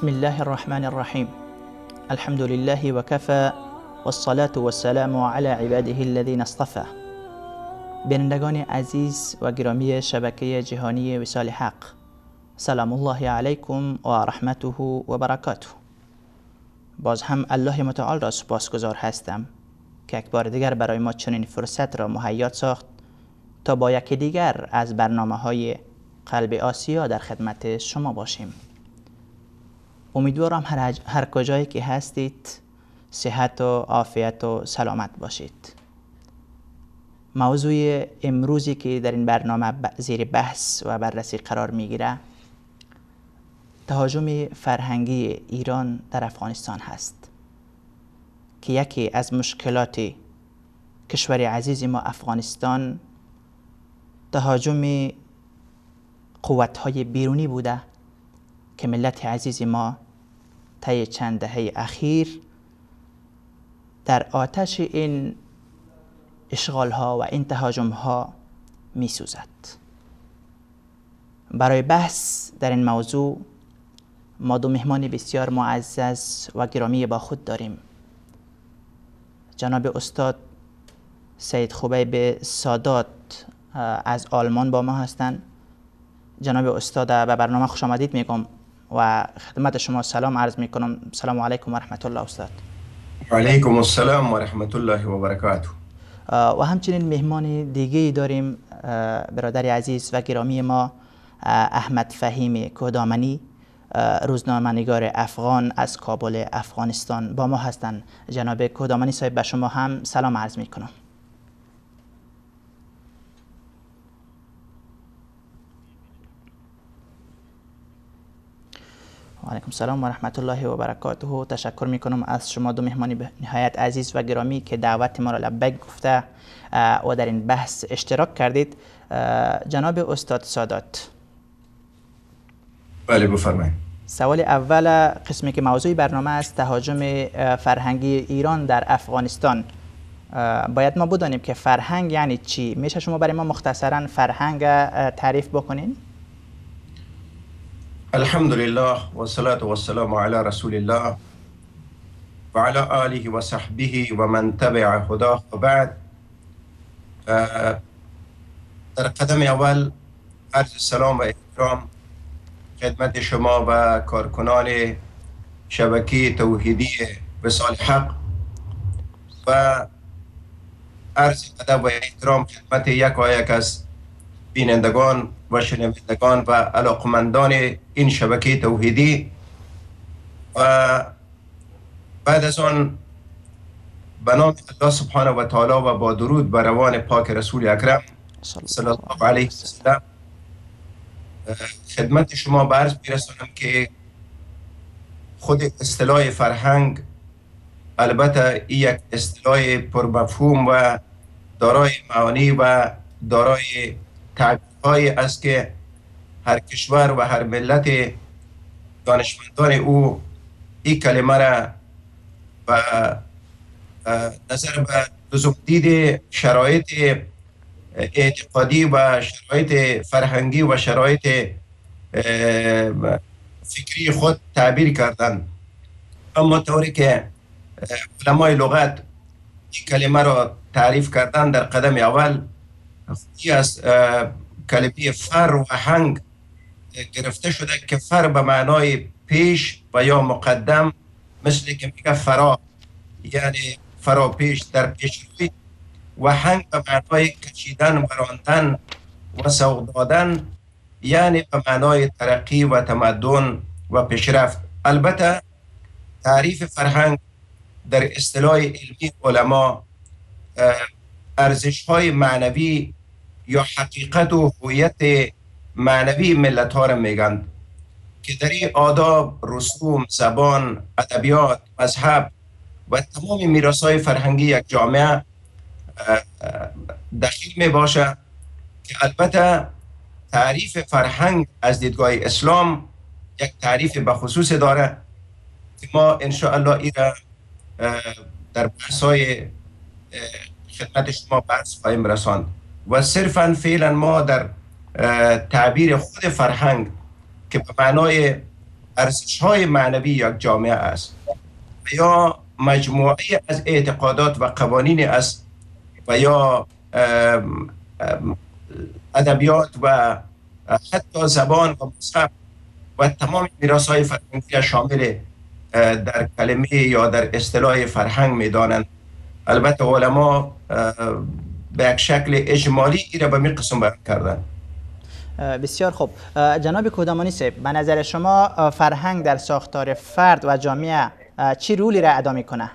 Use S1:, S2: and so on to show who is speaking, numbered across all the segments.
S1: بسم الله الرحمن الرحیم. الحمد لله وكفى والصلاة والسلام على عباده الذين اصطفى. بینندگان عزیز و گرامی شبکه جهانی وصال حق، سلام الله علیکم و رحمته و برکاته. باز هم الله متعال را سپاسگزار هستم که یک بار دیگر برای ما چنین فرصت را مهیا ساخت تا با یکی دیگر از برنامه‌های قلب آسیا در خدمت شما باشیم. امیدوارم هر کجایی که هستید صحت و عافیت و سلامت باشید. موضوع امروزی که در این برنامه زیر بحث و بررسی قرار میگیره تهاجم فرهنگی ایران در افغانستان هست که یکی از مشکلات کشور عزیز ما افغانستان تهاجم قوت‌های بیرونی بوده که ملت عزیز ما طی چند دهه اخیر در آتش این اشغال‌ها و این تهاجم‌ها می‌سوزد. برای بحث در این موضوع ما دو مهمان بسیار معزز و گرامی با خود داریم. جناب استاد سید خبیب سادات از آلمان با ما هستند. جناب استاد به برنامه خوش آمدید میگم و خدمت شما سلام عرض میکنم. سلام علیکم و رحمت الله استاد.
S2: و علیکم السلام و رحمت الله و برکاته.
S1: و همچنین مهمان دیگه داریم، برادر عزیز و گرامی ما احمد فهیم کهدامنی، روزنامه‌نگار افغان از کابل افغانستان با ما هستند. جناب کهدامنی صاحب به شما هم سلام عرض میکنم. و علیکم السلام و رحمت الله و برکاته. تشکر میکنم از شما دو مهمان نهایت عزیز و گرامی که دعوت ما را لبیک گفته و در این بحث اشتراک کردید. جناب استاد سادات.
S2: بله بفرمایید.
S1: سوال اول قسمی که موضوع برنامه است تهاجم فرهنگی ایران در افغانستان. باید ما بدانیم که فرهنگ یعنی چی؟ میشه شما برای ما مختصرا فرهنگ تعریف بکنین؟
S2: الحمد لله و الصلاة و السلام علی رسول الله و علی آله و صحبه و من تبع هداه و بعد. در قدم اول عرض سلام و احترام خدمت شما و کارکنان شبکه توحیدی وصال حق و عرض ادب و احترام خدمت یک از بینندگان و شنوندگان و علاقمندان این شبکه توحیدی. و بعد از آن به نام الله سبحانه و تعالی و با درود بر روان پاک رسول اکرم صلی الله علیه و سلم خدمت شما به عرض میرسانم که خود اصطلاح فرهنگ البته یک اصطلاح پرمفهوم و دارای معانی و دارای تعبیرهایی است که هر کشور و هر ملت دانشمندان او این کلمه را و نظر به لزومدید شرایط اعتقادی و شرایط فرهنگی و شرایط فکری خود تعبیر کردند. اما طوری که علمای لغت این کلمه را تعریف کردن در قدم اول خودی از کلمه فر و هنگ گرفته شده که فر به معنای پیش و یا مقدم، مثل که میگه فرا یعنی فرا پیش در پیش روی، و هنگ به معنای کشیدن و راندن و سوق دادن یعنی به معنای ترقی و تمدن و پیشرفت. البته تعریف فرهنگ در اصطلاح علمی علما ارزش های معنوی یا حقیقت و هویت معنوی ملت ها را میگن که در این آداب، رسوم، زبان، ادبیات، مذهب و تمام میراث های فرهنگی یک جامعه دخیل می باشه. که البته تعریف فرهنگ از دیدگاه اسلام یک تعریف بخصوص داره که ما انشاءالله این را در بحث‌های خدمت شما بحث خواهیم رساند. و صرفاً فعلا ما در تعبیر خود فرهنگ که به معنای ارزش‌های معنوی یک جامعه است و یا مجموعه از اعتقادات و قوانین است و یا ادبیات و حتی زبان و مذهب و تمام میراث‌های فرهنگی شامل در کلمه یا در اصطلاح فرهنگ می‌دانند. البته علما به یک شکل اجمالی این را به می قسم بیان کردن.
S1: بسیار خوب. جناب کودمانی صاحب، به نظر شما فرهنگ در ساختار فرد و جامعه چی رولی را ادا میکنه؟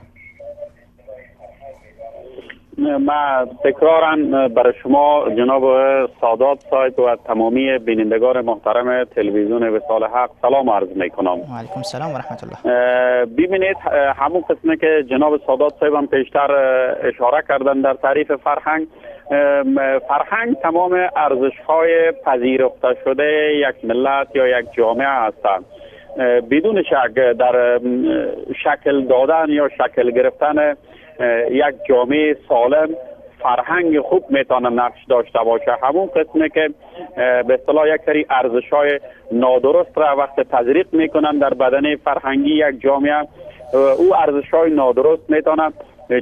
S3: من تکرارا برای شما جناب سادات صاحب و تمامی بینندگان محترم تلویزیون وصال حق سلام عرض میکنم.
S1: و علیکم السلام و رحمت الله.
S3: ببینید همون قسمه که جناب سادات صاحب هم پیشتر اشاره کردن در تعریف فرهنگ، فرهنگ تمام ارزش‌های پذیرفته شده یک ملت یا یک جامعه هستند. بدون شک در شکل دادن یا شکل گرفتن یک جامعه سالم فرهنگ خوب میتونه نقش داشته باشه. همون قسمه که به اصطلاح یک سری ارزش‌های نادرست را وقت تزریق میکنن در بدن فرهنگی یک جامعه، او ارزش‌های نادرست میتونه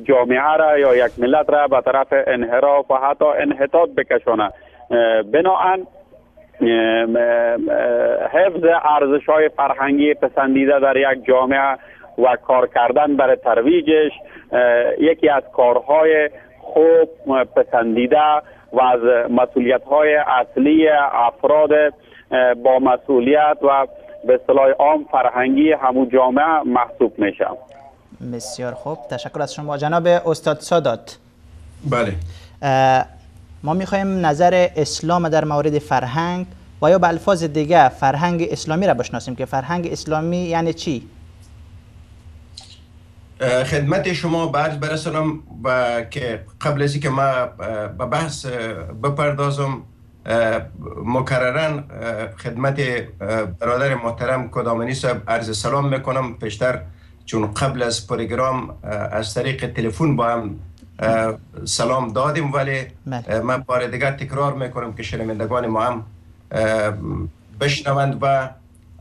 S3: جامعه را یا یک ملت را به طرف انحراف و حتی انحطاط بکشونه. بنابراین حفظ ارزش‌های فرهنگی پسندیده در یک جامعه و کار کردن برای ترویجش یکی از کارهای خوب پسندیده و از مسئولیت‌های اصلی افراد با مسئولیت و به اصطلاح عام فرهنگی همون جامعه محسوب میشه.
S1: بسیار خوب، تشکر از شما. جناب استاد سادات.
S2: بله.
S1: ما میخوایم نظر اسلام در مورد فرهنگ و یا به الفاظ دیگه فرهنگ اسلامی را بشناسیم که فرهنگ اسلامی یعنی چی؟
S2: خدمت شما عرض برسانم و که قبل از اینکه ما به بحث بپردازم مکررن خدمت برادر محترم کودمانی صاحب عرض سلام میکنم. پیشتر چون قبل از پروگرام از طریق تلفن با هم سلام دادیم، ولی من بار دیگر تکرار میکنم که شنوندگان ما هم بشنوند و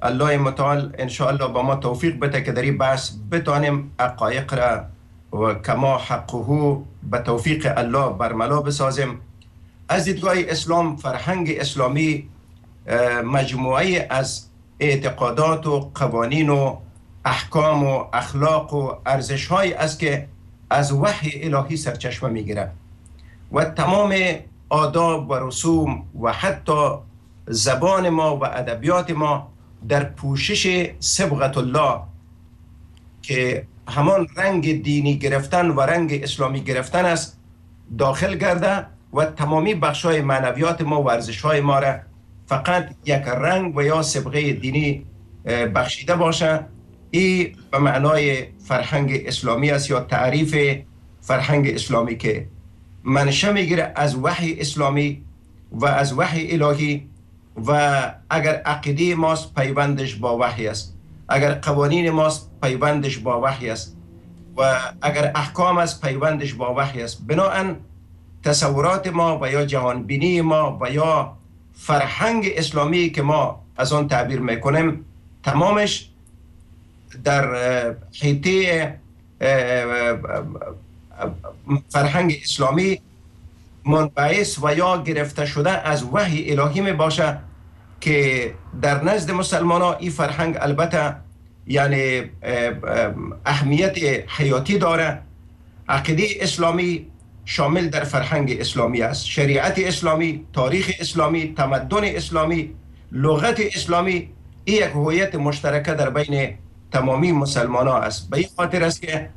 S2: الله متعال انشاءالله با ما توفیق بده که در این بحث بتانیم حقایق را و کما حقه به توفیق الله برملا بسازیم. از دیدگاه اسلام فرهنگ اسلامی مجموعه از اعتقادات و قوانین و احکام و اخلاق و ارزش‌هایی است که از وحی الهی سرچشمه میگیره و تمام آداب و رسوم و حتی زبان ما و ادبیات ما در پوشش صبغت الله که همان رنگ دینی گرفتن و رنگ اسلامی گرفتن است داخل گرده و تمامی بخش‌های معنویات ما و ارزش‌های ما را فقط یک رنگ و یا صبغه دینی بخشیده باشه. این به معنای فرهنگ اسلامی است یا تعریف فرهنگ اسلامی که منشأ میگیره از وحی اسلامی و از وحی الهی و اگر عقیده ماست پیوندش با وحی است، اگر قوانین ماست پیوندش با وحی است و اگر احکام است پیوندش با وحی است. بنابراین تصورات ما و یا جهانبینی ما و یا فرهنگ اسلامی که ما از آن تعبیر میکنیم تمامش در حیطه فرهنگ اسلامی منبعث و یا گرفته شده از وحی الهی می باشه که در نزد مسلمان ها این فرهنگ البته یعنی اهمیت حیاتی داره. عقیده اسلامی شامل در فرهنگ اسلامی است، شریعت اسلامی، تاریخ اسلامی، تمدن اسلامی، لغت اسلامی، این یک هویت مشترکه در بین تمامی مسلمان ها است. به این خاطر است که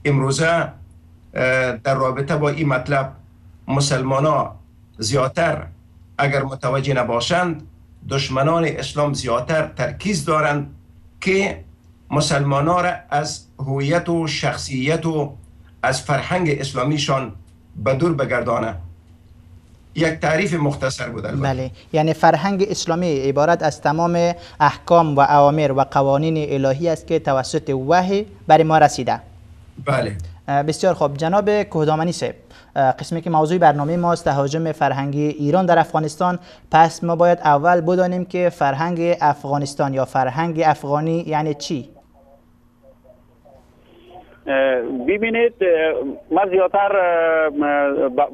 S2: امروزه در رابطه با این مطلب مسلمان ها زیادتر اگر متوجه نباشند دشمنان اسلام زیادتر ترکیز دارند که مسلمان ها را از هویت و شخصیت و از فرهنگ اسلامیشان به دور بگردانه. یک تعریف مختصر بود البته.
S1: بله، یعنی فرهنگ اسلامی عبارت از تمام احکام و اوامر و قوانین الهی است که توسط وحی بر ما رسیده.
S2: بله.
S1: بسیار خوب جناب کهدامنی صاحب، قسمی که موضوع برنامه ماست تهاجم فرهنگی ایران در افغانستان، پس ما باید اول بدانیم که فرهنگ افغانستان یا فرهنگ افغانی یعنی چی؟
S3: ببینید، من زیادتر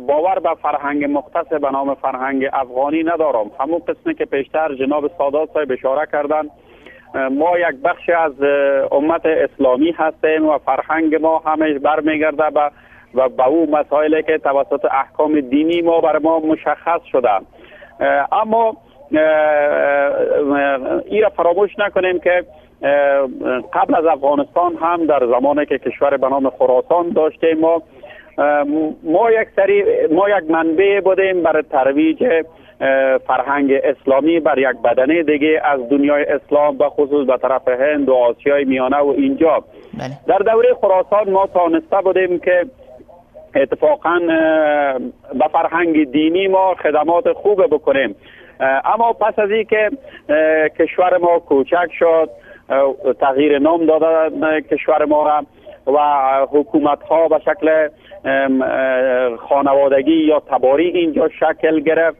S3: باور به فرهنگ مختص به نام فرهنگ افغانی ندارم. همون قسمی که پیشتر جناب سادات صاحب اشاره کردن، ما یک بخش از امت اسلامی هستیم و فرهنگ ما همش برمیگرده به او مسائلی که توسط احکام دینی ما بر ما مشخص شده. اما این را فراموش نکنیم که قبل از افغانستان هم در زمانی که کشور به نام خراسان داشتیم ما یک منبع بودیم برای ترویج فرهنگ اسلامی بر یک بدنه دیگه از دنیای اسلام به خصوص به طرف هند و آسیای میانه و اینجا. در دوره خراسان ما تانسته بودیم که اتفاقا به فرهنگ دینی ما خدمات خوب بکنیم. اما پس از این که کشور ما کوچک شد، تغییر نام دادن کشور ما را و حکومت ها به شکل خانوادگی یا تباری اینجا شکل گرفت،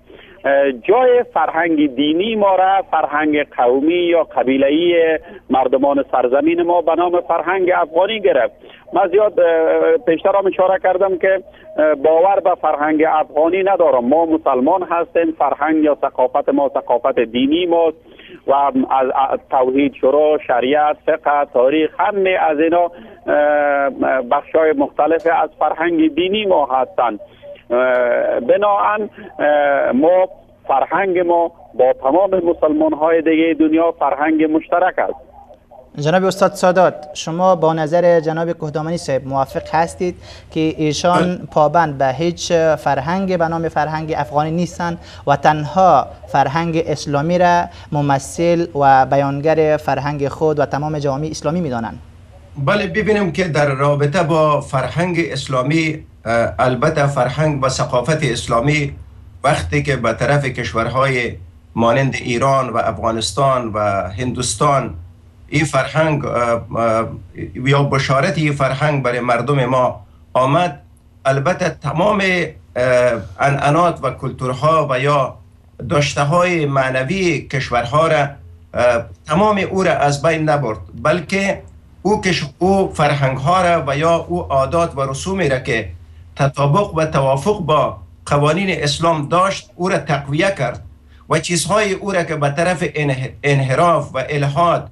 S3: جای فرهنگ دینی ما را فرهنگ قومی یا قبیله‌ای مردمان سرزمین ما به نام فرهنگ افغانی گرفت. من زیاد پیشتر هم اشاره کردم که باور به فرهنگ افغانی ندارم. ما مسلمان هستیم، فرهنگ یا ثقافت ما ثقافت دینی ماست و از توحید شروع، شریعت، فقه، تاریخ، همه از اینا بخشای مختلف از فرهنگ دینی ما هستند. بنابراین ما فرهنگ ما با تمام مسلمان های دیگه دنیا فرهنگ مشترک است.
S1: جناب استاد سادات، شما با نظر جناب کهدامنی صاحب موافق هستید که ایشان پابند به هیچ فرهنگ به نام فرهنگ افغانی نیستند و تنها فرهنگ اسلامی را ممثل و بیانگر فرهنگ خود و تمام جوامع اسلامی می‌دانند؟
S2: بله، ببینیم که در رابطه با فرهنگ اسلامی، البته فرهنگ و ثقافت اسلامی وقتی که به طرف کشورهای مانند ایران و افغانستان و هندوستان این فرهنگ یا بشارت این فرهنگ برای مردم ما آمد، البته تمام عنعنات و کلتورها و یا داشته‌های معنوی کشورها را تمام او را از بین نبرد، بلکه او فرهنگ ها را و یا او عادات و رسومی را که تطابق و توافق با قوانین اسلام داشت او را تقویه کرد و چیزهای او را که به طرف انحراف و الحاد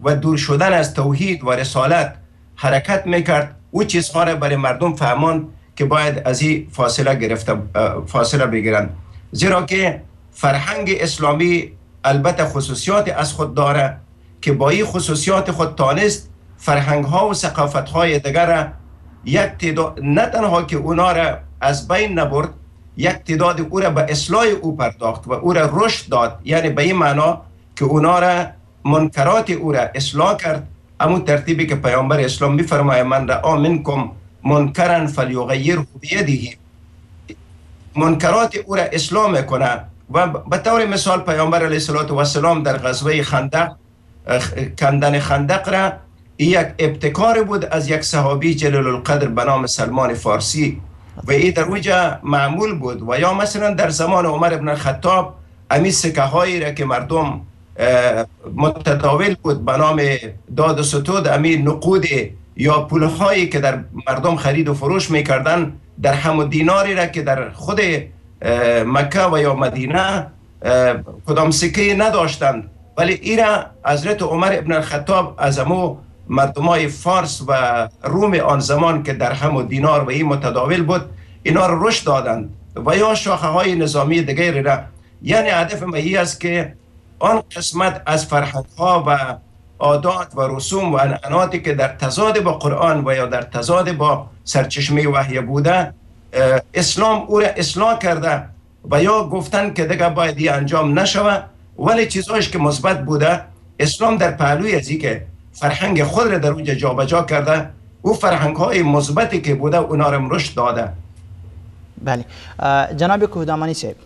S2: و دور شدن از توحید و رسالت حرکت میکرد، او چیزها را برای مردم فهماند که باید از این فاصله بگیرند. زیرا که فرهنگ اسلامی البته خصوصیات از خود داره که با این خصوصیات خود تانست فرهنگ ها و ثقافت های دیگر را یک تعداد، نه تنها که اونا را از بین نبرد، یک تعداد او را به اصلاح او پرداخت و او را رشد داد، یعنی به این معنا که اونا را منکرات او را اصلاح کرد، همون ترتیبی که پیامبر اسلام میفرماید من رأى منکم منکرا فلیغیره بیده، منکرات او را اصلاح میکنه. و به طور مثال پیامبر علیه السلام در غزوه خندق، کندن خندق را یک ابتکار بود از یک صحابی جلیل القدر به نام سلمان فارسی و این در اوجا معمول بود. و یا مثلا در زمان عمر ابن الخطاب امی سکه هایی را که مردم متداول بود به نام داد و ستود، امی نقود یا پول هایی که در مردم خرید و فروش میکردن در هم دیناری را که در خود مکه و یا مدینه کدام سکه نداشتند، ولی ایرا حضرت عمر ابن الخطاب از امو مردمای فارس و روم آن زمان که در هم دینار و این متداول بود اینا رو رشد دادند و یا شاخه های نظامی دیگری را. یعنی هدف ما این است که آن قسمت از فرهنگ ها و عادات و رسوم و عنعناتی که در تضاد با قرآن و یا در تضاد با سرچشمه وحی بوده، اسلام او را اصلاح کرده و یا گفتن که دیگه باید این انجام نشوه، ولی چیزهایش که مثبت بوده اسلام در پهلوی ازی که فرهنگ خود را در اونجا جابجا کرده، او فرهنگ های مثبتی که بوده اونا را رشد داده.
S1: بله، جناب کهدامنی صاحب،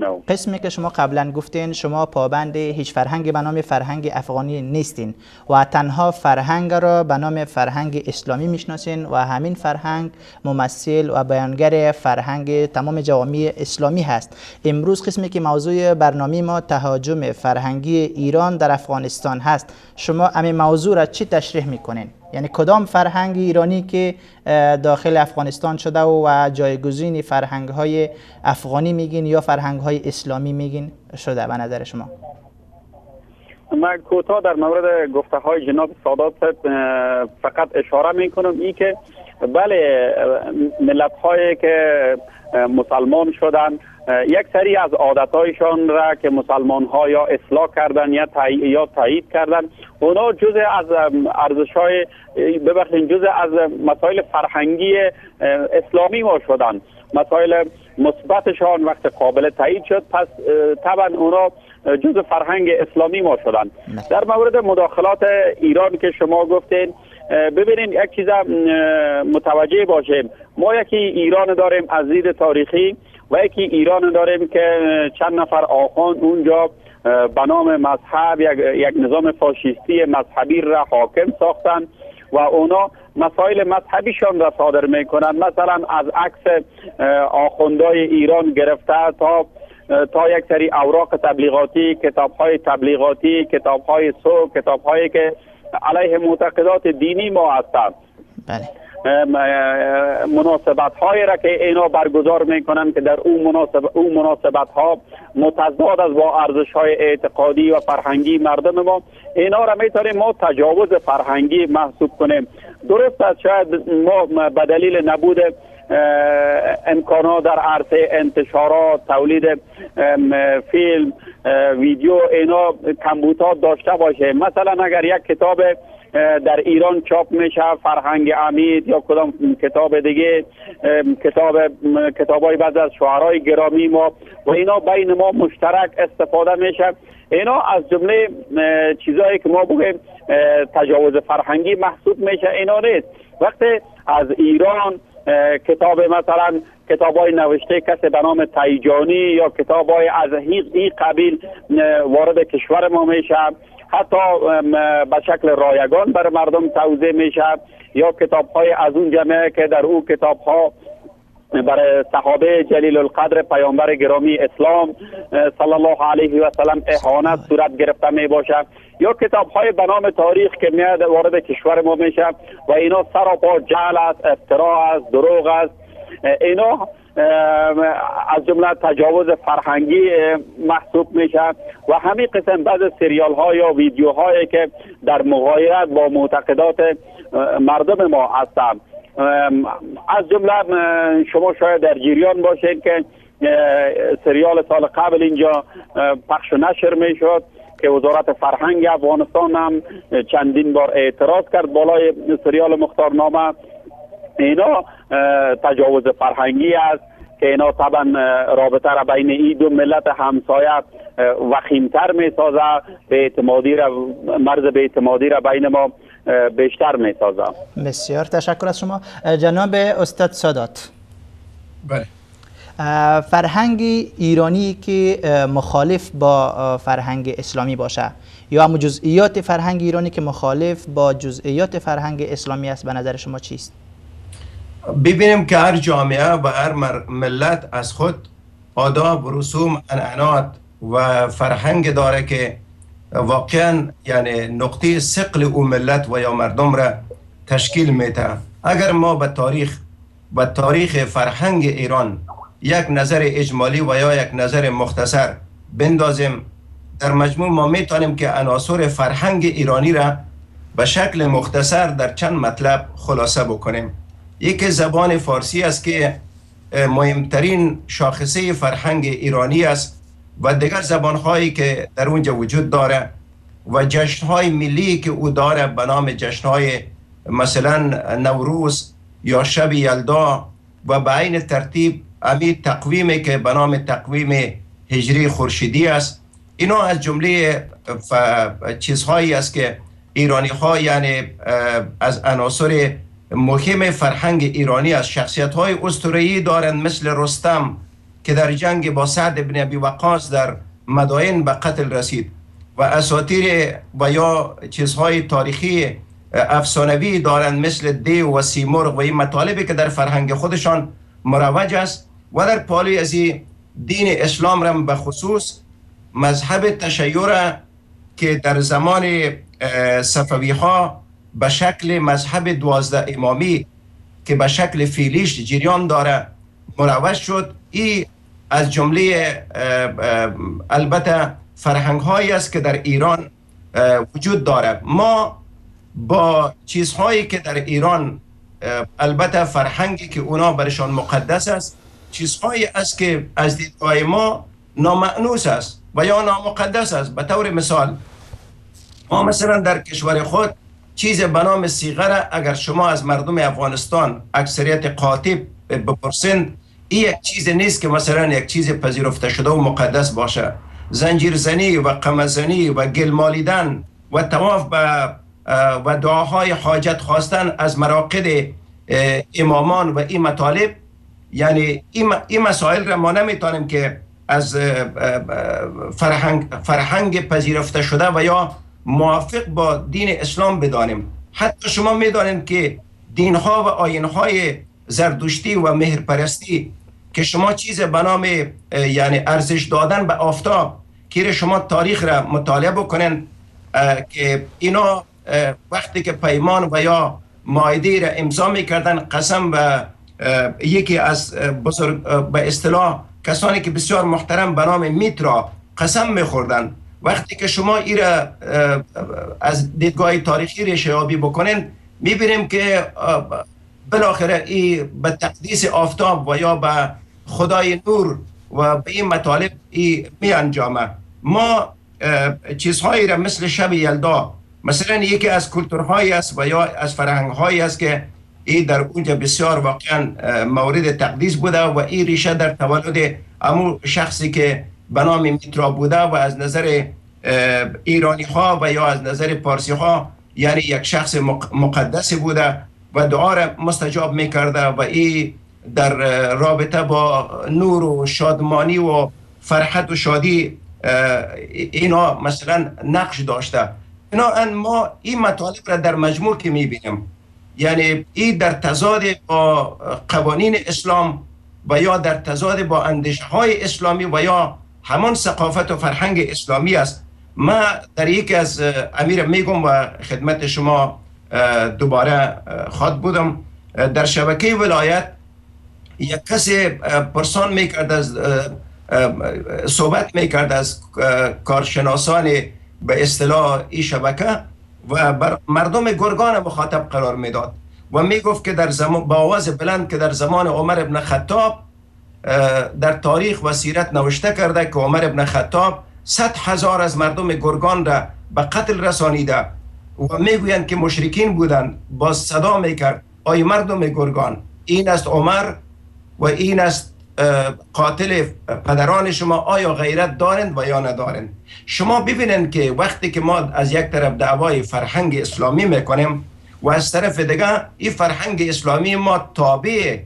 S3: میشنوم.
S1: قسمی که شما قبلا گفتین شما پابند هیچ فرهنگی به نام فرهنگ افغانی نیستین و تنها فرهنگ را به نام فرهنگ اسلامی میشناسین و همین فرهنگ ممثل و بیانگر فرهنگ تمام جوامع اسلامی هست. امروز قسمی که موضوع برنامه ما تهاجم فرهنگی ایران در افغانستان هست، شما همین موضوع را چی تشریح میکنین؟ یعنی کدام فرهنگ ایرانی که داخل افغانستان شده و جایگزین فرهنگ های افغانی میگین یا فرهنگ های اسلامی میگین شده به نظر شما؟
S3: من کوتاه در مورد گفته های جناب سادات فقط اشاره میکنم ای که بله ملت هایی که مسلمان شدن یک سری از عادتهایشان را که مسلمان ها یا اصلاح کردن یا تایید کردن، اونا جزء از ارزش های جزء از مسائل فرهنگی اسلامی ما شدن. مسائل مثبتشان وقت قابل تایید شد، پس طبعا اونا جزء فرهنگ اسلامی ما شدن. در مورد مداخلات ایران که شما گفتین، ببینید یک چیز متوجه باشیم، ما یکی ایران داریم از دید تاریخی و یکی ایران داریم که چند نفر آخوند اونجا به نام مذهب یک نظام فاشیستی مذهبی را حاکم ساختن و اونا مسائل مذهبیشان را صادر میکنن. مثلا از عکس آخوندهای ایران گرفته تا یک سری اوراق تبلیغاتی، کتاب‌های تبلیغاتی، کتاب‌های سو، کتاب‌هایی که علیه معتقدات دینی ما هستند.
S1: بله.
S3: مناسبت هایی را که اینا برگزار میکنن که در اون مناسبت ها متضاد از با ارزش های اعتقادی و فرهنگی مردم ما، اینا را میتونیم ما تجاوز فرهنگی محسوب کنیم. درست است شاید ما به دلیل نبود امکانات در عرصه انتشارات، تولید فیلم، ویدیو، اینا کمبودات داشته باشه. مثلا اگر یک کتاب در ایران چاپ میشه، فرهنگ عمید یا کدام کتاب دیگه، کتابای بعضی از شاعرای گرامی ما و اینا بین ما مشترک استفاده میشه، اینا از جمله چیزایی که ما بگیم تجاوز فرهنگی محسوب میشه. اینا نیست. وقتی از ایران کتاب مثلا کتابای نوشته کسی به نام تیجانی یا کتابای از این قبیل وارد کشور ما میشه، حتی به شکل رایگان بر مردم توزیع میشه، یا کتاب‌های از اون جمعه که در اون کتاب‌ها برای صحابه جلیل القدر پیامبر گرامی اسلام صلی الله علیه و سلم اهانت صورت گرفته می باشه، یا کتاب‌های به نام تاریخ که میاد وارد کشور ما میشه و اینا سراپا جعل است، افترا است، دروغ است. اینا از جمله تجاوز فرهنگی محسوب میشه و همین قسم بعض سریال ها یا ویدیو هایی که در مغایرت با معتقدات مردم ما هستند. از جمله شما شاید در جریان باشید که سریال سال قبل اینجا پخش و نشر میشد که وزارت فرهنگ افغانستان هم چندین بار اعتراض کرد بالای سریال مختارنامه. اینا تجاوز فرهنگی است که اینا طبعا رابطه را بین این دو ملت همسایه وخیمتر می سازه، مرز به اعتمادی را بین ما بیشتر می سازه.
S1: بسیار تشکر از شما. جناب استاد سادات،
S2: بله،
S1: فرهنگ ایرانی که مخالف با فرهنگ اسلامی باشه یا هم جزئیات فرهنگ ایرانی که مخالف با جزئیات فرهنگ اسلامی است، به نظر شما چیست؟
S2: ببینیم که هر جامعه و هر ملت از خود آداب، رسوم، عنعنات و فرهنگ داره که واقعا یعنی نقطه ثقل او ملت و یا مردم را تشکیل میده. اگر ما به تاریخ فرهنگ ایران یک نظر اجمالی و یا یک نظر مختصر بندازیم، در مجموع ما میتونیم که عناصر فرهنگ ایرانی را به شکل مختصر در چند مطلب خلاصه بکنیم. یکی زبان فارسی است که مهمترین شاخصه فرهنگ ایرانی است و دیگر زبانهایی که در اونجا وجود داره و جشنهای ملی که او داره به نام جشنهای مثلا نوروز یا شب یلدا و به عین ترتیب امی تقویمی که به نام تقویم هجری خورشیدی است. اینا از جمله چیزهایی است که ایرانی ها یعنی از عناصر مهم فرهنگ ایرانی از شخصیت های اسطوره‌ای دارند، مثل رستم که در جنگ با سعد بن ابی وقاص در مدائن به قتل رسید و اساطیر و یا چیزهای تاریخی افسانوی دارند مثل دیو و سیمرغ و این مطالبی که در فرهنگ خودشان مروج است و در پالوی از دین اسلام را به خصوص مذهب تشیع که در زمان صفوی ها به شکل مذهب 12 امامی که به شکل فیلیش جریان داره مروج شد. این از جمله البته فرهنگ هایی است که در ایران وجود داره. ما با چیزهایی که در ایران البته فرهنگی که اونا برشان مقدس است، چیزهایی است که از دیدگاه ما نامأنوس است و یا نامقدس است. به طور مثال ما مثلا در کشور خود چیز به نام سیغه اگر شما از مردم افغانستان اکثریت قاطب بپرسند، این یک چیز نیست که مثلا یک چیز پذیرفته شده و مقدس باشه. زنجیرزنی و قمزنی و گل مالیدن و طواف و دعاهای حاجت خواستن از مراقد امامان و این مطالب، یعنی این مسائل را ما نمیتونیم که از فرهنگ پذیرفته شده و یا موافق با دین اسلام بدانیم. حتی شما میدانید که دینها و آیینهای زردشتی و مهرپرستی که شما چیز به نام یعنی ارزش دادن به آفتاب که شما تاریخ را مطالعه بکنین که اینا وقتی که پیمان و یا معاهده را امضا میکردن قسم به یکی از بزرگ به اصطلاح کسانی که بسیار محترم به نام میترا قسم میخوردن. وقتی که شما این را از دیدگاه تاریخی ریشه‌یابی بکنین میبینیم که بالاخره این به تقدیس آفتاب و یا به خدای نور و به این مطالب می انجامه. ما چیزهایی را مثل شب یلدا مثلا یکی از کلتورهایی است و یا از فرهنگهایی است که این در اونجا بسیار واقعا مورد تقدیس بوده و این ریشه در تولد امو شخصی که به نام میترا بوده و از نظر ایرانی ها و یا از نظر پارسی ها یعنی یک شخص مقدس بوده و دعا را مستجاب میکرده و این در رابطه با نور و شادمانی و فرحت و شادی اینا مثلا نقش داشته. ما این مطالب را در مجموع که میبینیم یعنی این در تضاد با قوانین اسلام و یا در تضاد با اندیشه های اسلامی و یا همان ثقافت و فرهنگ اسلامی است. ما در یکی از امیر میگم و خدمت شما دوباره خواد بودم در شبکه ولایت یک کسی پرسان میکرد از صحبت میکرد از کارشناسان به اصطلاح این شبکه و مردم گرگان مخاطب قرار میداد و میگفت که در زمان با آواز بلند که در زمان عمر ابن خطاب در تاریخ و سیرت نوشته کرده که عمر ابن خطاب 100,000 از مردم گرگان را به قتل رسانیده و میگویند که مشرکین بودند. باز صدا میکرد آی مردم گرگان، این است عمر و این است قاتل پدران شما، آیا غیرت دارند و یا ندارند؟ شما ببینید که وقتی که ما از یک طرف دعوای فرهنگ اسلامی میکنیم و از طرف دیگه این فرهنگ اسلامی ما تابع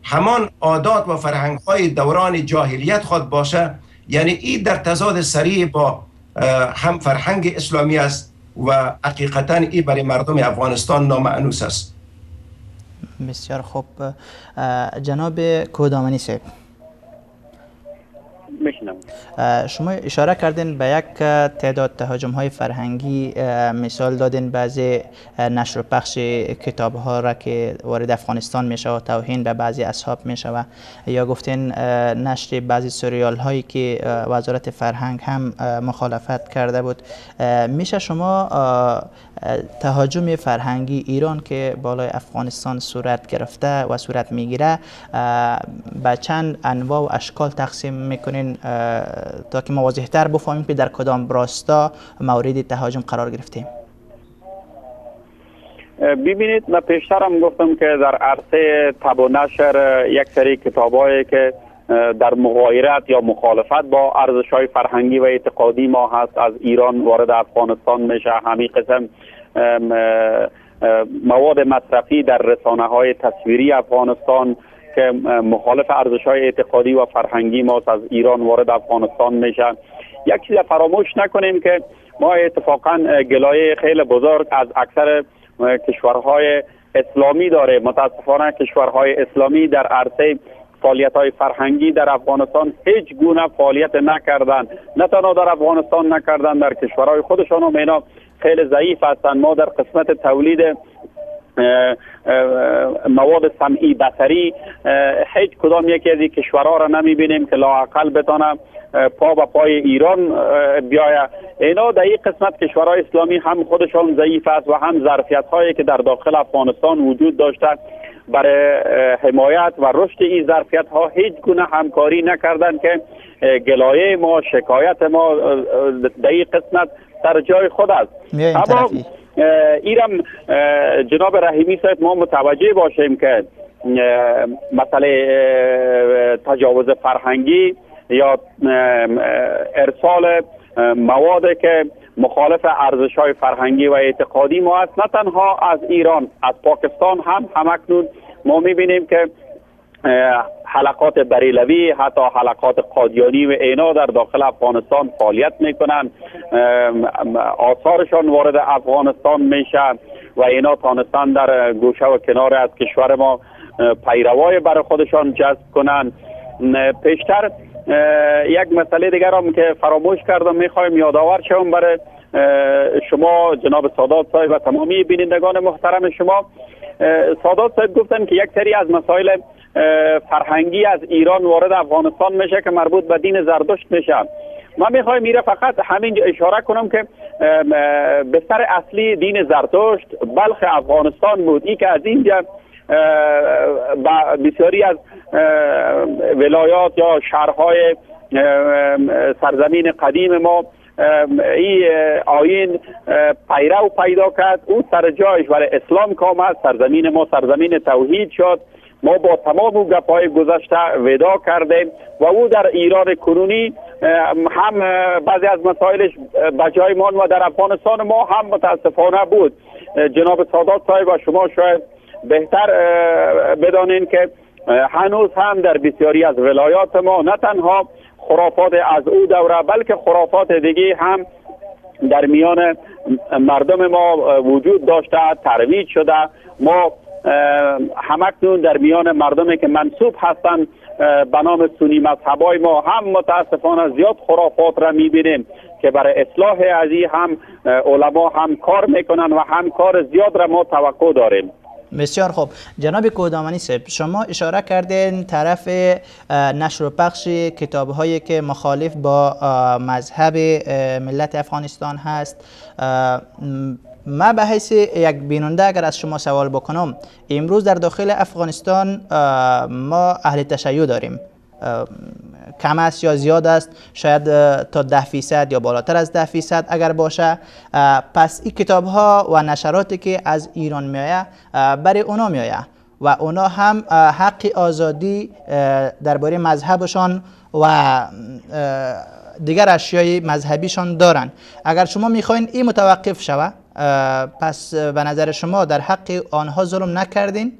S2: همان عادات و فرهنگ های دوران جاهلیت خود باشه، یعنی این در تضاد صریح با هم فرهنگ اسلامی است و حقیقتا این برای مردم افغانستان نامأنوس است.
S1: بسیار خوب. جناب کودامنی صاحب، شما اشاره کردین به یک تعداد تهاجم های فرهنگی، مثال دادین بعضی نشر و پخش کتاب ها را که وارد افغانستان میشه و توهین به بعضی اصحاب میشه، یا گفتین نشر بعضی سریال هایی که وزارت فرهنگ هم مخالفت کرده بود. میشه شما تهاجم فرهنگی ایران که بالای افغانستان صورت گرفته و صورت میگیره به چند انواع و اشکال تقسیم میکنین تا که ما واضح‌تر بفهمیم که در کدام راستا مورد تهاجم قرار گرفتیم؟
S3: ببینید، من پیشتر هم گفتم که در عرصه تب و نشر یک سری کتابایی که در مغایرت یا مخالفت با ارزش‌های فرهنگی و اعتقادی ما هست از ایران وارد افغانستان میشه. همین قسم مواد مصرفی در رسانه‌های تصویری افغانستان که مخالف ارزش‌های اعتقادی و فرهنگی ما از ایران وارد افغانستان میشن. یک چیز فراموش نکنیم که ما اتفاقا گلایه خیلی بزرگ از اکثر کشورهای اسلامی داره. متاسفانه کشورهای اسلامی در عرصه فعالیت‌های فرهنگی در افغانستان هیچ گونه فعالیت نکردند. نه تنها در افغانستان نکردند، در کشورهای خودشان هم اینا خیلی ضعیف هستند. ما در قسمت تولید مواد سمعی بصری هیچ کدام یکی از این کشورها را نمی‌بینیم که لااقل بتونه پا به پای ایران بیاید. اینا در این قسمت کشورهای اسلامی هم خودشان ضعیف است و هم ظرفیت‌هایی که در داخل افغانستان وجود داشته برای حمایت و رشد این ظرفیت‌ها هیچ گونه همکاری نکردند که گلایه ما، شکایت ما در این قسمت در جای خود است. اما ایرم جناب رحیمی صاحب ما متوجه باشیم که مسئله تجاوز فرهنگی یا ارسال مواد که مخالف ارزش‌های فرهنگی و اعتقادی ما است، نه تنها از ایران، از پاکستان هم همکنون ما می‌بینیم که حلقات بریلوی، حتی حلقات قادیانی و اینا در داخل افغانستان فعالیت میکنن، آثارشان وارد افغانستان میشن و اینا تانستن در گوشه و کنار از کشور ما پیروای برای خودشان جذب کنن. پیشتر یک مسئله دیگر هم که فراموش کردم میخوایم یادآور شوم برای شما جناب سادات صاحب و تمامی بینندگان محترم شما. سادات صاحب گفتن که یک سری از مسائل فرهنگی از ایران وارد افغانستان میشه که مربوط به دین زرتشت میشه. من میخوایم میره فقط همین اشاره کنم که بستر اصلی دین زرتشت بلخ افغانستان بود. این که از اینجا بسیاری از ولایات یا شهرهای سرزمین قدیم ما این آیین پیرو پیدا کرد، او سر جایش برای اسلام کام است. سرزمین ما سرزمین توحید شد. ما با تمام او گپ‌های گذشته ودا کردیم و او در ایران کنونی هم بعضی از مسائلش بجای ما و در افغانستان ما هم متاسفانه بود. جناب سادات صاحب و شما شاید بهتر بدانین که هنوز هم در بسیاری از ولایات ما نه تنها خرافات از او دوره بلکه خرافات دیگه هم در میان مردم ما وجود داشته، ترویج شده. ما همکنون در میان مردمی که منسوب هستند به نام سنی مذهبای ما هم متاسفانه زیاد خرافات را میبینیم که برای اصلاح ازی هم علما هم کار میکنن و هم کار زیاد را ما توقع داریم.
S1: بسیار خوب. جناب کودامانی صاحب، شما اشاره کردین طرف نشر و پخش کتاب هایی که مخالف با مذهب ملت افغانستان هست. ما به حیث یک بیننده اگر از شما سوال بکنم، امروز در داخل افغانستان ما اهل تشیع داریم، کم است یا زیاد است، شاید تا 10% یا بالاتر از 10% اگر باشه. پس این کتاب ها و نشراتی که از ایران میآید برای اونا میآید و اونا هم حق آزادی درباره مذهبشان و دیگر اشیای مذهبیشان دارن. اگر شما میخواین این متوقف شوه، پس به نظر شما در حق آنها ظلم نکردین؟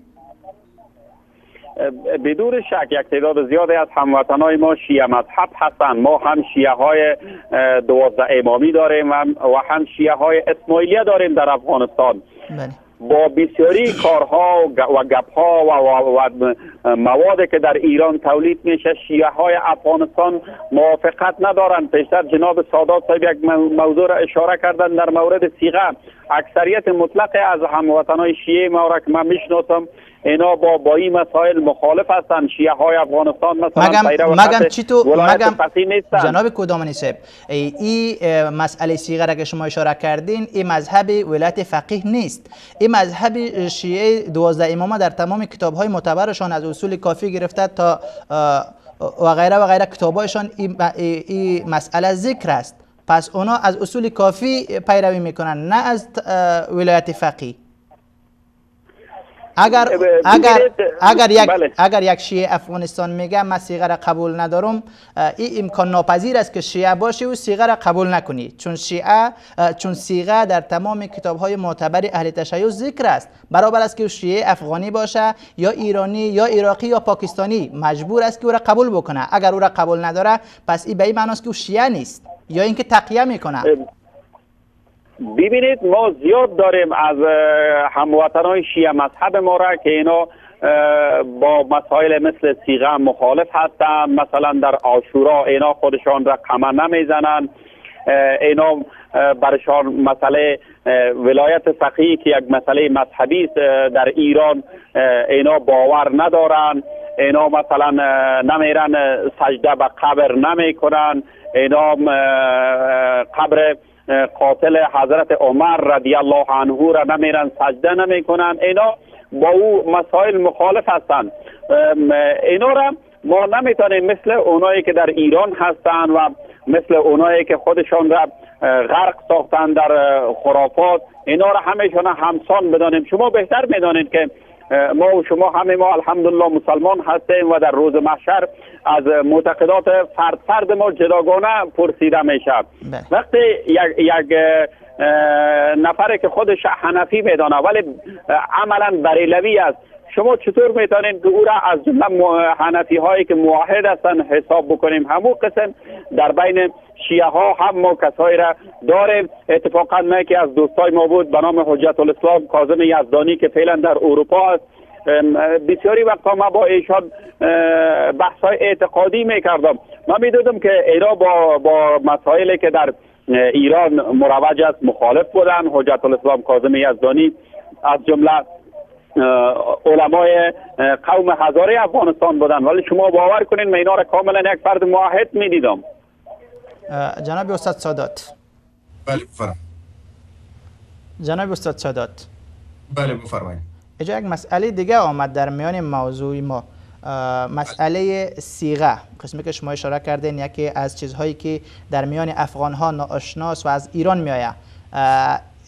S3: بدون شک یک تعداد زیادی از هموطنای ما شیعه مذهب هستند. ما هم شیعه های 12 امامی داریم و هم شیعه های اسماعیلیه داریم در افغانستان.
S1: بله.
S3: با بسیاری کارها و گپها و موادی که در ایران تولید میشه شیعه های افغانستان موافقت ندارند. پیشتر جناب سادات صاحب یک موضوع را اشاره کردن در مورد صیغه. اکثریت مطلق از هموطنای شیعه ما را که من میشناسم اینا با این مسائل مخالف هستند. شیعه های افغانستان مثلا
S1: جناب کودامانی صاحب، این مسئله صیغه را که شما اشاره کردین، این مذهب ولایت فقیه نیست. این مذهب شیعه 12 امامه در تمام کتاب های معتبرشان از اصول کافی گرفته تا و غیره کتابایشان این مسئله ذکر است. پس اونا از اصول کافی پیروی میکنن، نه از ولایت فقیه. اگر یک شیعه افغانستان میگه من صیغه را قبول ندارم، این امکان ناپذیر است که شیعه باشه و صیغه را قبول نکنی، چون صیغه در تمام کتاب‌های معتبر اهل تشیع ذکر است. برابر است که شیعه افغانی باشه یا ایرانی یا عراقی یا پاکستانی، مجبور است که او را قبول بکنه. اگر او را قبول نداره پس این به این معنی است که او شیعه نیست یا اینکه تقیه میکنه.
S3: ببینید ما زیاد داریم از هموطنان شیعه مذهب ما را که اینا با مسائل مثل صیغه مخالف هستند. مثلا در عاشورا اینا خودشان را قمه نمیزنند، اینا برشان مسئله ولایت فقیه که یک مسئله مذهبی است در ایران اینا باور ندارن. اینا مثلا نمیرن سجده به قبر نمیکنن، اینا قبر قاتل حضرت عمر رضی الله عنه را نمیرن سجده نمیکنن. اینا با او مسائل مخالف هستند. اینا را ما نمیتونیم مثل اونایی که در ایران هستند و مثل اونایی که خودشان را غرق ساختن در خرافات، اینا را همیشون همسان بدانیم. شما بهتر میدانید که ما و شما همه ما الحمدلله مسلمان هستیم و در روز محشر از معتقدات فرد ما جداگانه پرسیده میشه. وقتی یک نفر که خودش حنفی میدانه ولی عملا بریلوی است، شما چطور میتونید که او را از جمله حنفی هایی که موحد هستن حساب بکنیم؟ همون قسم در بین شیعه ها هم ما کسایی را داریم. اتفاقا ما که از دوستای ما بود به نام حجت الاسلام کاظم یزدانی که فعلا در اروپا است، بسیاری وقتا ما با ایشان بحث های اعتقادی میکردم. من میدونم که اینا با مسائلی که در ایران مروج است مخالف بودن. حجت الاسلام کاظم یزدانی از جمله علمای قوم هزاره افغانستان بودن، ولی شما باور کنین من اینا را کاملا یک فرد موحد میدیدم.
S1: جناب استاد سادات.
S2: بله بفرمایید.
S1: جناب استاد سادات.
S2: بله بفرمایید.
S1: اینجا یک مسئله دیگه آمد در میان موضوع ما، مسئله صیغه. قسمی که شما اشاره کردین یکی از چیزهایی که در میان افغان ها ناآشناست و از ایران میآید.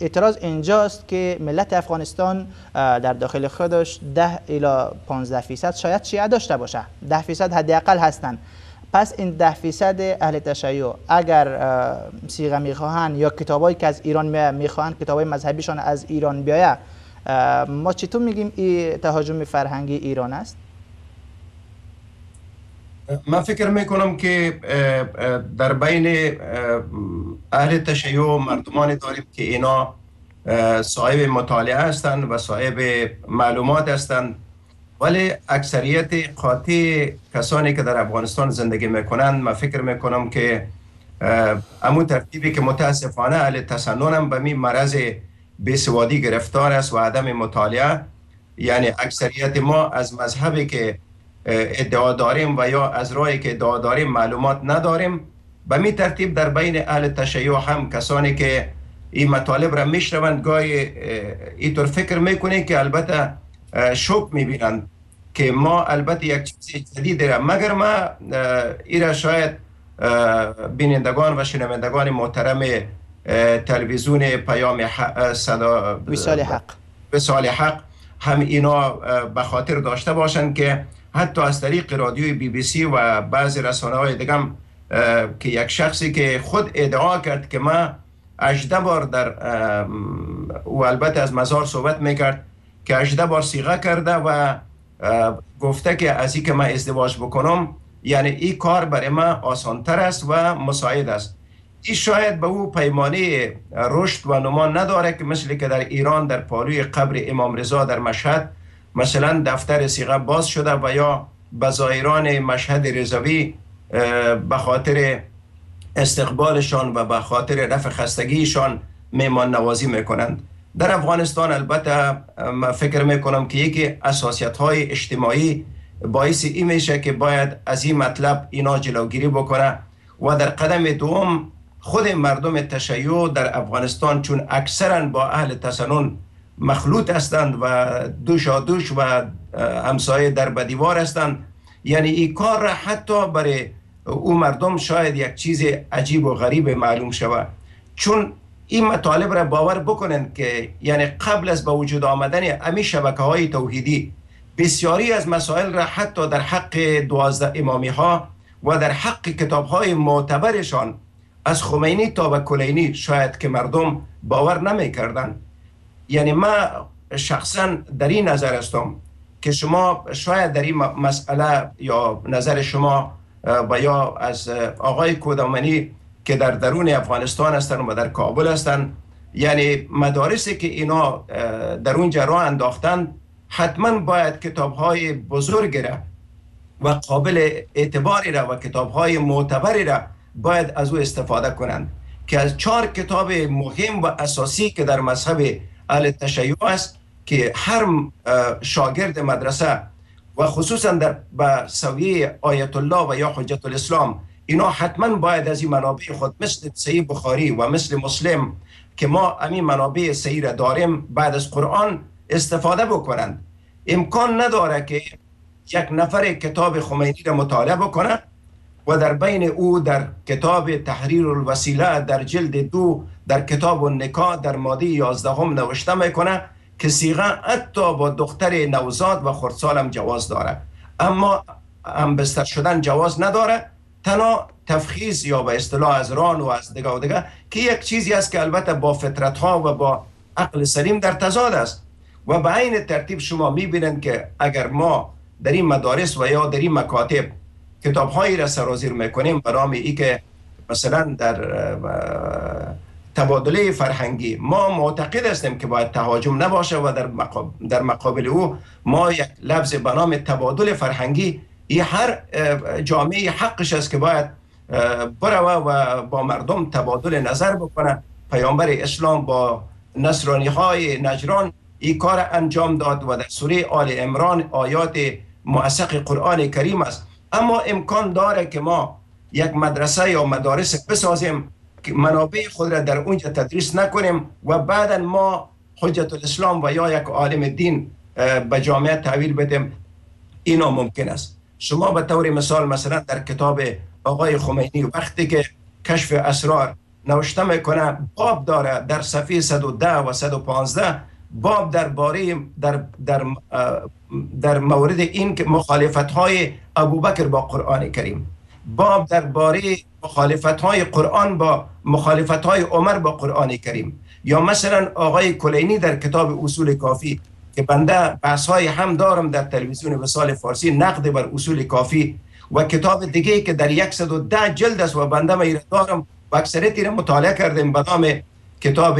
S1: اعتراض اینجاست که ملت افغانستان در داخل خودش 10 الی 15% شاید شیعه داشته باشه، 10% حداقل هستند. پس این 10% اهل تشیع اگر صیغه میخواهند یا کتابایی که از ایران میخواهند کتابای مذهبیشان از ایران بیاید، ما چطور میگیم این تهاجم فرهنگی ایران است؟
S2: من فکر میکنم که در بین اهل تشیع مردمانی داریم که اینا صاحب مطالعه هستند و صاحب معلومات هستند، ولی اکثریت قاطع کسانی که در افغانستان زندگی میکنند من فکر میکنم که امو ترتیبی که متاسفانه اهل تسنن هم به می مرض بیسوادی گرفتار است و عدم مطالعه. یعنی اکثریت ما از مذهبی که ادعا داریم و یا از راهی که ادعا داریم معلومات نداریم. به می ترتیب در بین اهل تشیع هم کسانی که این مطالب را میشنوند گاهی اینطور فکر میکنه که البته شوک میبینند که ما البته یک چیز جدید را، مگر ما ایرا شاید بینندگان و شنوندگان محترم تلویزیون پیام وصال حق هم اینا به خاطر داشته باشند که حتی از طریق رادیوی بی بی سی و بعضی رسانه های دیگه که یک شخصی که خود ادعا کرد که ما 18 بار در و البته از مزار صحبت میکرد که 18 بار صیغه کرده و گفته که از این که من ازدواج بکنم یعنی این کار برای من آسانتر است و مساعد است. این شاید به او پیمانه رشد و نما نداره که مثل که در ایران در پالوی قبر امام رضا در مشهد مثلا دفتر صیغه باز شده و یا بزائران مشهد رضوی به خاطر استقبالشان و به خاطر رفع خستگیشان میمان نوازی میکنند. در افغانستان البته من فکر میکنم که یکی اساسیت های اجتماعی باعث این میشه که باید از این مطلب اینا جلوگیری بکنه و در قدم دوم خود مردم تشیع در افغانستان چون اکثرا با اهل تسنن مخلوط هستند و دوش و همسایه در بدیوار هستند، یعنی این کار را حتی برای او مردم شاید یک چیز عجیب و غریب معلوم شود، چون این مطالب را باور بکنن که یعنی قبل از به وجود آمدن امی شبکه‌های توحیدی بسیاری از مسائل را حتی در حق 12 امامی ها و در حق کتاب‌های معتبرشان از خمینی تا به کلینی شاید که مردم باور نمی کردن. یعنی من شخصا در این نظر هستم که شما شاید در این مسئله یا نظر شما و یا از آقای کودامنی که در درون افغانستان هستند و در کابل هستند، یعنی مدارسی که اینا در اونجا راه انداختن حتما باید کتاب‌های بزرگ را و قابل اعتباری را و کتاب‌های معتبری را باید از او استفاده کنند که از 4 کتاب مهم و اساسی که در مذهب اهل تشیع است که هر شاگرد مدرسه و خصوصا در به سویه آیت الله و یا حجت الاسلام اینا حتما باید از این منابع خود مثل صحیح بخاری و مثل مسلم که ما همین منابع صحیح را داریم بعد از قرآن استفاده بکنند. امکان نداره که یک نفر کتاب خمینی را مطالعه بکنه و در بین او در کتاب تحریر الوسیله در جلد 2 در کتاب النکاح در ماده 11 نوشته میکنه که صیغه حتی با دختر نوزاد و خردسال هم جواز داره، اما هم بستر شدن جواز نداره، تنها تفخیص یا به اصطلاح از ران و از دیگه و دیگه که یک چیزی است که البته با فطرت ها و با عقل سلیم در تضاد است. و به عین ترتیب شما میبینید که اگر ما در این مدارس و یا در این مکاتب کتاب هایی را سرازیر میکنیم برای ای که مثلا در تبادله فرهنگی ما معتقد هستیم که باید تهاجم نباشه و در مقابل او ما یک لفظ به نام تبادل فرهنگی، این هر جامعه حقش است که باید بروه و با مردم تبادل نظر بکنه. پیامبر اسلام با نصرانی های نجران این کار انجام داد و در سوره آل عمران آیات موثق قرآن کریم است. اما امکان داره که ما یک مدرسه یا مدارس بسازیم که منابع خود را در اونجا تدریس نکنیم و بعدا ما حجت الاسلام و یا یک عالم دین به جامعه تحویل بدیم، اینا ممکن است. شما به طور مثال مثلا در کتاب آقای خمینی وقتی که کشف اسرار نوشته میکنه باب داره در صفحه 110 و 115 باب در مورد این که مخالفت های ابوبکر با قرآن کریم، باب درباره مخالفت های قرآن با مخالفت های عمر با قرآن کریم، یا مثلا آقای کلینی در کتاب اصول کافی که بنده بحث های هم دارم در تلویزیون وصال فارسی نقد بر اصول کافی و کتاب دیگه که در 110 جلد است و بنده میره دارم و اکثریتی را مطالعه کردیم به نام کتاب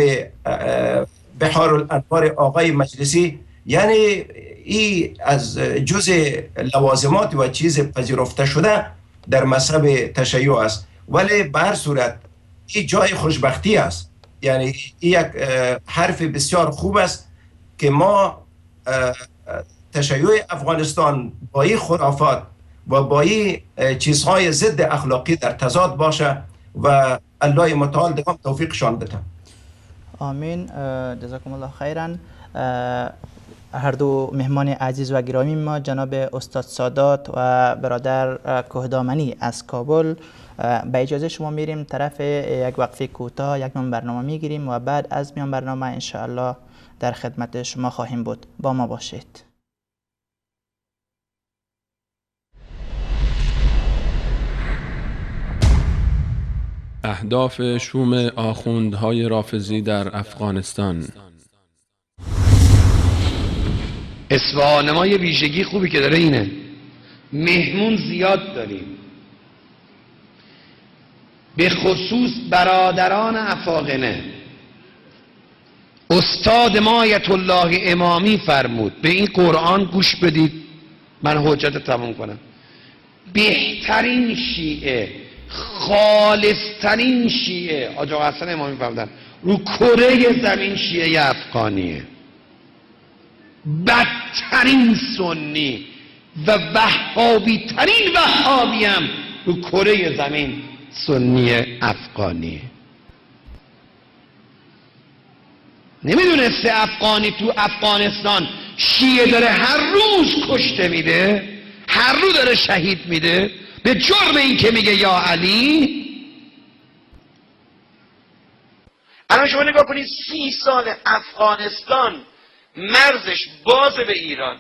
S2: بحار الانوار آقای مجلسی. یعنی این از جزء لوازمات و چیز پذیرفته شده در مذهب تشیع است، ولی به هر صورت این جای خوشبختی است. یعنی این یک حرف بسیار خوب است که ما تشیع افغانستان با این خرافات و با این چیزهای ضد اخلاقی در تضاد باشه و الله متعال دیگه توفیقشان بده. آمین.
S1: جزاکم الله خیرا. هر دو مهمان عزیز و گرامی ما جناب استاد سادات و برادر کهدامنی از کابل، به اجازه شما میریم طرف یک وقفه کوتاه، یک میان برنامه میگیریم و بعد از میان برنامه انشاءالله در خدمت شما خواهیم بود. با ما باشید.
S4: اهداف شوم آخوندهای رافضی در افغانستان.
S5: اصفهان ما یه ویژگی خوبی که داره اینه مهمون زیاد داریم، به خصوص برادران افاقنه. استاد ما آیت الله امامی فرمود، به این قرآن گوش بدید من حجت تموم کنم، بهترین شیعه، خالصترین شیعه، آقا حسن امامی فرمودن، رو کره زمین شیعه افغانیه. بدترین سنی و وهابی ترین وهابی هم رو کره زمین سنی افغانیه. نمیدونسته افغانی تو افغانستان شیعه داره هر روز کشته میده، هر روز داره شهید میده به جرم این که میگه یا علی. الان شما نگاه کنید 30 سال افغانستان مرزش باز به ایران،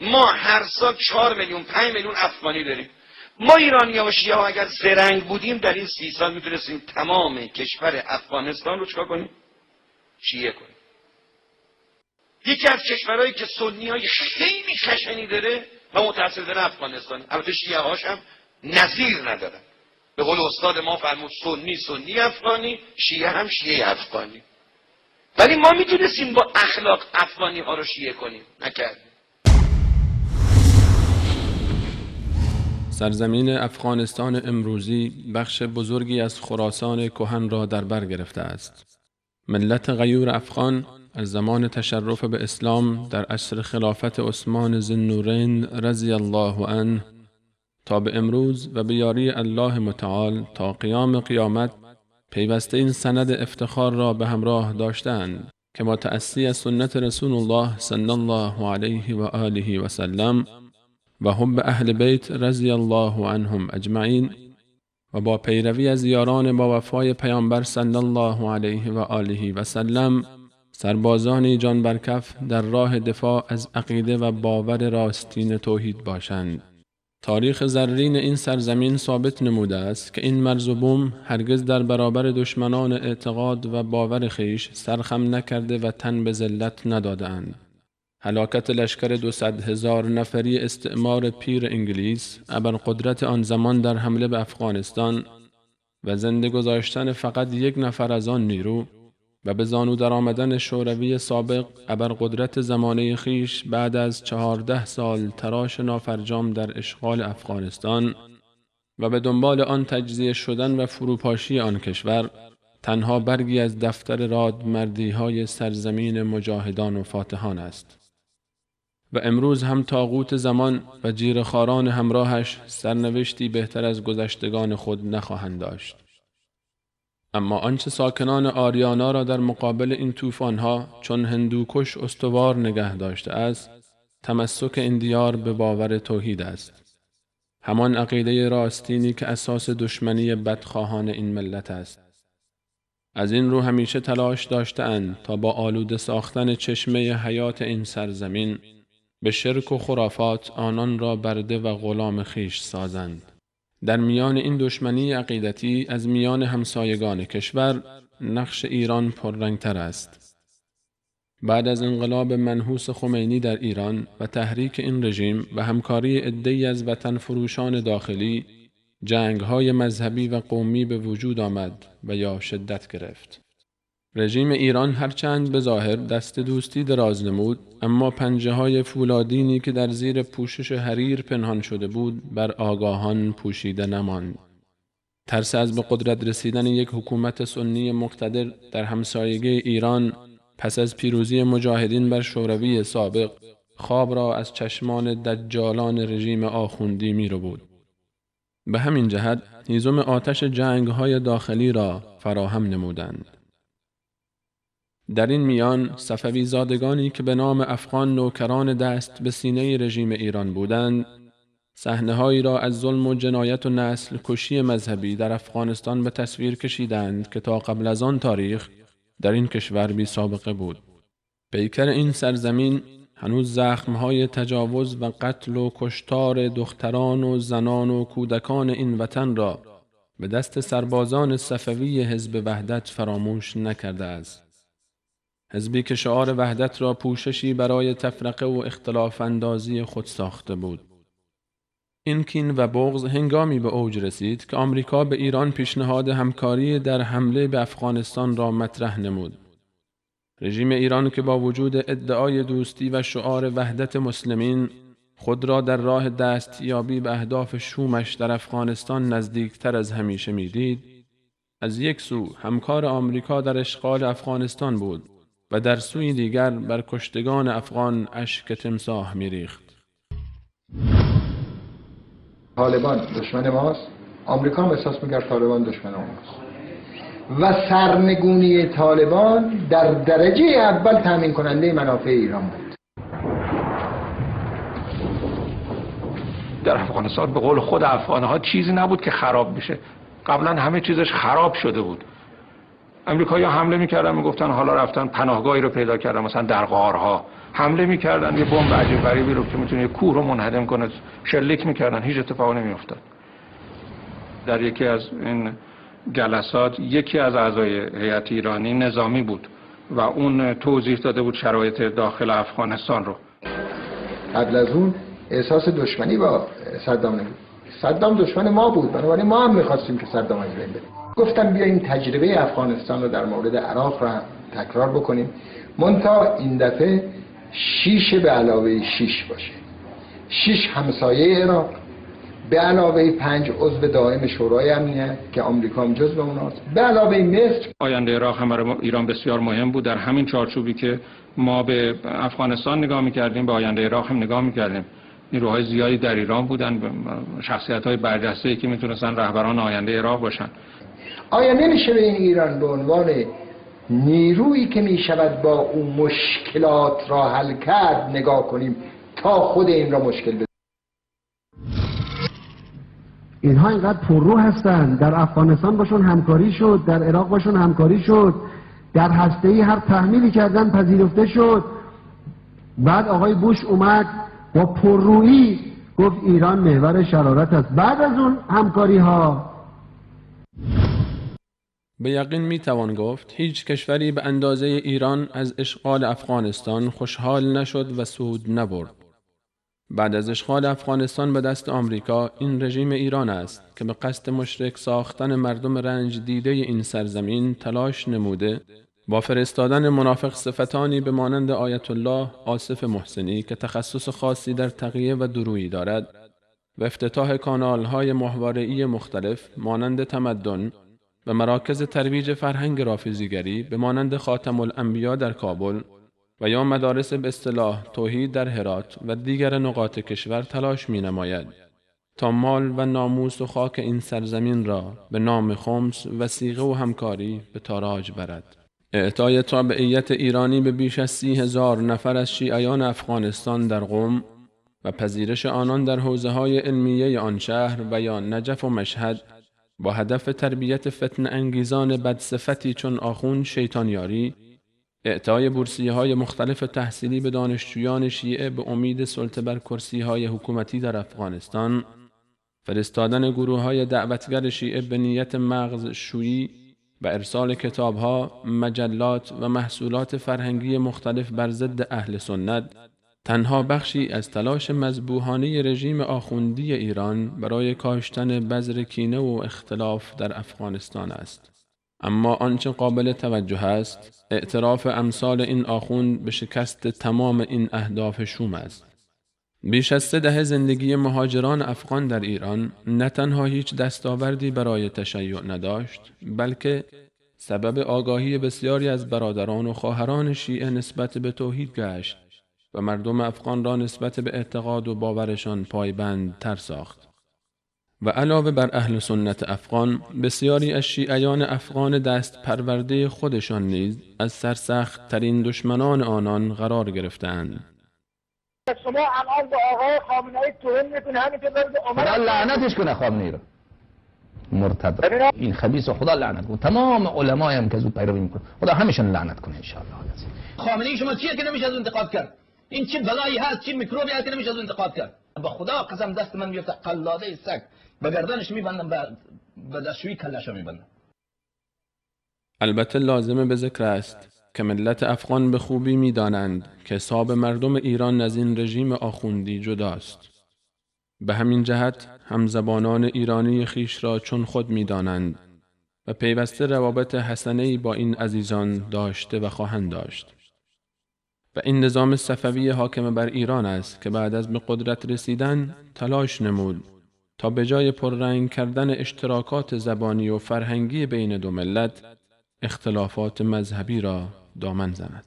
S5: ما هر سال 4 میلیون 5 میلیون افغانی داریم. ما ایرانی‌ها و شیعه‌ها اگر زرنگ بودیم در این 30 سال میتونستیم تمام کشور افغانستان رو چیکار کنیم؟ شیعه کنیم. یکی از کشورهایی که سنی‌های خیلی خشنی داره و متأسفانه افغانستان، البته شیعه‌هاش هم نظیر ندارن. به قول استاد ما فرمود سنی افغانی، شیعه هم شیعه افغانی. ولی ما میتونستیم با اخلاق افغانی ها رو شیعه کنیم، نکردیم.
S4: سرزمین افغانستان امروزی بخش بزرگی از خراسان کهن را در بر گرفته است. ملت غیور افغان از زمان تشرف به اسلام در عصر خلافت عثمان ذوالنورین رضی الله عنه تا به امروز و به یاری الله متعال تا قیام قیامت پیوسته این سند افتخار را به همراه داشتند که متأسی از سنت رسول الله صلی الله علیه و آله و سلم و حب اهل بیت رضی الله عنهم اجمعین و با پیروی از یاران با وفای پیامبر صلی الله علیه و آله و سلم سربازانی جان برکف در راه دفاع از عقیده و باور راستین توحید باشند. تاریخ زرین این سرزمین ثابت نموده است که این مرز و بوم هرگز در برابر دشمنان اعتقاد و باور خیش سرخم نکرده و تن به ذلت ندادند. هلاکت لشکر 200,000 نفری استعمار پیر انگلیس ابرقدرت آن زمان در حمله به افغانستان و زنده گذاشتن فقط 1 نفر از آن نیرو و به زانو در آمدن شوروی سابق ابرقدرت زمانه خیش بعد از 14 سال تراش نافرجام در اشغال افغانستان و به دنبال آن تجزیه شدن و فروپاشی آن کشور تنها برگی از دفتر رادمردی‌های سرزمین مجاهدان و فاتحان است. و امروز هم طاغوت زمان و جیره‌خواران همراهش سرنوشتی بهتر از گذشتگان خود نخواهند داشت. اما آنچه ساکنان آریانا را در مقابل این طوفان‌ها چون هندوکش استوار نگه داشته است، تمسک این دیار به باور توحید است. همان عقیده راستینی که اساس دشمنی بدخواهان این ملت است. از این رو همیشه تلاش داشته‌اند تا با آلوده ساختن چشمه حیات این سرزمین به شرک و خرافات آنان را برده و غلام خیش سازند. در میان این دشمنی عقیدتی از میان همسایگان کشور نقش ایران پررنگتر است. بعد از انقلاب منحوس خمینی در ایران و تحریک این رژیم و همکاری عده‌ای از وطن فروشان داخلی، جنگ‌های مذهبی و قومی به وجود آمد و یا شدت گرفت. رژیم ایران هرچند به ظاهر دست دوستی دراز نمود، اما پنجه‌های فولادینی که در زیر پوشش حریر پنهان شده بود بر آگاهان پوشیده نماند. ترس از به قدرت رسیدن یک حکومت سنی مقتدر در همسایگی ایران پس از پیروزی مجاهدین بر شوروی سابق خواب را از چشمان دجالان رژیم آخوندی می رو بود. به همین جهت هیزم آتش جنگ‌های داخلی را فراهم نمودند. در این میان صفوی زادگانی که به نام افغان نوکران دست به سینه رژیم ایران بودند، صحنه‌هایی را از ظلم و جنایت و نسل کشی مذهبی در افغانستان به تصویر کشیدند که تا قبل از آن تاریخ در این کشور بی سابقه بود. پیکر این سرزمین هنوز زخم‌های تجاوز و قتل و کشتار دختران و زنان و کودکان این وطن را به دست سربازان صفوی حزب وحدت فراموش نکرده است. حزبی که شعار وحدت را پوششی برای تفرقه و اختلاف اندازی خود ساخته بود. این کین و بغض هنگامی به اوج رسید که آمریکا به ایران پیشنهاد همکاری در حمله به افغانستان را مطرح نمود. رژیم ایران که با وجود ادعای دوستی و شعار وحدت مسلمین خود را در راه دستیابی به اهداف شومش در افغانستان نزدیکتر از همیشه می‌دید، از یک سو همکار آمریکا در اشغال افغانستان بود و در سوی دیگر بر کشتگان افغان اشک تمساح می‌ریخت.
S6: طالبان دشمن ماست، آمریکا هم احساس می‌کرد طالبان دشمن ماست و سرنگونی طالبان در درجه اول تامین کننده منافع ایران بود.
S7: در افغانستان به قول خود افغان‌ها چیزی نبود که خراب بشه. قبلا همه چیزش خراب شده بود. امریکایی‌ها حمله می‌کردن، میگفتن حالا رفتن پناهگاهی رو پیدا کردن، مثلا در غارها حمله می‌کردن، یه بمب عجیب غریبی رو که می‌تونه یه کوه رو منهدم کنه شلیک می‌کردن، هیچ اتفاقی نمی‌افتاد. در یکی از این جلسات یکی از اعضای هیئت ایرانی نظامی بود و اون توضیح داده بود شرایط داخل افغانستان رو.
S6: قبل از اون احساس دشمنی با صدام نبود. صدام دشمن ما بود، بنابراین ما هم می‌خواستیم که صدام از بین بره. گفتم بیایم تجربه افغانستان رو در مورد عراق را تکرار بکنیم، منتها این دفعه 6 به علاوه 6 باشه. 6 همسایه عراق به علاوه 5 عضو دائم شورای امنیت که آمریکا هم جزو اوناست، به علاوه مصر.
S7: آینده عراق هم برای ایران بسیار مهم بود. در همین چارچوبی که ما به افغانستان نگاه می‌کردیم، به آینده عراق هم نگاه می‌کردیم. نیروهای زیادی در ایران بودن، شخصیت‌های برجسته‌ای که میتونستن رهبران آینده عراق باشن.
S6: آیا نمیشه به این ایران به عنوان نیرویی که میشود با اون مشکلات را حل کرد نگاه کنیم تا خود این را مشکل بده؟
S8: اینها اینقدر پررو هستن، در افغانستان باشون همکاری شد، در عراق باشون همکاری شد، در هسته‌ای هر تحمیلی کردن پذیرفته شد. بعد آقای بوش اومد با پررویی گفت ایران محور شرارت است. بعد از اون همکاری ها
S4: به یقین می توان گفت هیچ کشوری به اندازه ایران از اشغال افغانستان خوشحال نشد و سود نبرد. بعد از اشغال افغانستان به دست آمریکا، این رژیم ایران است که به قصد مشرک ساختن مردم رنج دیده این سرزمین تلاش نموده، با فرستادن منافق صفتانی به مانند آیت الله آصف محسنی که تخصص خاصی در تقیه و درویی دارد و افتتاح کانال‌های محوره‌ای مختلف مانند تمدن و مراکز ترویج فرهنگ رافضیگری به مانند خاتم الانبیا در کابل و یا مدارس به اصطلاح توحید در هرات و دیگر نقاط کشور تلاش می نماید تا مال و ناموس و خاک این سرزمین را به نام خمس وثیقه و همکاری به تاراج برد. اعطای تابعیت ایرانی به بیش از 30,000 نفر از شیعیان افغانستان در قم و پذیرش آنان در حوزه‌های علمیه آن شهر و یا نجف و مشهد با هدف تربیت فتنه انگیزان بدصفتی چون آخوند شیطانیاری، اعطای بورسیه‌های مختلف تحصیلی به دانشجویان شیعه به امید سلطه بر کرسی‌های حکومتی در افغانستان، فرستادن گروه‌های دعوتگر شیعه به نیت مغز شویی و ارسال کتاب‌ها، مجلات و محصولات فرهنگی مختلف بر ضد اهل سنت، تنها بخشی از تلاش مذبوحانه رژیم آخوندی ایران برای کاشتن بذر کینه و اختلاف در افغانستان است. اما آنچه قابل توجه است، اعتراف امثال این آخوند به شکست تمام این اهداف شوم است. بیش از 3 دهه زندگی مهاجران افغان در ایران نه تنها هیچ دستاوردی برای تشیع نداشت، بلکه سبب آگاهی بسیاری از برادران و خواهران شیعه نسبت به توحید گشت و مردم افغان را نسبت به اعتقاد و باورشان پایبند تر ساخت. و علاوه بر اهل سنت افغان، بسیاری از شیعیان افغان دست پرورده خودشان نیز از سرسخت ترین دشمنان آنان قرار گرفتند.
S9: شما الان با آقای خامنه‌ای توهین میکنه همین که برد عمر
S10: خدا لعنتش کنه خامنه‌ای رو. مرتد این خبیث خدا لعنت کنه. تمام علمای هم که از او پیروی میکنه خدا همشون لعنت کنه ان شاء الله.
S11: خامنه‌ای شما چیه که نمیشه از اون انتقاد کرد؟ این چه بلایی هست، چه میکروبی هست که نمیشه از اون انتقاد کرد؟ با خدا قسم دست من میفته قلاده سگ به گردنش میبندم، به دستشویی کلهشو میبندم.
S4: البته لازمه به ذکر است که ملت افغان به خوبی میدانند که حساب مردم ایران از این رژیم آخوندی جداست. به همین جهت همزبانان ایرانی خیش را چون خود میدانند و پیوسته روابط حسنه‌ای با این عزیزان داشته و خواهند داشت. و این نظام صفوی حاکم بر ایران است که بعد از به قدرت رسیدن تلاش نمود تا به جای پررنگ کردن اشتراکات زبانی و فرهنگی بین دو ملت، اختلافات مذهبی را دامن زند.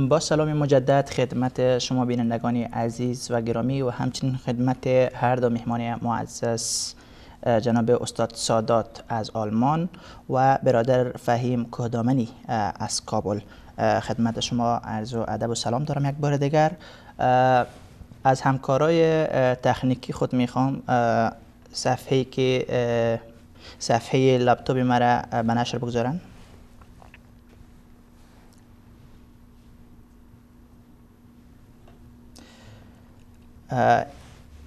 S1: با سلام مجدد خدمت شما بینندگان عزیز و گرامی و همچنین خدمت هر دو مهمان معزز جناب استاد سادات از آلمان و برادر فهیم کهدامنی از کابل. خدمت شما عرض و ادب و سلام دارم یک بار دیگر. از همکارای تکنیکی خود میخوام صفحه لپتاپ مرا به نشر بگذارن.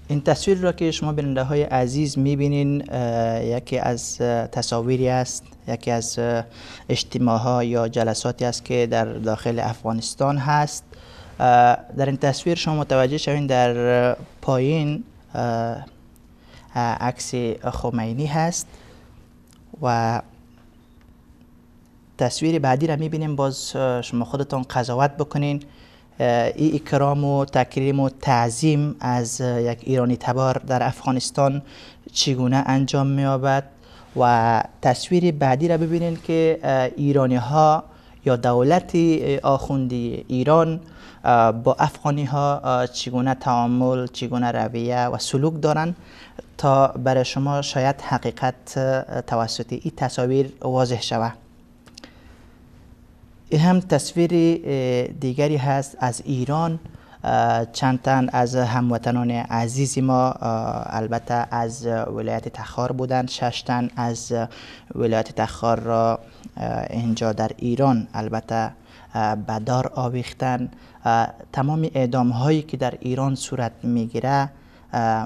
S1: این تصویر را که شما بیننده های عزیز میبینین یکی از تصاویری است، یکی از اجتماع ها یا جلساتی است که در داخل افغانستان هست. در این تصویر شما متوجه شوین در پایین عکس خمینی هست و تصویر بعدی را میبینیم. باز شما خودتون قضاوت بکنین این اکرام و تکریم و تعظیم از یک ایرانی تبار در افغانستان چگونه انجام می‌یابد و تصویر بعدی را ببینین که ایرانی ها یا دولت آخوندی ایران با افغانی ها چگونه تعامل، چگونه رویه و سلوک دارن تا برای شما شاید حقیقت توسط این تصاویر واضح شود. این هم تصویر دیگری هست از ایران. چند تن از هموطنان عزیز ما البته از ولایت تخار بودند. 6 تن از ولایت تخار را اینجا در ایران البته به دار آویختن. تمام اعدام هایی که در ایران صورت میگیره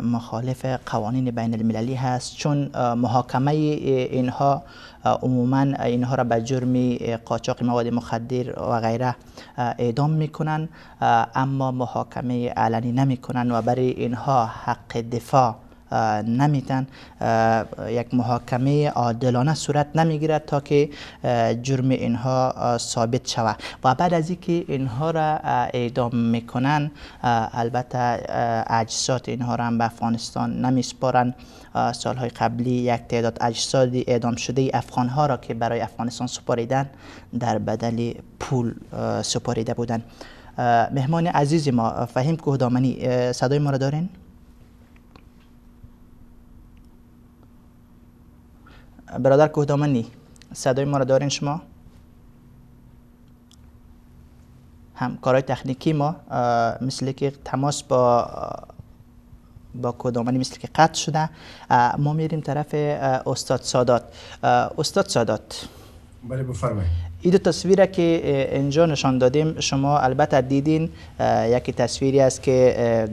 S1: مخالف قوانین بین المللی هست، چون محاکمه اینها عموما اینها را به جرم قاچاق مواد مخدر و غیره اعدام میکنن، اما محاکمه علنی نمیکنن و برای اینها حق دفاع نمیتن. یک محاکمه عادلانه صورت نمیگیرد تا که جرم اینها ثابت شود و بعد از اینکه اینها را اعدام میکنن البته اجساد اینها را هم به افغانستان نمیسپارن. سالهای قبلی یک تعداد اجساد اعدام شده افغان ها را که برای افغانستان سپاریدن در بدل پول سپاریده بودند. مهمان عزیز ما فهیم کهدامنی، صدای ما را دارین؟ برادر کهدامنی، صدای ما را دارین شما؟ همکارای تکنیکی ما مثل که تماس با کهدامنی مثل که قطع شده. ما میریم طرف استاد سادات. استاد سادات،
S2: بله بفرمایید.
S1: این دو تصویری که اینجا نشان دادیم شما البته دیدین. یکی تصویری است که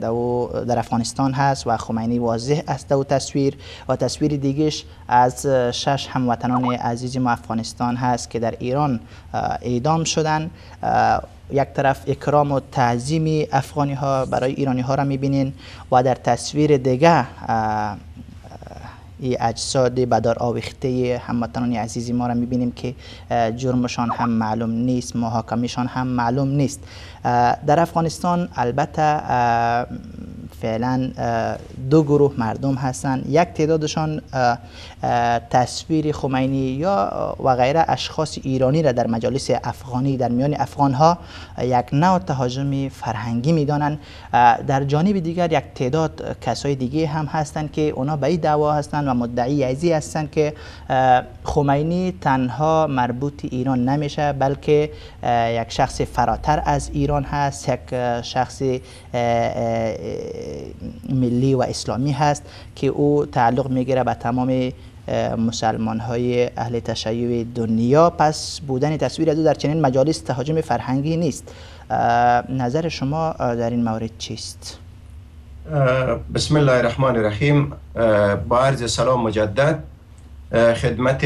S1: در افغانستان هست و خمینی واضح است در تصویر، و تصویر دیگهش از 6 هموطنان عزیز ما افغانستان هست که در ایران اعدام شدن. یک طرف اکرام و تعظیم افغانی ها برای ایرانی ها را میبینین و در تصویر دیگه این اجساد به دار آویخته هموطنان عزیزی ما را میبینیم که جرمشان هم معلوم نیست، محاکمهشان هم معلوم نیست. در افغانستان البته فعلا دو گروه مردم هستند. یک تعدادشان تصویر خمینی یا و غیره اشخاص ایرانی را در مجالس افغانی در میان افغان ها یک نوع تهاجم فرهنگی میدانند. در جانب دیگر یک تعداد کسای دیگه هم هستند که اونا به این دعوا هستند و مدعی ازی هستند که خمینی تنها مربوط ایران نمیشه، بلکه یک شخص فراتر از ایران هست، یک شخص ملی و اسلامی هست که او تعلق میگیره به تمام مسلمان های اهل تشیع دنیا. پس بودن تصویر از او در چنین مجالس تهاجم فرهنگی نیست. نظر شما در این مورد چیست؟
S2: بسم الله الرحمن الرحیم. با عرض سلام مجدد خدمت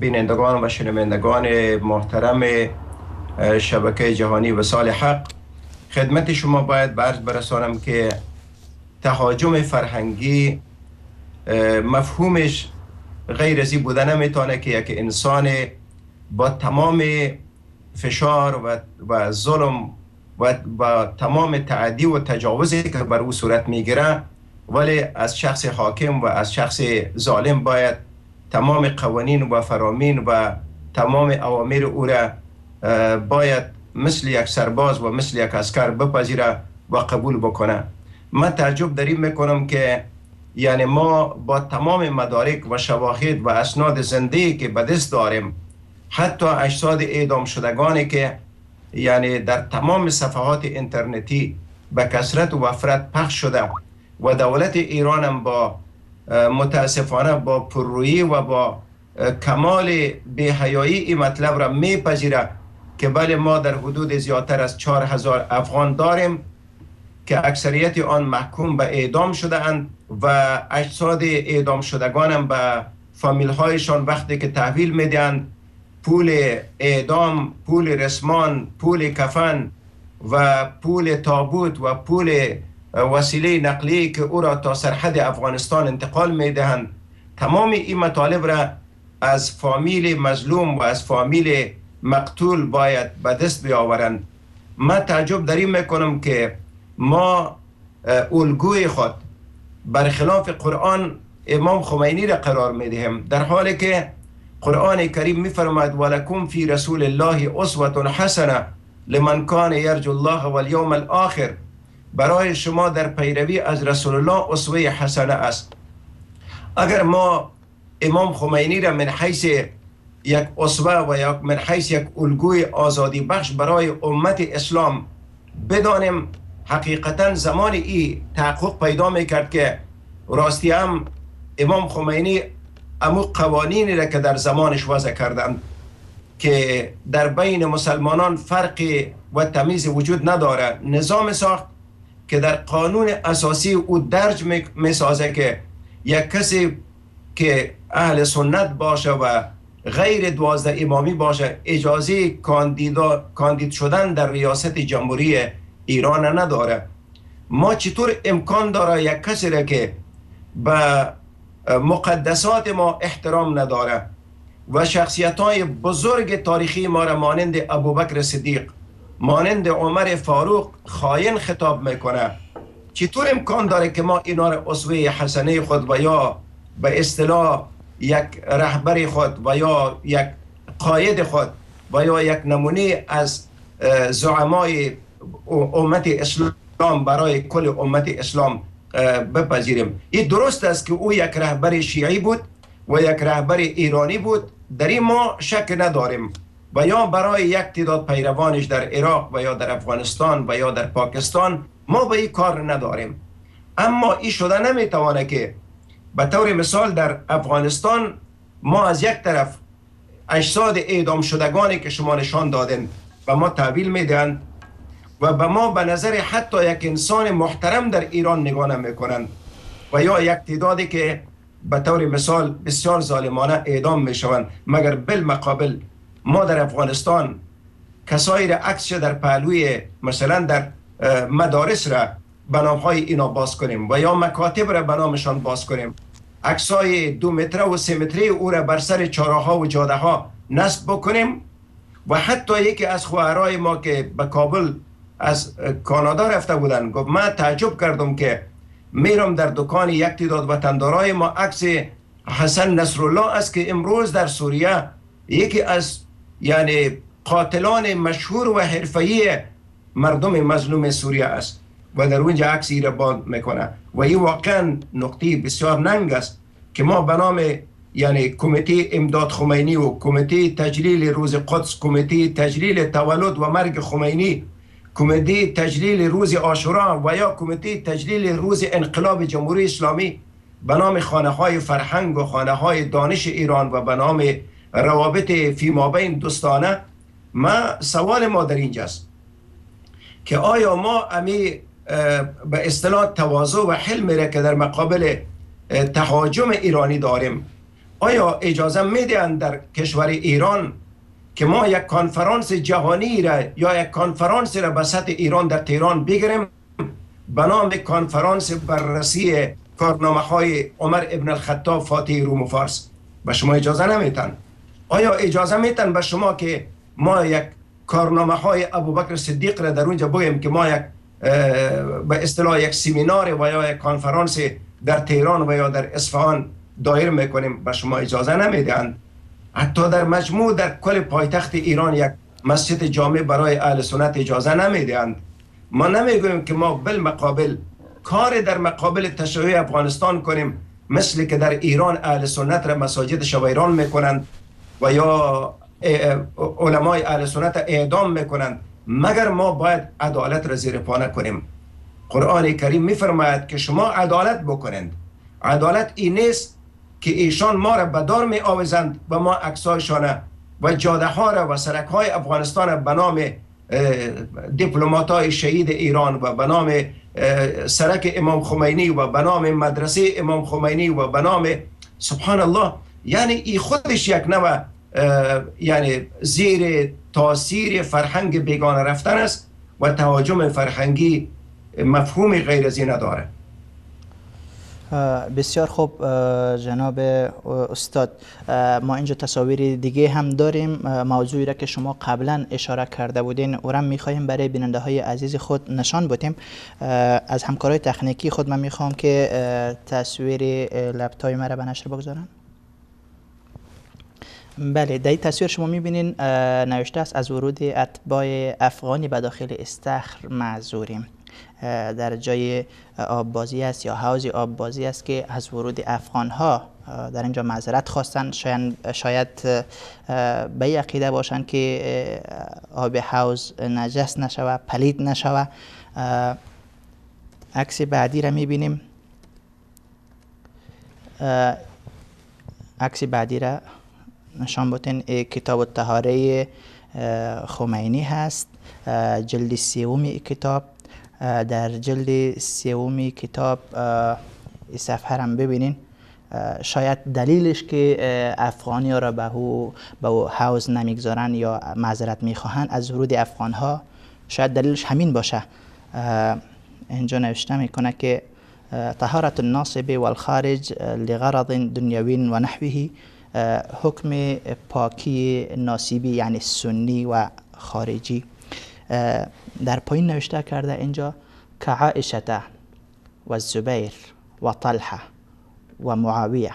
S2: بینندگان و شنوندگان محترم شبکه جهانی وصال حق. خدمت شما باید به عرض برسانم که تهاجم فرهنگی مفهومش غیر از این بوده نمیتونه که یک انسان با تمام فشار و ظلم و با تمام تعدی و تجاوزی که بر او صورت میگیره، ولی از شخص حاکم و از شخص ظالم باید تمام قوانین و فرامین و تمام اوامر او را باید مثل یک سرباز و مثل یک اسکر بپذیره و قبول بکنه. من تعجب داریم میکنم که یعنی ما با تمام مدارک و شواهد و اسناد زنده که به دست داریم، حتی اجساد اعدام شدگانی که یعنی در تمام صفحات اینترنتی به کثرت و وفرت پخش شده و دولت ایران هم با متاسفانه با پررویی و با کمال بی‌حیایی این مطلب را میپذیره که بله ما در حدود زیادتر از 4000 افغان داریم که اکثریت آن محکوم به اعدام شده اند و اجساد اعدام شدگان هم به فامیل هایشان وقتی که تحویل میدهند پول اعدام، پول رسمان، پول کفن و پول تابوت و پول وسیله نقلیه که او را تا سرحد افغانستان انتقال میدهند، تمام این مطالب را از فامیل مظلوم و از فامیل مقتول باید به دست بیاورند. من تعجب داریم میکنم که ما الگوی خود برخلاف قرآن امام خمینی را قرار میدهیم، در حالی که قرآن کریم میفرماید ولکم فی رسول الله اسوة حسنه لمن کان یرجو الله والیوم الاخر. برای شما در پیروی از رسول الله اسوه حسنه است. اگر ما امام خمینی را من حیث یک اسوه و یک من حیث یک الگوی آزادی بخش برای امت اسلام بدانیم، حقیقتا زمان ای تحقق پیدا میکرد که راستی هم امام خمینی امو قوانینی را که در زمانش وضع کردند که در بین مسلمانان فرقی و تمیز وجود نداره، نظام ساخت که در قانون اساسی او درج میسازه که یک کسی که اهل سنت باشه و غیر 12 امامی باشه اجازه کاندید شدن در ریاست جمهوری ایران نداره. ما چطور امکان داره یک کسی را که به مقدسات ما احترام نداره و شخصیت های بزرگ تاریخی ما را مانند ابوبکر صدیق، مانند عمر فاروق خائن خطاب میکنه، چطور امکان داره که ما اینا را اسوه حسنه خود و یا به اصطلاح یک رهبر خود و یا یک قائد خود و یا یک نمونه از زعمای امت اسلام برای کل امت اسلام بپذیریم؟ این درست است که او یک رهبر شیعی بود و یک رهبر ایرانی بود، در این ما شک نداریم، و یا برای یک تعداد پیروانش در عراق و یا در افغانستان و یا در پاکستان ما به این کار نداریم. اما این شده نمیتوانه که به طور مثال در افغانستان ما از یک طرف اجساد اعدام شدگانی که شما نشان دادن و ما تحویل میدن و به ما به نظر حتی یک انسان محترم در ایران نگاه نمیکنند، و یا یک تعدادی که به طور مثال بسیار ظالمانه اعدام میشوند، مگر بالمقابل ما در افغانستان کسایی را عکسش در پهلوی مثلا در مدارس را به نامهای اینا باز کنیم و یا مکاتب را به نامشان باز کنیم، عکسای 2 متره و 3 متره او را بر سر چهارراه و جاده ها نصب بکنیم. و حتی یکی از خواهرای ما که به کابل از کانادا رفته بودن گفت من تعجب کردم که میرم در دکان یک تعداد وطندارای ما عکس حسن نصرالله است که امروز در سوریه یکی از یعنی قاتلان مشهور و حرفه‌ای مردم مظلوم سوریه است و در اونجا عکسی را باز میکنه. و این واقعا نقطه بسیار ننگ است که ما به نام یعنی کمیته امداد خمینی و کمیته تجلیل روز قدس، کمیته تجلیل تولد و مرگ خمینی، کمیته تجلیل روز عاشورا و یا کمیته تجلیل روز انقلاب جمهوری اسلامی به نام خانه های فرهنگ و خانه های دانش ایران و به نام روابط فیمابین دوستانه، سوال ما در اینجاست که آیا ما امی به اصطلاح تواضع و حلم را که در مقابل تهاجم ایرانی داریم آیا اجازه میدهند در کشور ایران که ما یک کنفرانس جهانی را یا یک کنفرانس را به سطح ایران در تهران بگیریم به نام کنفرانس بررسی کارنامه های عمر ابن الخطاب فاتح روم و فارس؟ به شما اجازه نمیتن؟ آیا اجازه میتن به شما که ما یک کارنامه های ابوبکر صدیق را در اونجا بگیم که ما یک به اصطلاح یک سمینار و یا یک کنفرانس در تهران و یا در اصفهان دایر میکنیم؟ به شما اجازه نمیدن. حتی در مجموع در کل پایتخت ایران یک مسجد جامع برای اهل سنت اجازه نمیدهند. ما نمیگوییم که ما بالمقابل کار در مقابل تشیع افغانستان کنیم، مثل که در ایران اهل سنت را مساجدش ویران میکنند و یا علمای اهل سنت اعدام میکنند، مگر ما باید عدالت را زیر پا نکنیم. قرآن کریم میفرماید که شما عدالت بکنند. عدالت این نیست که ایشان ما را به دار می آویزند و ما عکسایشان و جاده ها را و سرک های افغانستان را به نام دیپلمات های شهید ایران و به نام سرک امام خمینی و به نام مدرسه امام خمینی و به نام سبحان الله، یعنی این خودش یک نوع یعنی زیر تاثیر فرهنگ بیگانه رفتن است و تهاجم فرهنگی مفهوم غیر از این نداره.
S1: بسیار خوب جناب استاد، ما اینجا تصاویر دیگه هم داریم، موضوعی را که شما قبلا اشاره کرده بودین او را میخواهیم برای بیننده های عزیز خود نشان بدیم. از همکارای تکنیکی خود من میخوام که تصویر لپتاپ مرا به نشر بگذارن. بله، در این تصویر شما میبینین نوشته است از ورود اتباع افغانی به داخل استخر معذوریم. در جای آب بازی است یا حوض آب بازی است که از ورود افغان ها در اینجا معذرت خواستن. شاید به این عقیده باشند که آب حوض نجس نشوه، پلید نشوه. عکس بعدی را میبینیم. عکس بعدی را نشان بدین. کتاب الطهاره خمینی هست، جلد سوم کتاب. در جلد سوم کتاب صفحه را ببینین. شاید دلیلش که افغانی ها را به حوض نمیگذارن یا معذرت میخواهند از ورود افغان ها، شاید دلیلش همین باشه. اینجا نوشته میکنه که طهارت الناصب والخارج لغرض دنیوی و نحوه، حکم پاکی ناصبی یعنی سنی و خارجی. در پایین نوشته کرده اینجا که عائشه و زبیر و طلحه و معاویه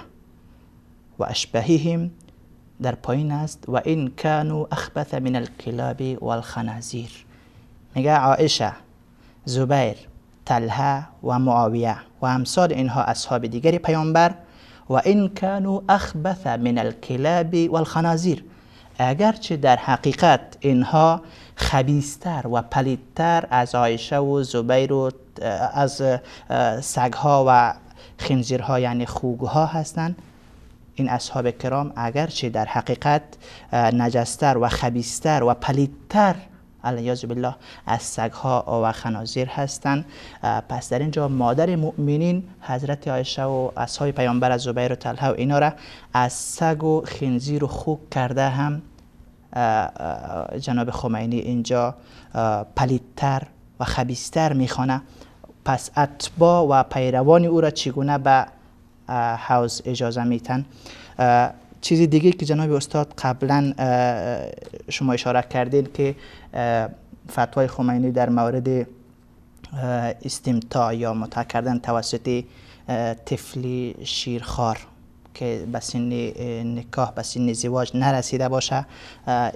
S1: و اشبههم در پایین است و این کانوا اخبث من الكلاب والخنازیر. میگه عائشه، زبیر، طلحه و معاویه و امثال اینها اصحاب دیگری پیامبر و این کانوا اخبث من الكلاب والخنازیر، اگرچه در حقیقت اینها خبیثتر و پلیدتر از عایشه و زبیر و از سگها و خنزیرها یعنی خوگها هستند. این اصحاب کرام اگرچه در حقیقت نجستر و خبیثتر و پلیدتر علیاذ بالله از سگها و خنازیر هستند. پس در اینجا مادر مؤمنین حضرت عایشه و اصحاب پیامبر از زبیر و طلحه و اینا را از سگ و خنزیر و خوک کرده هم جناب خمینی اینجا پلیدتر و خبیثتر میخوانه. پس اتباع و پیروان او را چگونه به حوض اجازه میتن؟ چیز دیگه که جناب استاد قبلا شما اشاره کردین که فتوای خمینی در مورد استمتاع یا متع کردن توسط طفلی شیرخوار که به سن نکاح به سن ازدواج نرسیده باشه،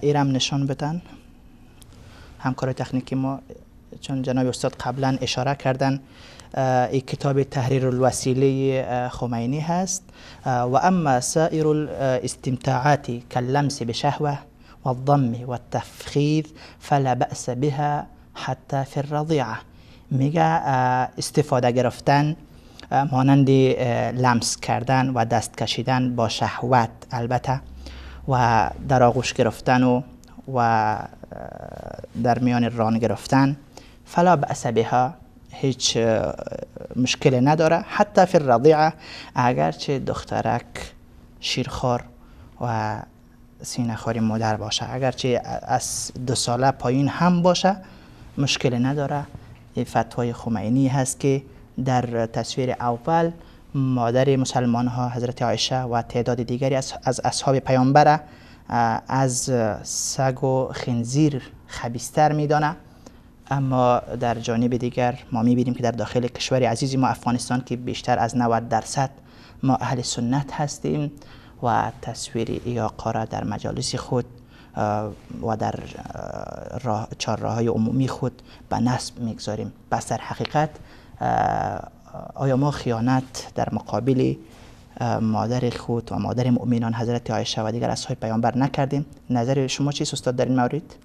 S1: ایرم نشان بدن همکار تکنیکی ما، چون جناب استاد قبلا اشاره کردن. این کتاب تحریر الوسیله خمینی هست. و اما سائر الاستمتاعات كاللمس بشهوه والضم والتفخيذ فلا بأس بها حتى في الرضيعه. میگه استفاده گرفتن مانند لمس کردن و دست کشیدن با شهوت البته و در آغوش گرفتن و در میان ران گرفتن، فلا بأس بها، هیچ مشکل نداره. حتی فی الرضیعه، اگرچه دخترک شیرخوار و سینه خواری مادر باشه، اگرچه از 2 ساله پایین هم باشه مشکل نداره. این فتوای خمینی هست که در تصویر اول مادر مسلمان ها حضرت عایشه و تعداد دیگری از اصحاب پیامبر از سگ و خنزیر خبیثتر میدانه. اما در جانب دیگر ما میبینیم که در داخل کشور عزیز ما افغانستان که بیشتر از 90% ما اهل سنت هستیم و تصویر ای آقا را در مجالس خود و در چهارراه‌های عمومی خود به نصب میگذاریم. پس در حقیقت آیا ما خیانت در مقابل مادر خود و مادر مؤمنان حضرت عایشه و دیگر اصحاب پیامبر نکردیم؟ نظر شما چیست استاد در این مورد؟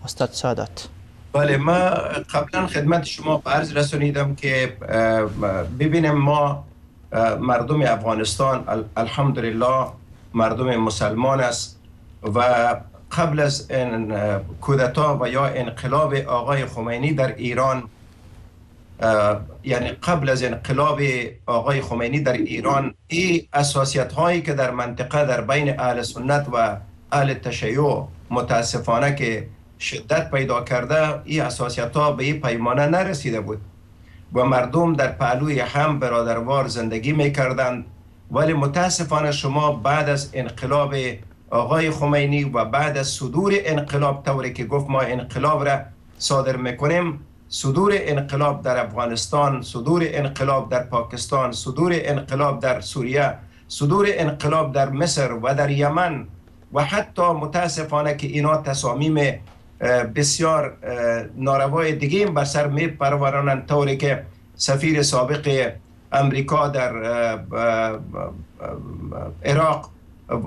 S1: استاد سادات.
S2: بله، ما قبلا خدمت شما عرض رسونیدم که ببینیم ما مردم افغانستان الحمدلله مردم مسلمان است و قبل از این کودتا و یا انقلاب آقای خمینی در ایران، یعنی قبل از انقلاب آقای خمینی در ایران، این اساسیت هایی که در منطقه در بین اهل سنت و اهل تشیع متاسفانه که شدت پیدا کرده، این اساسیت ها به این پیمانه نرسیده بود و مردم در پهلوی هم برادروار زندگی میکردند. ولی متاسفانه شما بعد از انقلاب آقای خمینی و بعد از صدور انقلاب، طوری که گفت ما انقلاب را صادر میکنیم، صدور انقلاب در افغانستان، صدور انقلاب در پاکستان، صدور انقلاب در سوریه، صدور انقلاب در مصر و در یمن و حتی متاسفانه که اینا تصامیم بسیار ناروای دیگه بر سر می پرورانند، طوری که سفیر سابق امریکا در عراق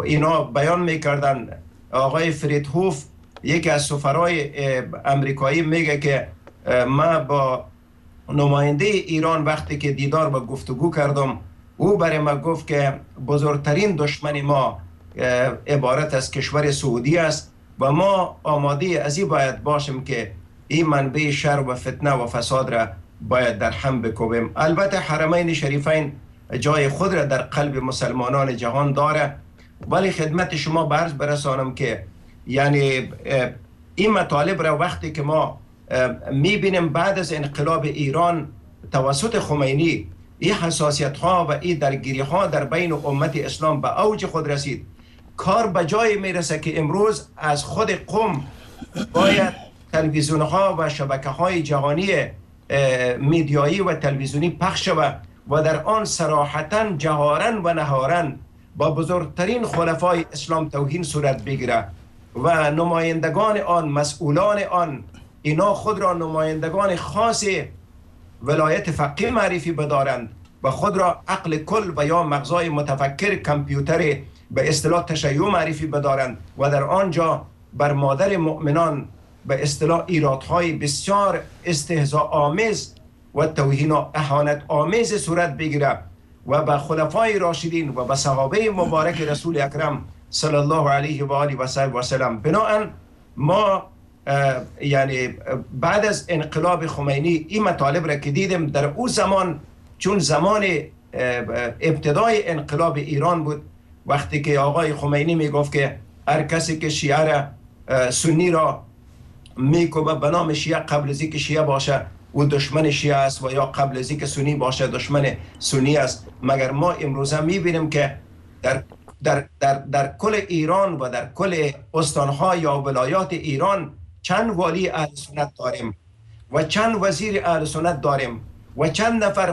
S2: اینا بیان میکردن. آقای فریدهوف یکی از سفرای امریکایی میگه که ما با نماینده ایران وقتی که دیدار و گفتگو کردم، او برای ما گفت که بزرگترین دشمن ما عبارت از کشور سعودی است و ما آماده از این باید باشیم که این منبع شر و فتنه و فساد را باید در هم بکوبیم. البته حرمین شریفین جای خود را در قلب مسلمانان جهان داره، ولی خدمت شما برز برسانم که یعنی این مطالب را وقتی که ما میبینیم بعد از انقلاب ایران توسط خمینی، این حساسیت ها و این درگیری ها در بین امت اسلام به اوج خود رسید، کار به جای میرسه که امروز از خود قم باید تلویزیون ها و شبکه های جهانی میدیایی و تلویزیونی پخش شود و در آن صراحتا جهارا و نهارا با بزرگترین خلفای اسلام توهین صورت بگیره و نمایندگان آن، مسئولان آن، اینا خود را نمایندگان خاص ولایت فقیه معرفی بدارند و خود را عقل کل و یا مغزای متفکر کامپیوتر به اصطلاح تشیع معرفی بدارند و در آنجا بر مادر مؤمنان به اصطلاح ایرادهای بسیار استهزاء آمیز و توهین و اهانت آمیز صورت بگیره و به خلفای راشدین و به صحابه مبارک رسول اکرم صلی الله علیه و آله و سلم. بنابراین ما یعنی بعد از انقلاب خمینی این مطالب را که دیدیم در اون زمان، چون زمان ابتدای انقلاب ایران بود، وقتی که آقای خمینی میگفت که هر کسی که شیعه را سنی را میکوبه به نام شیعه، قبل از اینکه شیعه باشه او دشمن شیعه است و یا قبل از اینکه سنی باشه دشمن سنی است. مگر ما امروزه میبینیم که در کل ایران و در کل استانها یا ولایات ایران چند والی اهل سنت داریم و چند وزیر اهل سنت داریم و چند نفر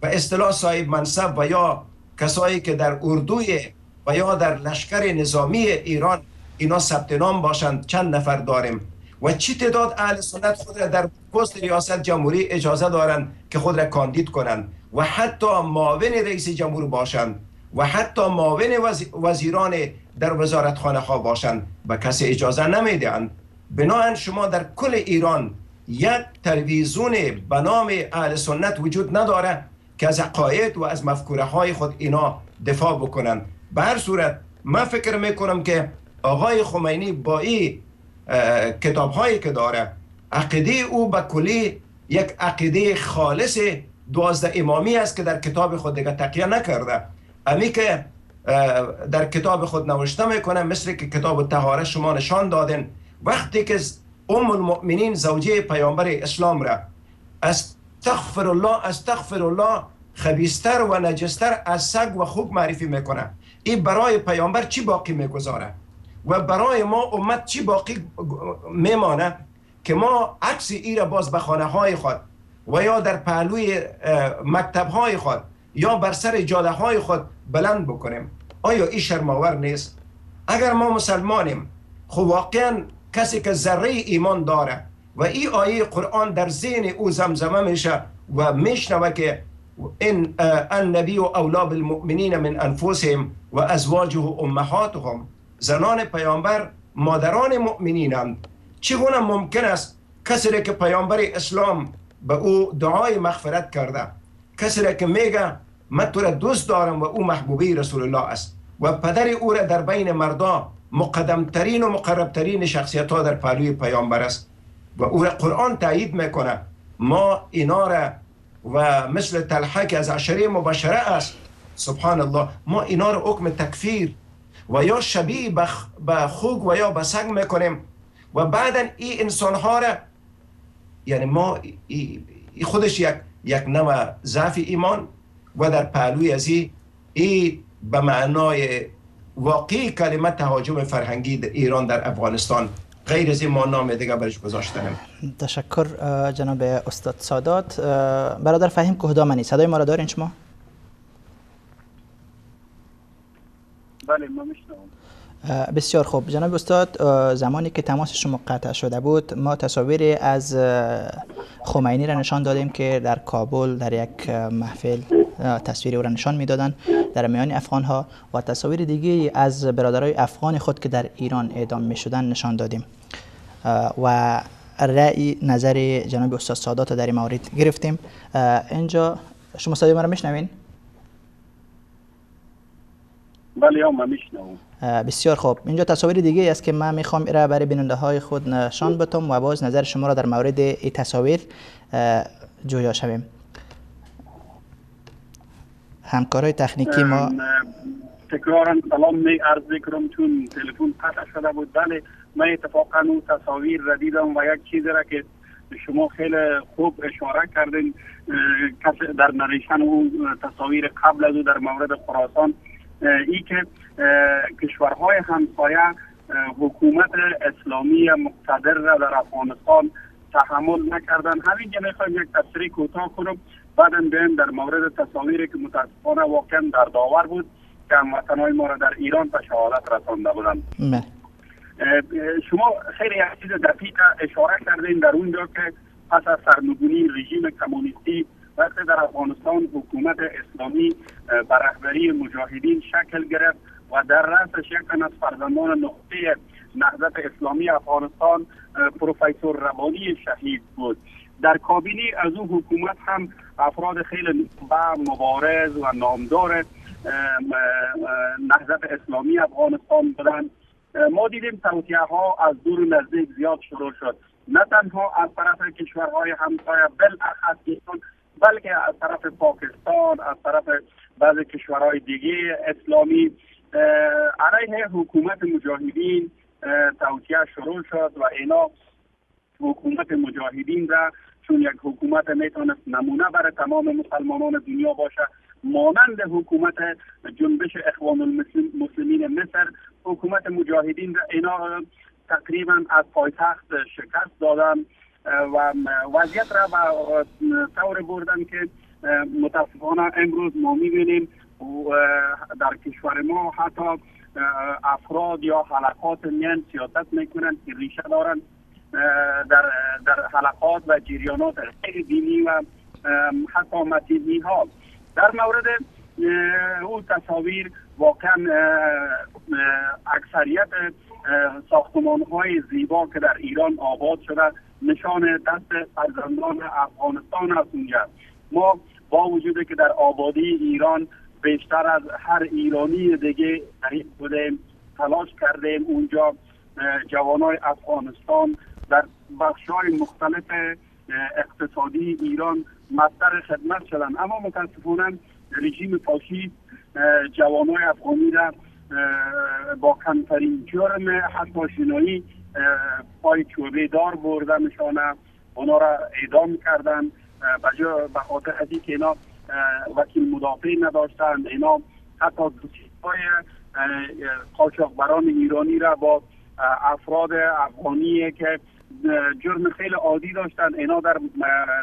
S2: به اصطلاح صاحب منصب و یا کسایی که در اردوی و یا در لشکر نظامی ایران اینا ثبت نام باشند چند نفر داریم و چی تعداد اهل سنت خود را در پست ریاست جمهوری اجازه دارند که خود را کاندید کنند و حتی معاون رئیس جمهور باشند و حتی معاون وزیران در وزارتخانه ها باشند و کسی اجازه نمیدهند. بنابراین شما در کل ایران یک تلویزیون به نام اهل سنت وجود نداره که از عقاید و از مفکوره های خود اینا دفاع بکنن. به هر صورت من فکر میکنم که آقای خمینی با این کتاب هایی که داره، عقیده او به کلی یک عقیده خالص 12 امامی است که در کتاب خود دیگه تقیه نکرده. امی که در کتاب خود نوشته میکنه، مثل که کتاب طهاره شما نشان دادن، وقتی که ام المؤمنین زوجه پیامبر اسلام را استغفر الله خبیثتر و نجستر از سگ و خوک معرفی میکنه، این برای پیامبر چی باقی میگذاره و برای ما امت چی باقی میمانه که ما عکس ای را باز به خانه های خود و یا در پهلوی مکتب های خود یا بر سر جاده های خود بلند بکنیم؟ آیا این شرم‌آور نیست؟ اگر ما مسلمانیم خب واقعا کسی که ذره ایمان داره و این آیه قرآن در ذهن او زمزمه میشه و میشنوه که ان النبی اولا بالمؤمنین من انفسهم و ازواجه امهاتهم، زنان پیامبر مادران مؤمنینند. چگونه ممکن است کسی که پیامبر اسلام به او دعای مغفرت کرده، کسی که میگه من تو را دوست دارم و او محبوبی رسول الله است و پدر او را در بین مردا مقدمترین و مقربترین شخصیت ها در پهلوی پیامبر است و او را قرآن تایید میکنه. ما اینا را و مثل طلحه که از عشره مبشره است، سبحان الله، ما اینا را حکم تکفیر و یا شبیه به خوک و یا به سگ میکنیم و بعدا این انسان ها را، یعنی ما خودش یک نوع ضعف ایمان و در پهلوی از این به معنای واقعی کلمه تهاجم فرهنگی در ایران در افغانستان، غیر از این ما نام دیگه برش گذاشتنیم.
S1: تشکر جناب استاد سادات. برادر فهیم کهدامنی، صدای ما را دارین شما؟
S3: بله ما میشنوم.
S1: بسیار خوب جناب استاد، زمانی که تماس شما قطع شده بود ما تصاویری از خمینی را نشان دادیم که در کابل در یک محفل تصویری او را نشان میدادن در میان افغان ها و تصاویر دیگه از برادرای افغان خود که در ایران اعدام می شدن نشان دادیم و رأی نظر جناب استاد سادات در این مورد گرفتیم. اینجا شما صدای ما را میشنوین؟
S3: بله من میشنوم.
S1: بسیار خوب. اینجا تصاویر دیگه است که من میخوام ایرا برای بیننده های خود نشان بدم و باز نظر شما را در مورد این تصاویر جویا شویم. همکارای تکنیکی ما
S3: تکرارا سلام می عرض میکنم چون تلفن قطع شده بود. بله من اتفاقا اون تصاویر را دیدم و یک چیزی را که شما خیلی خوب اشاره کردین در نریشن اون تصاویر قبل از او در مورد خراسان، ای که کشورهای همسایه حکومت اسلامی مقتدر را در افغانستان تحمل نکردن. همینجا میخوایم یک تفسیر کوتاه کنم، بعدا بیایم در مورد تصاویری که متاسفانه واقعا دردآور بود که هموطنهای ما را در ایران به شهادت رسانده بودند. شما خیلی یک چیز دقیق اشاره کردین در اونجا که پس از سرنگونی رژیم کمونیستی وقتی در افغانستان حکومت اسلامی بر رهبری مجاهدین شکل گرفت و در رأسش یک از فرزندان نخبه نهضت اسلامی افغانستان پروفسور ربانی شهید بود. در کابینه از اون حکومت هم افراد خیلی مبارز و نامدار نهضت اسلامی افغانستان بودند. ما دیدیم توطئه ها از دور و نزدیک زیاد شروع شد، نه تنها از طرف کشورهای همسایه بالاخص ایران، بلکه از طرف پاکستان، از طرف بعضی کشورهای دیگه اسلامی علیه حکومت مجاهدین توطئه شروع شد و اینا حکومت مجاهدین را چون یک حکومت میتونست نمونه برای تمام مسلمانان دنیا باشه، مانند حکومت جنبش اخوان المسلمین مصر، حکومت مجاهدین را اینا تقریبا از پایتخت شکست دادن و وضعیت را به طور بردن که متاسفانه امروز ما میبینیم در کشور ما حتی افراد یا حلقات میان سیاست میکنند که ریشه دارند در حلقات و جریانات غیر دینی و حتی مسیحی ها. در مورد او تصاویر واقعا اکثریت ساختمان های زیبا که در ایران آباد شده نشان دست فرزندان افغانستان است. اونجا ما با وجودی که در آبادی ایران بیشتر از هر ایرانی دیگه شریک بودیم، تلاش کردیم اونجا جوانای افغانستان در بخش‌های مختلف اقتصادی ایران مصدر خدمت شدن، اما متاسفانه رژیم فاشیست جوانای افغانی را با کمترین جرم حتی شنایی پای چوبه دار بردنشان، اونا را اعدام کردن به خاطر از اینکه اینا وکیل مدافع نداشتند. اینا حتی دوسیهای قاچاقبران ایرانی را با افراد افغانی که جرم خیلی عادی داشتن اینا در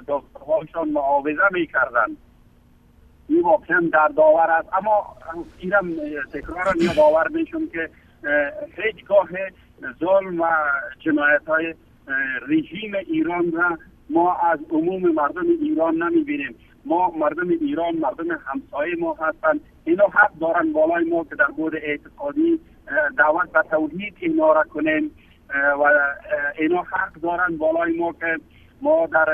S3: دادگاه‌هاشان معاوضه میکردن. این واقعا دردآور است، اما اینم تکرارا یادآور میشم که هیچگاه ظلم و جنایت های رژیم ایران را ما از عموم مردم ایران نمیبینیم. ما مردم ایران مردم همسایه ما هستند، اینا حق دارن بالای ما که در بود اعتقادی دعوت به توحید اینا را کنیم و اینا حق دارن بالای ما که ما در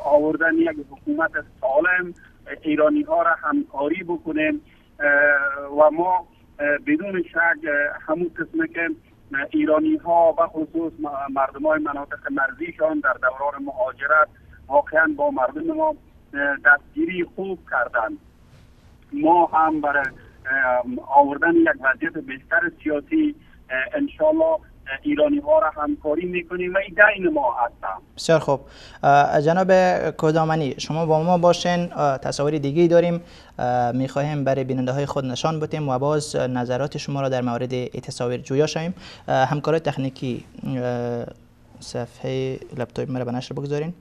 S3: آوردن یک حکومت سالم ایرانی ها را همکاری بکنیم و ما بدون شک همون قسمه که ایرانی ها به خصوص مردم های مناطق مرزیشان در دوران مهاجرت واقعا با مردم ما دستگیری خوب کردن. ما هم برای آوردن یک وضعیت بهتر سیاسی انشالله ایرانی ها را همکاری میکنیم و این دین ما هستم.
S1: بسیار خوب. جناب کدامنی، شما با ما باشین. تصاویر دیگه داریم میخواهیم برای بیننده های خود نشان بدیم و باز نظرات شما را در مورد این تصاویر جویا شویم. همکارای تکنیکی صفحه لپتاپ مرا به نشر بگذارین.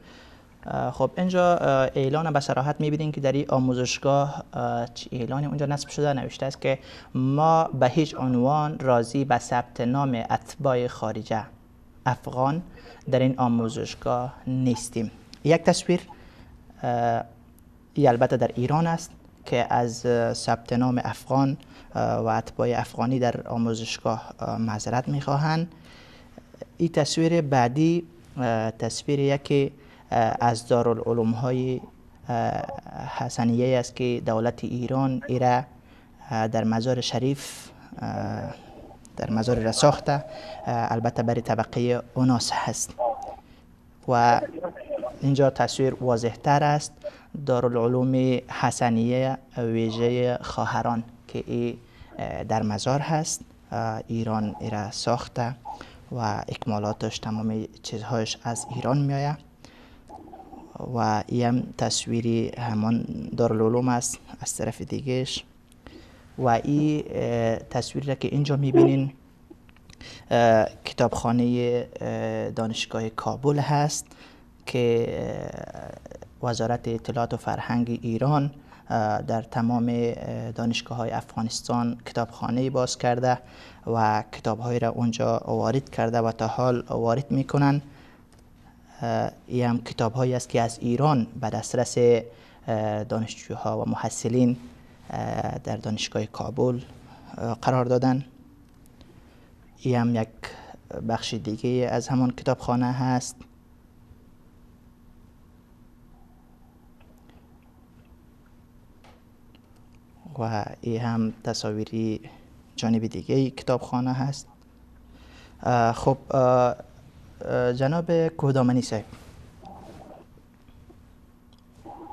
S1: خب اینجا اعلان به صراحت میبینین که در این آموزشگاه چه اعلانی اونجا نصب شده، نوشته است که ما به هیچ عنوان راضی به ثبت نام اتباع خارجه افغان در این آموزشگاه نیستیم. یک تصویر البته در ایران است که از ثبت نام افغان و اتباع افغانی در آموزشگاه معذرت میخواهند. این تصویر بعدی تصویر یکی از دارالعلوم های حسنیه است که دولت ایران ایره در مزار شریف در مزار را ساخته، البته برای طبقه اوناس هست و اینجا تصویر واضح تر است. دارالعلوم حسنیه ویژه خواهران که ای در مزار هست، ایران ایره ساخته و اکمالاتش تمام چیزهایش از ایران میآید و این تصویری همان دارالعلوم است از طرف دیگهش و این تصویری را که اینجا میبینین کتابخانه دانشگاه کابل هست که وزارت اطلاعات و فرهنگ ایران در تمام دانشگاه های افغانستان کتابخانه باز کرده و کتاب های را اونجا وارد کرده و تا حال وارد میکنن. این هم کتاب هایی است که از ایران به دسترس دانشجوها و محصلین در دانشگاه کابل قرار دادن. این هم یک بخش دیگه از همان کتابخانه هست. و این هم تصاویری جانب دیگه کتابخانه هست. خب جناب کدامنی صاحب،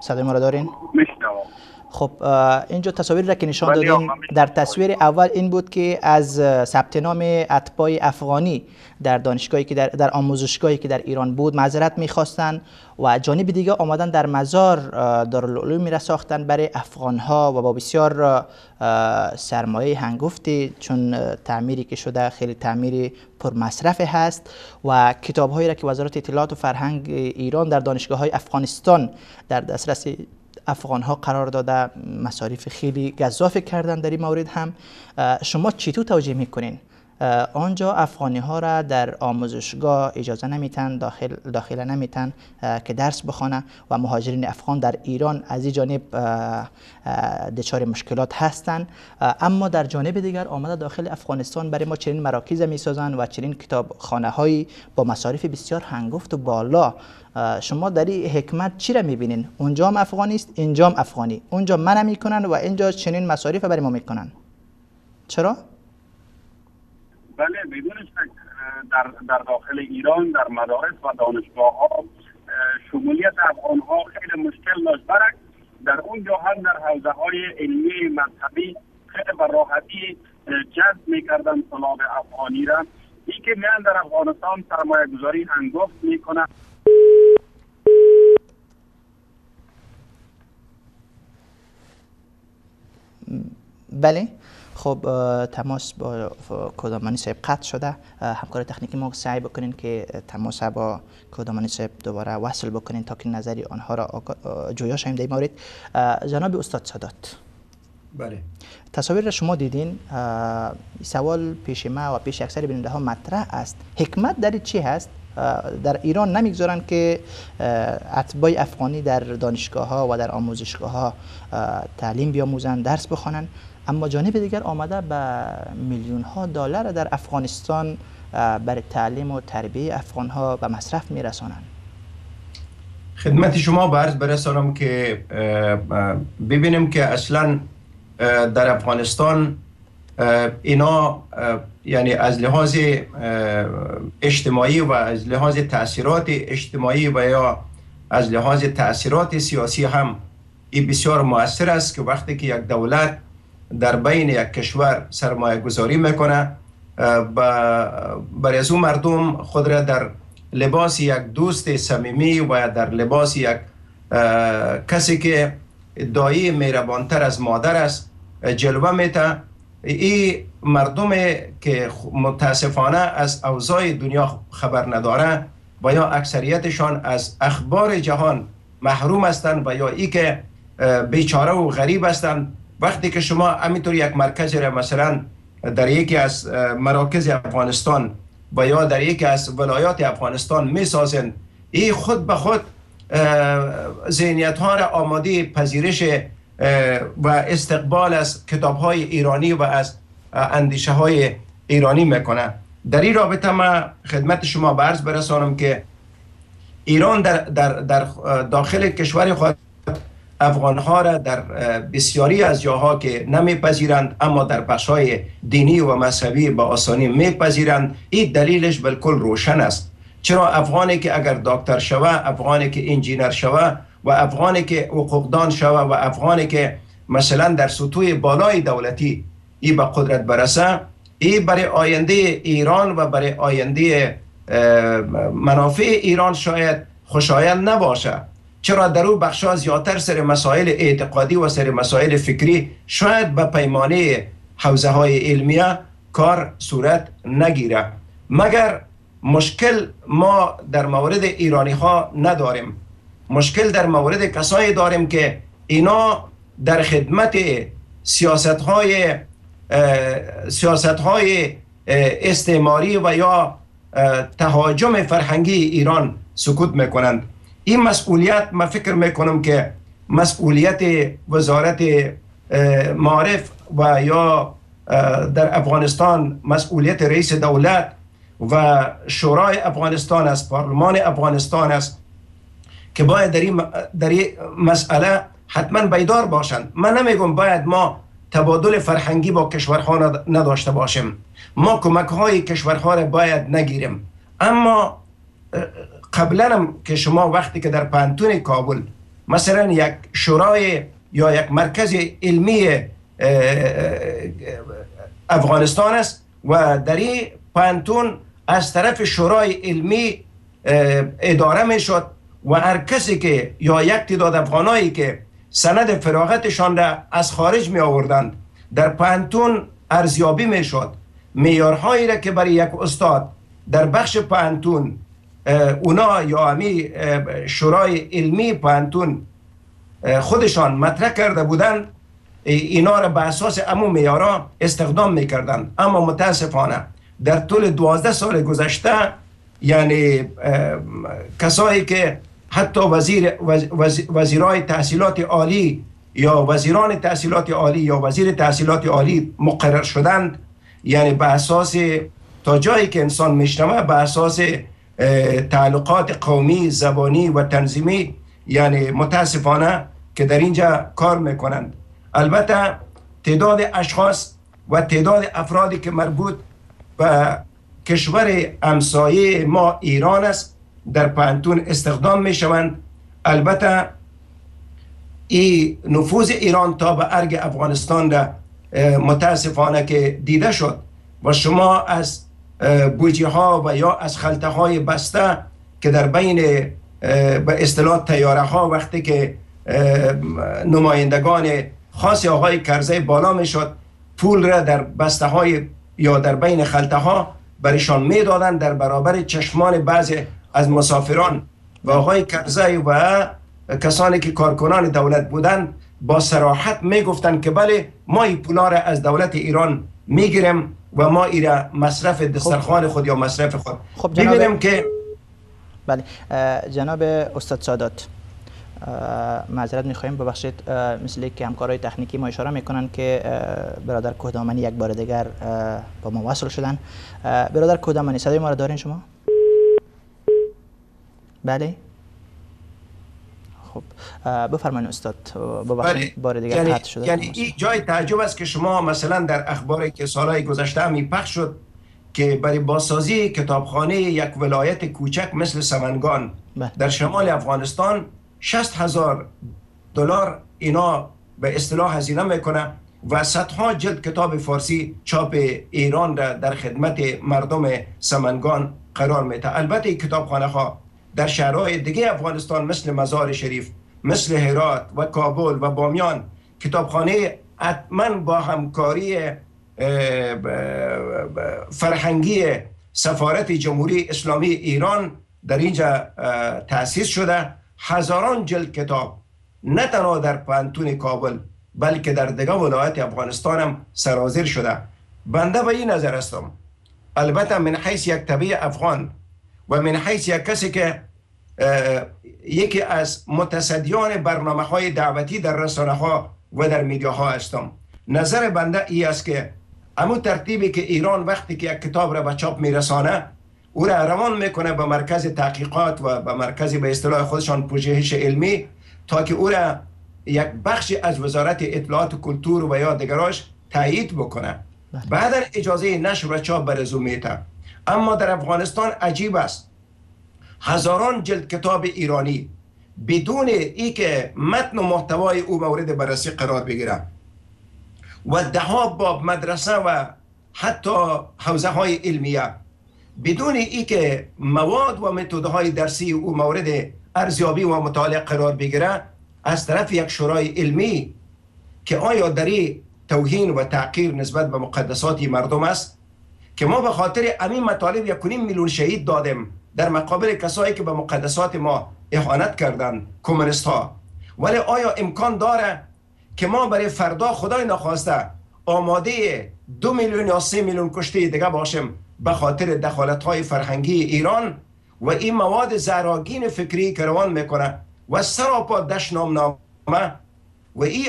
S1: صدای ما را دارین؟ خب اینجا تصاویری را که نشان دادین، در تصویر اول این بود که از ثبت نام اتباع افغانی در دانشگاهی که در آموزشگاهی که در ایران بود معذرت می‌خواستند و جانب دیگه آمدن در مزار دارالعلوم را ساختن برای افغان‌ها و با بسیار سرمایه هنگفتی، چون تعمیری که شده خیلی تعمیر پرمصرف هست و کتاب‌هایی را که وزارت اطلاعات و فرهنگ ایران در دانشگاه‌های افغانستان در دسترس افغان ها قرار داده مصارف خیلی گزافی کردن در این مورد هم. شما چطور توجیه میکنین؟ آنجا افغانی ها را در آموزشگاه اجازه نمیتن داخل نمیتن که درس بخوانه و مهاجرین افغان در ایران از این جانب دچار مشکلات هستند، اما در جانب دیگر آمده داخل افغانستان برای ما چنین مراکز میسازن و چنین کتابخانه هایی با مصارف بسیار هنگفت و بالا. شما در این حکمت چی را میبینین؟ اونجا هم افغانی است، اینجا هم افغانی، اونجا منع میکنن و اینجا چنین مصارف برای ما میکنن. چرا؟
S3: بله بدون شک در داخل ایران در مدارس و دانشگاه ها شمولیت افغان ها خیلی مشکل داشت. برعکس در اونجا هم در حوزه های علمی مذهبی خیلی به راحتی جذب میکردن طلاب افغانی را. این که میان در افغانستان سرمایه گذاری هنگفت میکنن.
S1: بله خب تماس با کدامنی صاحب قطع شده. همکار تکنیکی ما سعی بکنین که تماس با کدامنی صاحب دوباره وصل بکنین تا که نظری آنها را جویا شویم در این مورد. جناب استاد سادات،
S2: بله.
S1: تصاویر را شما دیدین. سوال پیش ما و پیش اکثر بیننده ها مطرح است، حکمت در چی هست؟ در ایران نمیگذارن که اتباع افغانی در دانشگاه ها و در آموزشگاه ها تعلیم بیاموزند، درس بخوانند، اما جانب دیگر آمده به میلیون ها دلار در افغانستان برای تعلیم و تربیت افغان ها به مصرف میرسانند.
S2: خدمت شما عرض برسانم که ببینیم که اصلا در افغانستان اینا یعنی از لحاظ اجتماعی و از لحاظ تأثیرات اجتماعی و یا از لحاظ تأثیرات سیاسی هم این بسیار مؤثر است که وقتی که یک دولت در بین یک کشور سرمایه گذاری میکنه برای از اون مردم خود را در لباس یک دوست صمیمی و در لباس یک کسی که دایی مهربانتر از مادر است جلوه میته، این مردم که متاسفانه از اوضاع دنیا خبر نداره و یا اکثریتشان از اخبار جهان محروم هستند و یا ای که بیچاره و غریب هستند. وقتی که شما همینطور یک مرکز را مثلا در یکی از مراکز افغانستان و یا در یکی از ولایات افغانستان میسازند، این خود به خود ذهنیت ها را آماده پذیرش و استقبال از کتاب های ایرانی و از اندیشه های ایرانی میکنه. در این رابطه من خدمت شما به عرض برسانم که ایران در داخل کشور خود افغان ها را در بسیاری از جاها که نمیپذیرند اما در بخش‌های دینی و مذهبی به آسانی میپذیرند. این دلیلش بالکل روشن است. چرا افغانی که اگر دکتر شوه، افغانی که انجینر شوه و افغانی که حقوقدان شوه و افغانی که مثلا در سطوح بالای دولتی ای به قدرت برسه، ای برای آینده ایران و برای آینده منافع ایران شاید خوشایند نباشه. چرا در او بخشا زیادتر سر مسائل اعتقادی و سر مسائل فکری شاید به پیمانه حوزه های علمیه کار صورت نگیره. مگر مشکل ما در مورد ایرانی ها نداریم، مشکل در مورد کسایی داریم که اینا در خدمت سیاست های استعماری و یا تهاجم فرهنگی ایران سکوت میکنند. این مسئولیت من فکر میکنم که مسئولیت وزارت معارف و یا در افغانستان مسئولیت رئیس دولت و شورای افغانستان است، پارلمان افغانستان است که باید در این مسئله حتما بیدار باشند. من نمیگم باید ما تبادل فرهنگی با کشورها نداشته باشیم، ما کمک های کشورها را باید نگیریم، اما قبلا هم که شما وقتی که در پانتون کابل مثلا یک شورای یا یک مرکز علمی افغانستان است و در این پانتون از طرف شورای علمی اداره می شد و هر کسی که یا یک تعداد افغانایی که سند فراغتشان را از خارج می آوردند در پانتون ارزیابی می شد. معیارهایی را که برای یک استاد در بخش پانتون اونا یا همی شورای علمی پانتون خودشان مطرح کرده بودند، اینا را به اساس امو معیارها استخدام میکردند. اما متاسفانه در طول 12 سال گذشته یعنی کسایی که حتی وزیرای تحصیلات عالی یا وزیران تحصیلات عالی یا وزیر تحصیلات عالی مقرر شدند، یعنی به اساس تا جایی که انسان میشنوه به اساس تعلقات قومی، زبانی و تنظیمی، یعنی متاسفانه که در اینجا کار میکنند. البته تعداد اشخاص و تعداد افرادی که مربوط به کشور همسایه ما ایران است در پانتون استخدام میشوند. البته این نفوذ ایران تا به ارگ افغانستان را متاسفانه که دیده شد و شما از بودجه ها و یا از خلطه های بسته که در بین به اصطلاح تیاره ها وقتی که نمایندگان خاص آقای کرزی بالا می شد پول را در بسته های یا در بین خلطه ها برشان می دادن در برابر چشمان بعض از مسافران و آقای کرزی و کسانی که کارکنان دولت بودند با صراحت میگفتن که بله ما این پولا را از دولت ایران میگیریم و ما ایرا مصرف دسترخوان خود یا مصرف خود ببینیم که
S1: بله. جناب استاد سادات، معذرت میخواهیم، ببخشید، مثل که همکارای تکنیکی ما اشاره میکنن که برادر کهدامنی یک بار دیگر با ما وصل شدن. برادر کهدامنی، صدای ما را دارین شما؟ بله. خب بفرمایید استاد، ببخشید بار دیگر قطع شده.
S2: یعنی این جای تعجب است که شما مثلا در اخباری که سالهای گذشته می پخش شد که برای بازسازی کتابخانه یک ولایت کوچک مثل سمنگان در شمال افغانستان 60,000 دلار اینا به اصطلاح هزینه میکنه و صدها جلد کتاب فارسی چاپ ایران را در خدمت مردم سمنگان قرار میده. البته کتابخانه ها در شهرهای دیگه افغانستان مثل مزار شریف، مثل هرات و کابل و بامیان کتابخانه حتما با همکاری فرهنگی سفارت جمهوری اسلامی ایران در اینجا تأسیس شده. هزاران جلد کتاب نه تنها در پانتون کابل بلکه در دیگر ولایات افغانستان هم سرازیر شده. بنده به این نظر هستم، البته من حیث یک طبیع افغان و من حیث یک کسی که یکی از متصدیان برنامه های دعوتی در رسانه ها و در میدیا ها هستم، نظر بنده ای است که همون ترتیبی که ایران وقتی که یک کتاب را به چاپ میرسانه او را روان میکنه به مرکز تحقیقات و به مرکز به اصطلاح خودشان پژوهش علمی تا که او را یک بخشی از وزارت اطلاعات و کلتور و یا دیگراش تایید بکنه، بعدا اجازه نشر و چاپ برزو میده. اما در افغانستان عجیب است، هزاران جلد کتاب ایرانی بدون ای که متن و محتوای او مورد بررسی قرار بگیره و دهها باب مدرسه و حتی حوزه های علمیه بدون ای که مواد و متدهای درسی او مورد ارزیابی و مطالعه قرار بگیره از طرف یک شورای علمی که آیا دری توهین و تعقیر نسبت به مقدسات مردم است که ما به خاطر همین مطالب 1.5 میلیون شهید دادیم در مقابل کسایی که به مقدسات ما اهانت کردند، کمونیست ها. ولی آیا امکان داره که ما برای فردا خدای نخواسته آماده 2 میلیون یا 3 میلیون کشته دیگه باشیم به خاطر دخالت های فرهنگی ایران و این مواد زهراگین فکری که روان میکنه و سراپا دشنامنامه و این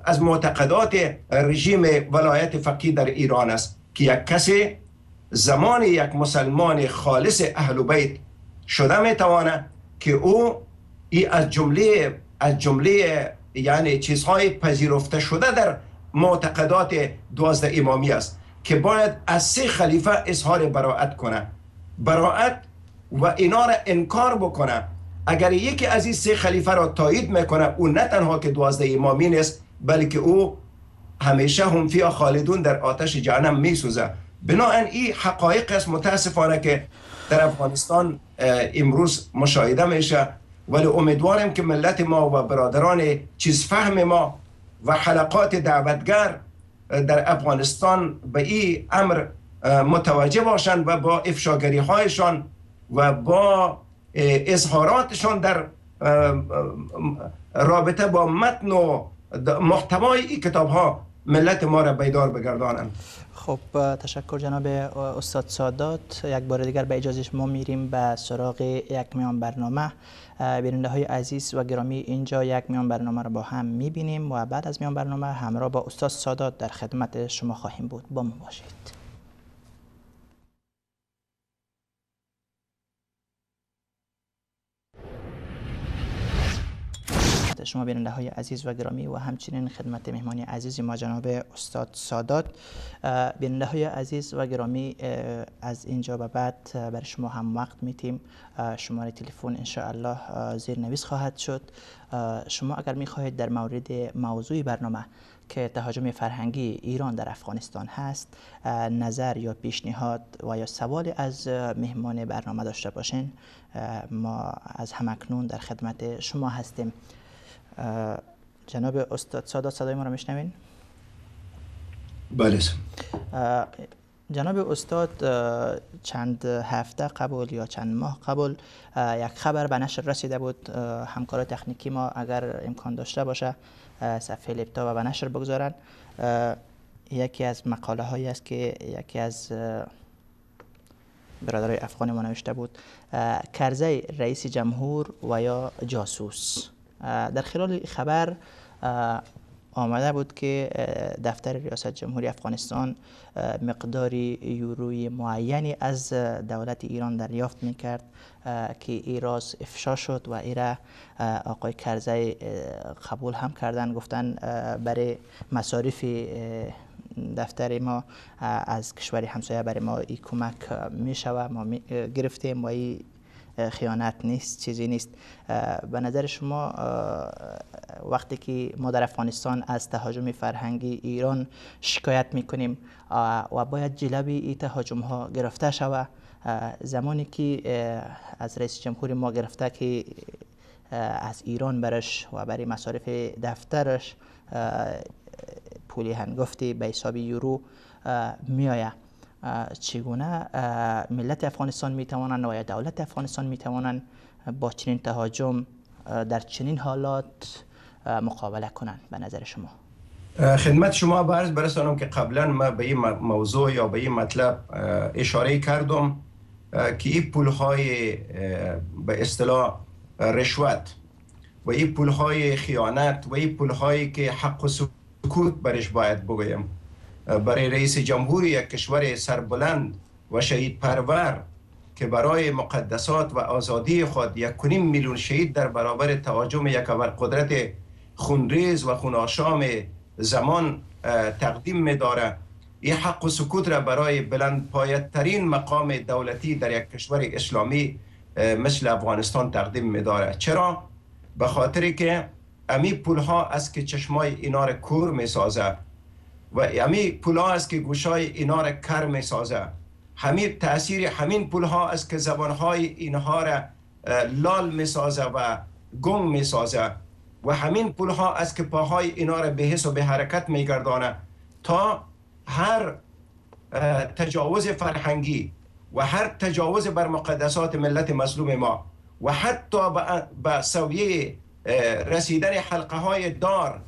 S2: از معتقدات رژیم ولایت فقیه در ایران است که یک کسی زمان یک مسلمان خالص اهل بیت شده میتوانه که او ای از جمله یعنی چیزهای پذیرفته شده در معتقدات 12 امامی است که باید از 3 خلیفه اظهار براءت کنه، براءت و اینا را انکار بکنه. اگر یکی از این 3 خلیفه را تایید میکنه او نه تنها که 12 امامی نیست بلکه او همیشه هم فیها خالدون در آتش جهنم میسوزه. بنابراین این حقایق است متاسفانه که در افغانستان امروز مشاهده میشه، ولی امیدوارم که ملت ما و برادران چیزفهم ما و حلقات دعوتگر در افغانستان به این امر متوجه باشند و با افشاگری هایشان و با اظهاراتشان در رابطه با متن و محتوای این کتاب ها ملت ما را بیدار بگردانند.
S1: خب تشکر جناب استاد سادات. یک بار دیگر به اجازه شما میریم به سراغ یک میان برنامه. بیننده های عزیز و گرامی اینجا یک میان برنامه را با هم میبینیم و بعد از میان برنامه همراه با استاد سادات در خدمت شما خواهیم بود. با ما باشید. شما بیننده های عزیز و گرامی و همچنین خدمت مهمانی عزیز ما جناب استاد سادات. بیننده های عزیز و گرامی از اینجا به بعد برای شما هم وقت میتیم. شماره تلفن ان شاء الله زیر نویس خواهد شد. شما اگر میخواهید در مورد موضوع برنامه که تهاجم فرهنگی ایران در افغانستان هست نظر یا پیشنهاد و یا سوال از مهمان برنامه داشته باشین، ما از همکنون در خدمت شما هستیم. جناب استاد سادات صدای ما را میشنوین؟
S2: بله.
S1: جناب استاد چند هفته قبل یا چند ماه قبل یک خبر به نشر رسیده بود، همکار تکنیکی ما اگر امکان داشته باشه صفحه لپتاپ به نشر بگذارن. یکی از مقاله هایی است که یکی از برادرای افغان ما نوشته بود، کرزی رئیس جمهور و یا جاسوس. در خلال خبر آمده بود که دفتر ریاست جمهوری افغانستان مقداری یوروی معینی از دولت ایران دریافت میکرد که این راز افشا شد و ایره آقای کرزی قبول هم کردن، گفتن برای مصارف دفتر ما از کشور همسایه برای ما این کمک میشود، ما گرفتیم و این خیانت نیست، چیزی نیست. به نظر شما وقتی که ما در افغانستان از تهاجم فرهنگی ایران شکایت میکنیم و باید جلوی این تهاجم ها گرفته شود، زمانی که از رئیس جمهور ما گرفته که از ایران برش و برای مصارف دفترش پولی هنگفتی به حساب یورو میآید، چگونه ملت افغانستان میتوانند و یا دولت افغانستان میتوانند با چنین تهاجم در چنین حالات مقابله کنند به نظر شما؟
S2: خدمت شما عرض برسانم که قبلا ما به این موضوع یا به این مطلب اشاره کردم که این پولهای به اصطلاح رشوت و این پولهای خیانت و این پولهایی که حق و سکوت برش باید بگویم برای رئیس جمهور یک کشور سربلند و شهید پرور که برای مقدسات و آزادی خود 1.5 میلیون شهید در برابر تهاجم یک ابرقدرت خونریز و خونآشام زمان تقدیم می‌داره، این حق و سکوت را برای بلندپایه‌ترین مقام دولتی در یک کشور اسلامی مثل افغانستان تقدیم می‌داره. چرا؟ به خاطری که امی پولها است که چشمای اینا را کور می‌سازه و امی پولها است که گوشای اینا را کر می‌سازه. همین تأثیر همین پولها است که زبانهای اینها را لال می‌سازه و گم می‌سازه و همین پولها است که پاهای اینا را به حس و به حرکت می‌گردانه تا هر تجاوز فرهنگی و هر تجاوز بر مقدسات ملت مظلوم ما و حتی به سویه رسیدن حلقه های دار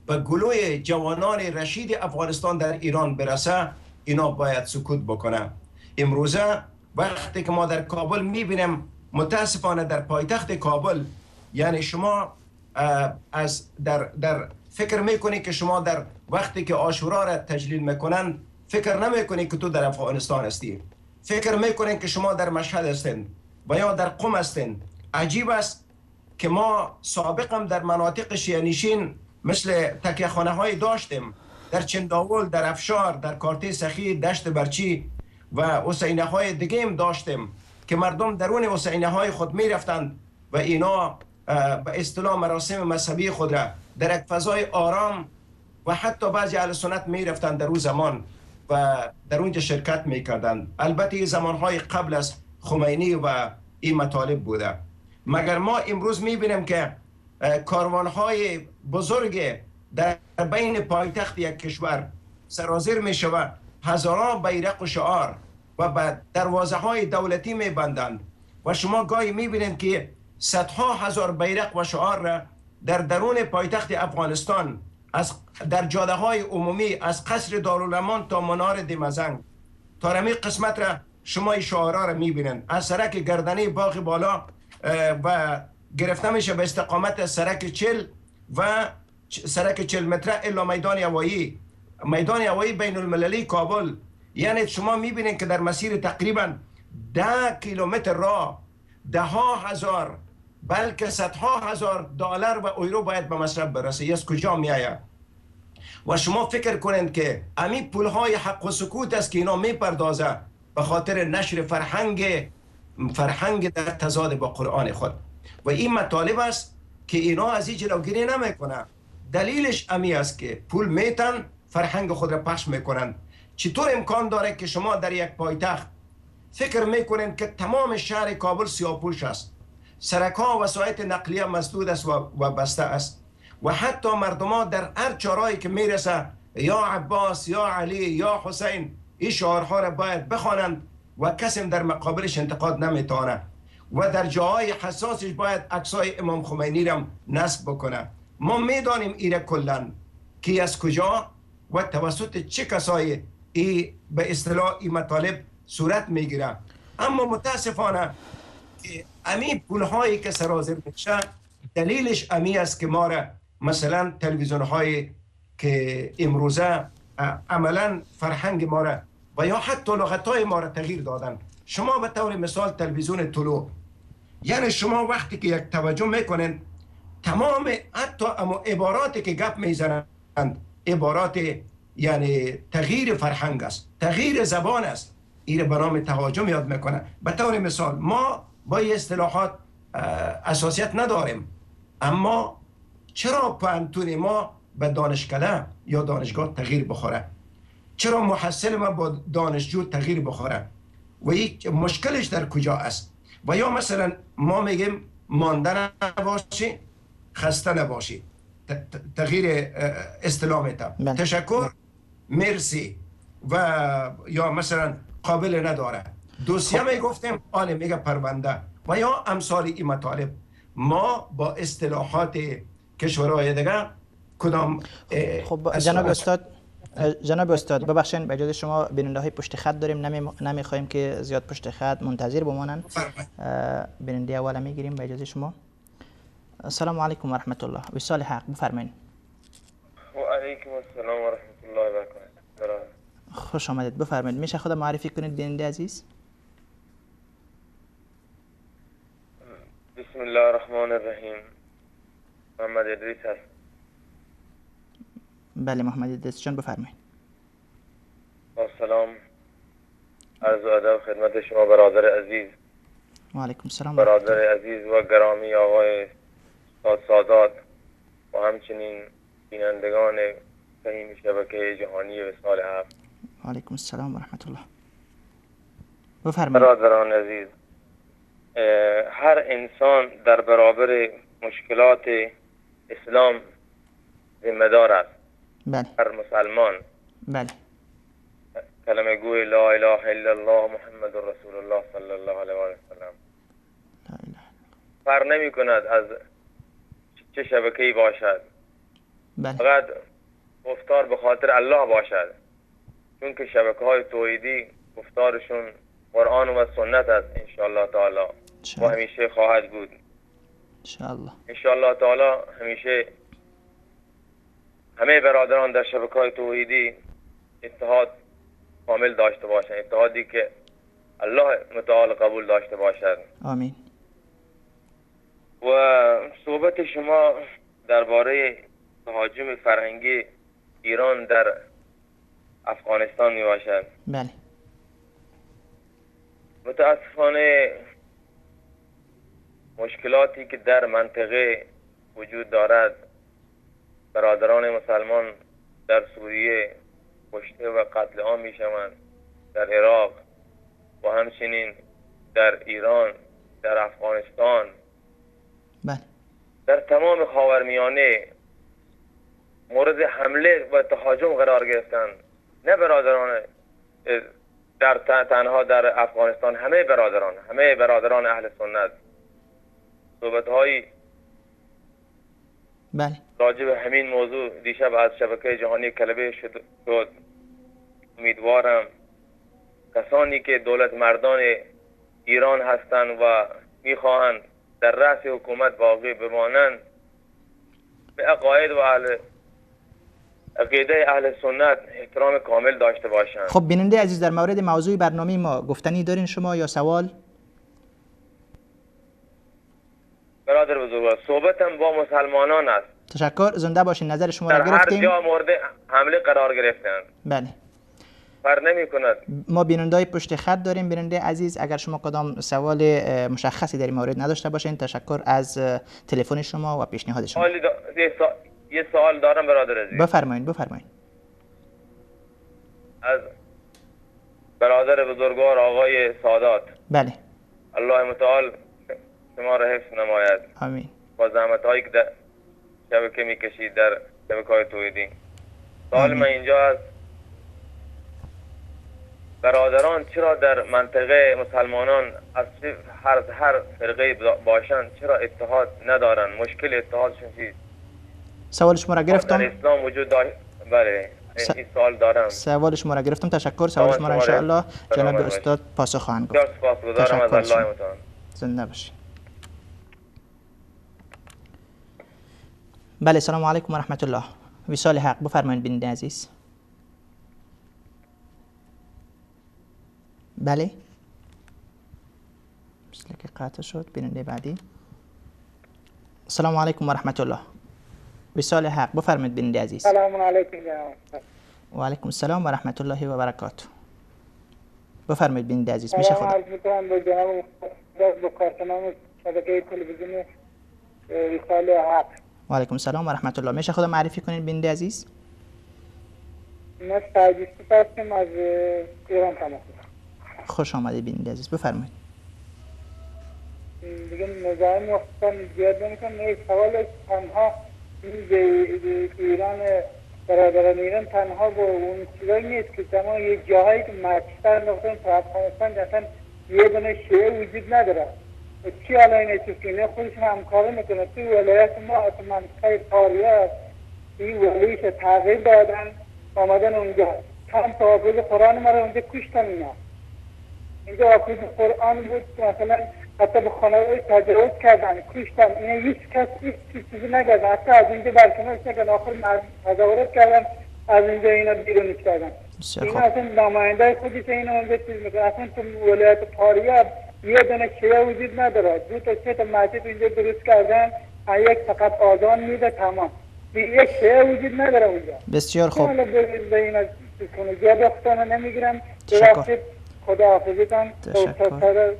S2: به گلوی جوانان رشید افغانستان در ایران برسه، اینا باید سکوت بکنه. امروزه وقتی که ما در کابل میبینیم، متاسفانه در پایتخت کابل، یعنی شما در فکر میکنی که شما در وقتی که عاشورا را تجلیل میکنن فکر نمیکنی که تو در افغانستان هستی، فکر میکنین که شما در مشهد هستین و یا در قم هستین. عجیب است که ما سابقا در مناطق شیعه‌نشین مثل تکیه خانه های داشتیم، در چنداول، در افشار، در کارته سخی، دشت برچی و حسینه های دیگه هم داشتیم که مردم درون حسینه های خود می رفتند و اینا به اصطلاح مراسم مذهبی خود را در یک فضای آرام و حتی بعضی اهل سنت می رفتند در اون زمان و در اونجا شرکت می کردند. البته زمان های قبل از خمینی و این مطالب بوده. مگر ما امروز می بینیم که کاروان های بزرگ در بین پایتخت یک کشور سرازیر می شود، هزاران بیرق و شعار و به دروازه های دولتی می بندند و شما گاهی می بینید که صدها هزار بیرق و شعار را در درون پایتخت افغانستان در جاده های عمومی از قصر دارالرحمن تا منار دمزنگ تا رمی قسمت را شما شعارا را می بینید. از سرک گردنی باغ بالا و گرفته میشه به استقامت سرک 40 و سرک 40 متره الا میدان هوایی بین المللی کابل. یعنی شما میبینید که در مسیر تقریبا 10 کیلومتر راه ده ها هزار بلکه صدها هزار دلار و یورو باید به مصرف برسه. از کجا میآید؟ و شما فکر کنید که امی پولهای حق و سکوت است که اینا میپردازه به خاطر نشر فرهنگ در تضاد با قرآن خود و این مطالب است که اینا از این جلوگیری نمیکنه. دلیلش امی است که پول میتن فرهنگ خود را پخش میکنن. چطور امکان داره که شما در یک پایتخت فکر میکنین که تمام شهر کابل سیاه‌پوش است، سرک ها و وسایط نقلیه مسدود است و بسته است و حتی مردم ها در هر چهارراهی که میرسه یا عباس یا علی یا حسین این شعارها را باید بخوانند و کسی در مقابلش انتقاد نمیتونه و در جاهای حساسش باید عکسای امام خمینی را نصب بکنه. ما میدانیم ایره کلن کی از کجا و توسط چه کسایی به اصطلاح این مطالب صورت میگیره، اما متاسفانه که امی پولهایی که سرازیر میشه دلیلش امی است که ما را مثلا تلویزیون هایی که امروزه عملا فرهنگ ما را و یا حتی لغت های ما را تغییر دادن. شما به طور مثال تلویزیون طلوع، یعنی شما وقتی که یک توجه میکنین تمام حتی اما عباراتی که گپ میزنند عبارات یعنی تغییر فرهنگ است، تغییر زبان است، این به نام تهاجم یاد میکنه. به طور مثال ما با این اصطلاحات اساسیت نداریم، اما چرا پانتون ما به دانشکده یا دانشگاه تغییر بخوره؟ چرا محصل ما با دانشجو تغییر بخوره؟ و یک مشکلش در کجا است؟ و یا مثلا ما میگیم مانده نباشی خسته نباشی، تغییر اصطلاح تشکر مرسی و یا مثلا قابل نداره، دوسیه میگفتیم آن میگه پرونده و یا امثال این مطالب. ما با اصطلاحات کشورهای دیگه کدام
S1: خب جناب استاد ببخشید به اجازه شما بیننده های پشت خط داریم، نمیخوایم که زیاد پشت خط منتظر بمانند. بیننده اول میگیریم به اجازه شما. السلام علیکم و رحمت الله. وصال حق بفرمایید.
S12: و علیکم السلام و رحمت الله و برکاته.
S1: خوش آمدید، بفرمایید. میشه خود معرفی کنید بیننده عزیز؟
S12: بسم الله الرحمن الرحیم. محمد ادریس هست.
S1: بله محمد ادریس جان بفرمایید.
S12: با سلام عرض و ادب خدمت شما برادر عزیز.
S1: و علیکم السلام
S12: برادر عزیز و گرامی آقای سادات و همچنین بینندگان فهیم شبکه جهانی وصال حق.
S1: و علیکم السلام و رحمت الله. بفرمایید.
S12: برادران عزیز، هر انسان در برابر مشکلات اسلام ذمه دار است.
S1: بله.
S12: هر مسلمان.
S1: بله.
S12: کلمه گوی لا اله الا الله محمد رسول الله صلی الله علیه و سلم. فرق نمی کند از چه شبکه‌ای باشد.
S1: بله.
S12: فقط گفتار به خاطر الله باشد، چون که شبکه‌های توحیدی گفتارشون قرآن و سنت است ان شاء الله تعالی و همیشه خواهد بود ان شاء الله تعالی. همیشه همه برادران در شبکه‌های توحیدی اتحاد کامل داشته باشند، اتحادی که الله متعال قبول داشته باشد.
S1: آمین.
S12: و صحبت شما درباره تهاجم فرهنگی ایران در افغانستان می باشد.
S1: بله.
S12: متاسفانه مشکلاتی که در منطقه وجود دارد، برادران مسلمان در سوریه کشته و قتل عام می شوند، در عراق و همچنین در ایران، در افغانستان،
S1: بله.
S12: در تمام خاورمیانه مورد حمله و تهاجم قرار گرفتند. نه برادران در تنها در افغانستان، همه برادران اهل سنت. صحبت‌های
S1: بله
S12: راجع به همین موضوع دیشب از شبکه جهانی کلبه شد. امیدوارم کسانی که دولت مردان ایران هستند و میخواهند در رأس حکومت باقی بمانند به عقاید و عقیده اهل سنت احترام کامل داشته باشند.
S1: خب بیننده عزیز، در مورد موضوع برنامه ما گفتنی دارین شما یا سوال؟
S12: برادر بزرگوار، صحبتم با مسلمانان است.
S1: تشکر، زنده باشین. نظر شما را گرفتیم.
S12: در هر جا مورد حمله قرار گرفتند.
S1: بله.
S12: فرق نمی کند.
S1: ما بیننده‌های پشت خط داریم. بیننده عزیز، اگر شما کدام سوال مشخصی در این مورد نداشته باشین، تشکر از تلفن شما و پیشنهاد شما.
S12: یه سوال دارم برادر عزیز.
S1: بفرمایید.
S12: از برادر بزرگوار آقای سادات.
S1: بله.
S12: الله متعال شما را حفظ نماید.
S1: آمین.
S12: با زحمت‌هایی که در شبکه می‌کشید در شبکه‌های توحیدی. سوال من اینجا است برادران چرا در منطقه مسلمانان از هر فرقه باشند چرا اتحاد ندارن؟ مشکل اتحادشون چیست؟
S1: سوال شما را گرفتم.
S12: در اسلام وجود داره. بله این سوال دارم.
S1: سوال شما را گرفتم. تشکر. سوال شما را ان شاء الله جناب استاد پاسخ خواهند گفت.
S12: سپاسگزارم از الله متعال.
S1: زنده باشید. بله سلام علیکم و رحمت الله. وصال حق بفرمایید بنده عزیز. بله مثل که قطع شد. بیننده بعدی. السلام علیکم و رحمت الله. وصال حق بفرمایید بنده عزیز.
S9: سلام علیکم جناب.
S1: و علیکم السلام و رحمت الله و برکاته. بفرمایید بنده عزیز. میشه خدا.
S9: سلام میکنم به جناب با کارشناس شبکه تلویزیونی وصال حق.
S1: و علیکم السلام و رحمت الله. میشه خدا معرفی کنید بنده عزیز؟
S9: ما سعدیستی هستیم از ایران تماس.
S1: خوش آمدید بنده عزیز. بفرمایید.
S9: دیگه نظام مختصر زیاد نمیکنم. یک سوال تنها ایران برادران ایران تنها با اون چیزایی نیست که تمام یک جاهایی که مکستر نقطه تو افغانستان اصلا یه دونه شیعه وجود نداره. چی حالا اینه چیز که اینه خودشون همکاری میکنه. توی ولایت ما از منطقه تاریه این ولیش تغییر دادن آمدن اونجا چند تا حافظ قرآن ما رو اونجا کشتن اینا. اینجا حافظ قرآن بود که مثلا حتی به خانواده تجاوز کردن کشتن. اینا هیچ کس هیچ چیزی نکردن. حتی از اینجا برکنارش نکردن. آخر تظاهرات کردن از اینجا اینا بیرونش کردن. اینا اصلا نماینده خودش اینا اونجا چیز میکنه. اصلا تو ولایت فاریاب یه دونه شیعه وجود نداره. دو تا سه تا مسجد اینجا درست کردن. یک فقط آذان میده تمام. یک شیعه وجود نداره اونجا.
S1: بسیار خوب.
S9: حالا به اینا چیز کنه. جا نمیگیرم. ببخشید. خدا حافظتان.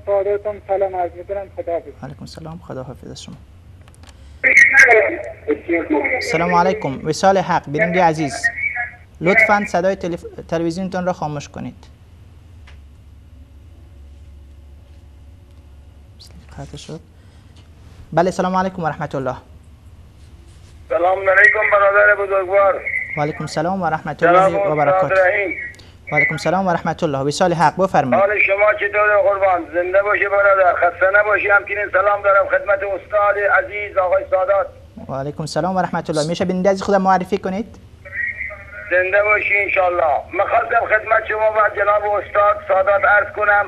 S9: سعادتان سلام عرض میکنم. خدا حافظ.
S1: علیکم السلام. خدا حافظ شما. سلام علیکم. وصال حق بیننده عزیز لطفاً صدای تلویزیونتون را خاموش کنید. قطع شد. بله سلام علیکم و رحمت الله.
S13: سلام علیکم برادر بزرگوار.
S1: و علیکم السلام و رحمت الله و برکاته. و علیکم السلام و رحمت الله. وصال حق بفرمایید.
S13: حال شما چطوره قربان؟ زنده باشی برادر. خسته نباشی. همچنین سلام دارم خدمت استاد عزیز آقای سادات.
S1: و علیکم السلام و رحمت الله. میشه بنده عزیز خودم معرفی کنید؟
S13: زنده باشی ان شاء الله. می‌خواستم خدمت شما و جناب استاد سادات عرض کنم.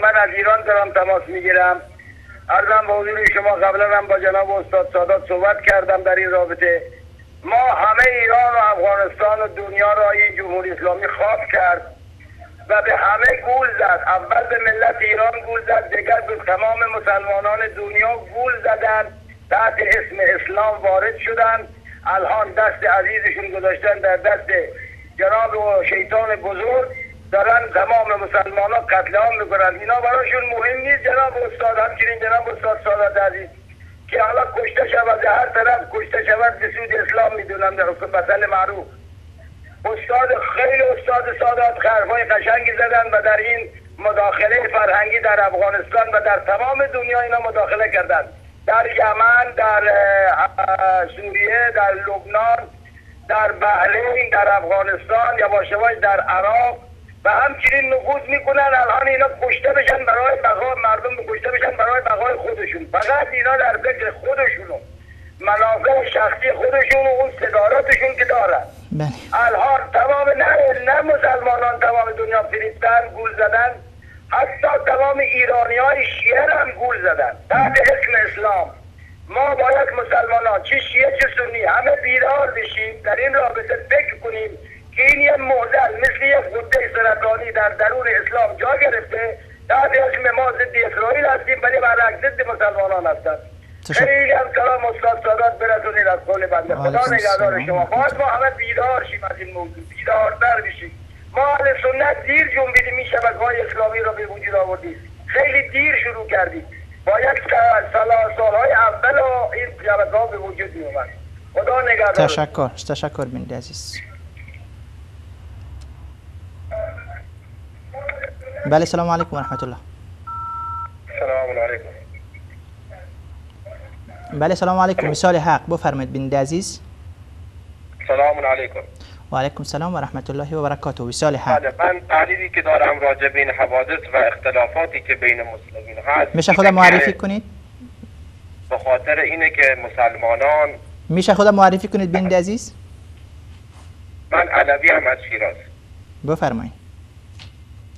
S13: من از ایران دارم تماس میگیرم. عرضم به حضور شما قبلا هم با جناب استاد سادات صحبت کردم در این رابطه. ما همه ایران و افغانستان و دنیا را این جمهوری اسلامی خواب کرد و به همه گول زد. اول به ملت ایران گول زد، دیگر به تمام مسلمانان دنیا گول زدن. تحت اسم اسلام وارد شدن. الان دست عزیزشون گذاشتن در دست جناب و شیطان بزرگ، دارن تمام مسلمان ها قتل عام میکنن. اینا براشون مهم نیست جناب استاد. همچنین جناب استاد سادات عزیز که حالا کشته شود هر طرف کشته شود به سود اسلام میدونم در مثل معروف. استاد خیلی استاد سادات حرفای قشنگی زدن و در این مداخله فرهنگی در افغانستان و در تمام دنیا اینا مداخله کردن. در یمن، در سوریه، در لبنان، در بحرین، در افغانستان، یواش یواش در عراق و همچنین نفوذ میکنن. الان اینا کشته بشن برای بقا، مردم کشته بشن برای بقای خودشون. فقط اینا در فکر خودشون و منافع شخصی خودشون و اون صدارتشون که دارن. الان تمام نه مسلمانان تمام دنیا فریفتن گول زدن، حتی تمام ایرانی های شیعه هم گول زدن تحت اسم اسلام. ما باید مسلمانان چه شیعه چه سنی همه بیدار بشیم، در این رابطه فکر کنیم که این یه معضل مثل یک غده سرطانی در درون اسلام جا گرفته. تحت اسم ما ضد اسرائیل هستیم ولی برعکس ضد مسلمانان هستن. خیلی هم سلام استاد سادات برسونید از قول بنده. خدا نگهدار شما. باید ما همه بیدار شیم از این موضوع، بیدارتر بشیم. ما اهل سنت دیر جنبیدیم این شبکه‌های اسلامی را به وجود آوردیم. خیلی دیر شروع کردیم. باید سالهای اول این شبکه‌ها به وجود می‌آمد. خدا نگهدار.
S1: تشکر بنده عزیز. بله سلام علیکم و رحمت الله.
S13: سلام علیکم.
S1: بله سلام علیکم. مثال حق بفرمایید بنده عزیز.
S13: سلام علیکم.
S1: و علیکم السلام و رحمت الله و برکاته. وصال حق.
S14: من تحلیلی که دارم راجع به این حوادث و اختلافاتی که بین مسلمین هست،
S1: میشه خود معرفی کنید؟
S14: به خاطر اینه که مسلمانان،
S1: میشه خود معرفی کنید بیننده عزیز؟
S14: من علوی هم از شیراز.
S1: بفرمایید.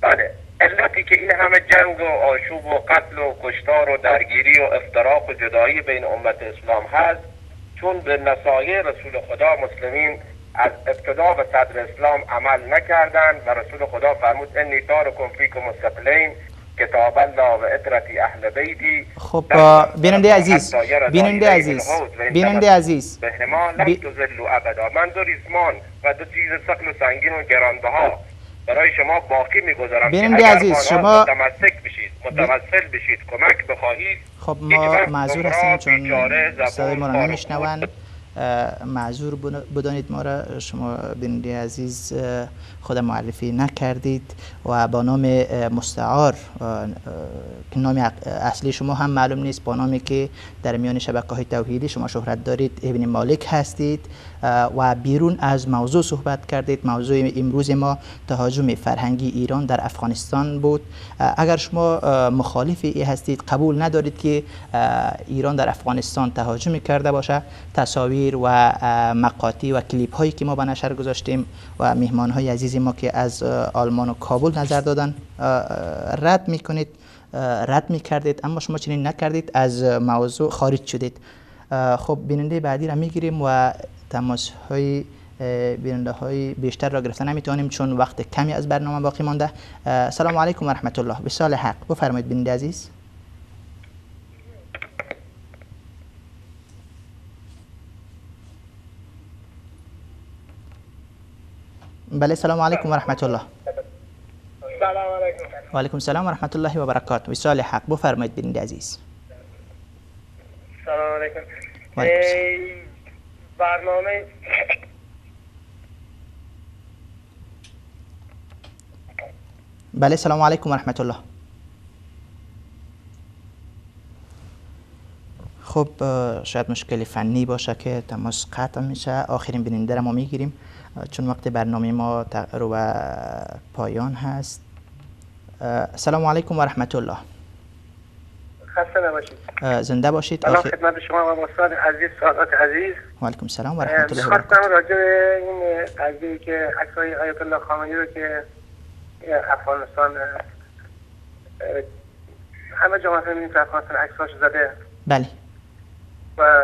S14: بله، علتی که این همه جنگ و آشوب و قتل و کشتار و درگیری و افتراق و جدایی بین امت اسلام هست، چون به نصایح رسول خدا مسلمین از ابتدا به صدر اسلام عمل نکردند و رسول خدا فرمود انی تارکم فیکم الثقلین کتاب الله و اطرتی اهل بیتی.
S1: خب بیننده عزیز، بیننده عزیز
S14: به ما لم تذلوا ابدا. من دو ریسمان و دو چیز ثقل و سنگین و گرانبها برای شما باقی میگذارم
S1: بیننده عزیز، شما
S14: متمسک بشید، متوسل بشید، کمک بخواهید.
S1: خب ما معذور هستیم چون صدای ما را نمیشنوند، معذور بدانید ما را. شما بیننده عزیز خود معرفی نکردید و با نام مستعار که نام اصلی شما هم معلوم نیست، با نامی که در میان شبکه‌های توحیدی شما شهرت دارید ابن مالک هستید و بیرون از موضوع صحبت کردید. موضوع امروز ما تهاجم فرهنگی ایران در افغانستان بود. اگر شما مخالف ای هستید، قبول ندارید که ایران در افغانستان تهاجم کرده باشه، تصاویر و مقاطع و کلیپ هایی که ما به نشر گذاشتیم و مهمان های عزیز ما که از آلمان و کابل نظر دادن رد میکنید، رد میکردید، اما شما چنین نکردید، از موضوع خارج شدید. خب بیننده بعدی را میگیریم و تماس های بیننده های بیشتر را گرفتن نمیتونیم چون وقت کمی از برنامه باقی مانده. سلام علیکم و رحمت الله. وصال حق. بفرمایید بیننده عزیز. بله، سلام علیکم و رحمت الله.
S15: سلام علیکم.
S1: و علیکم السلام و رحمت الله و برکاته. وصال حق. بفرمایید بیننده عزیز.
S15: سلام علیکم. برنامه
S1: بله، سلام علیکم و رحمت الله. خب شاید مشکلی فنی باشه که تماس قطع میشه. آخرین بیننده را ما میگیریم چون وقت برنامه ما رو به پایان هست. سلام علیکم و رحمت الله.
S15: خسته نباشید.
S1: زنده باشید.
S15: خدمت شما و استاد عزیز، سعادت عزیز.
S1: و علیکم السلام و رحمت الله.
S15: خواستم راجع به این قضیه که عکسای آیت الله خامنه‌ای رو که افغانستان همه جامعه می‌بینیم که افغانستان عکساش زده.
S1: بله.
S15: و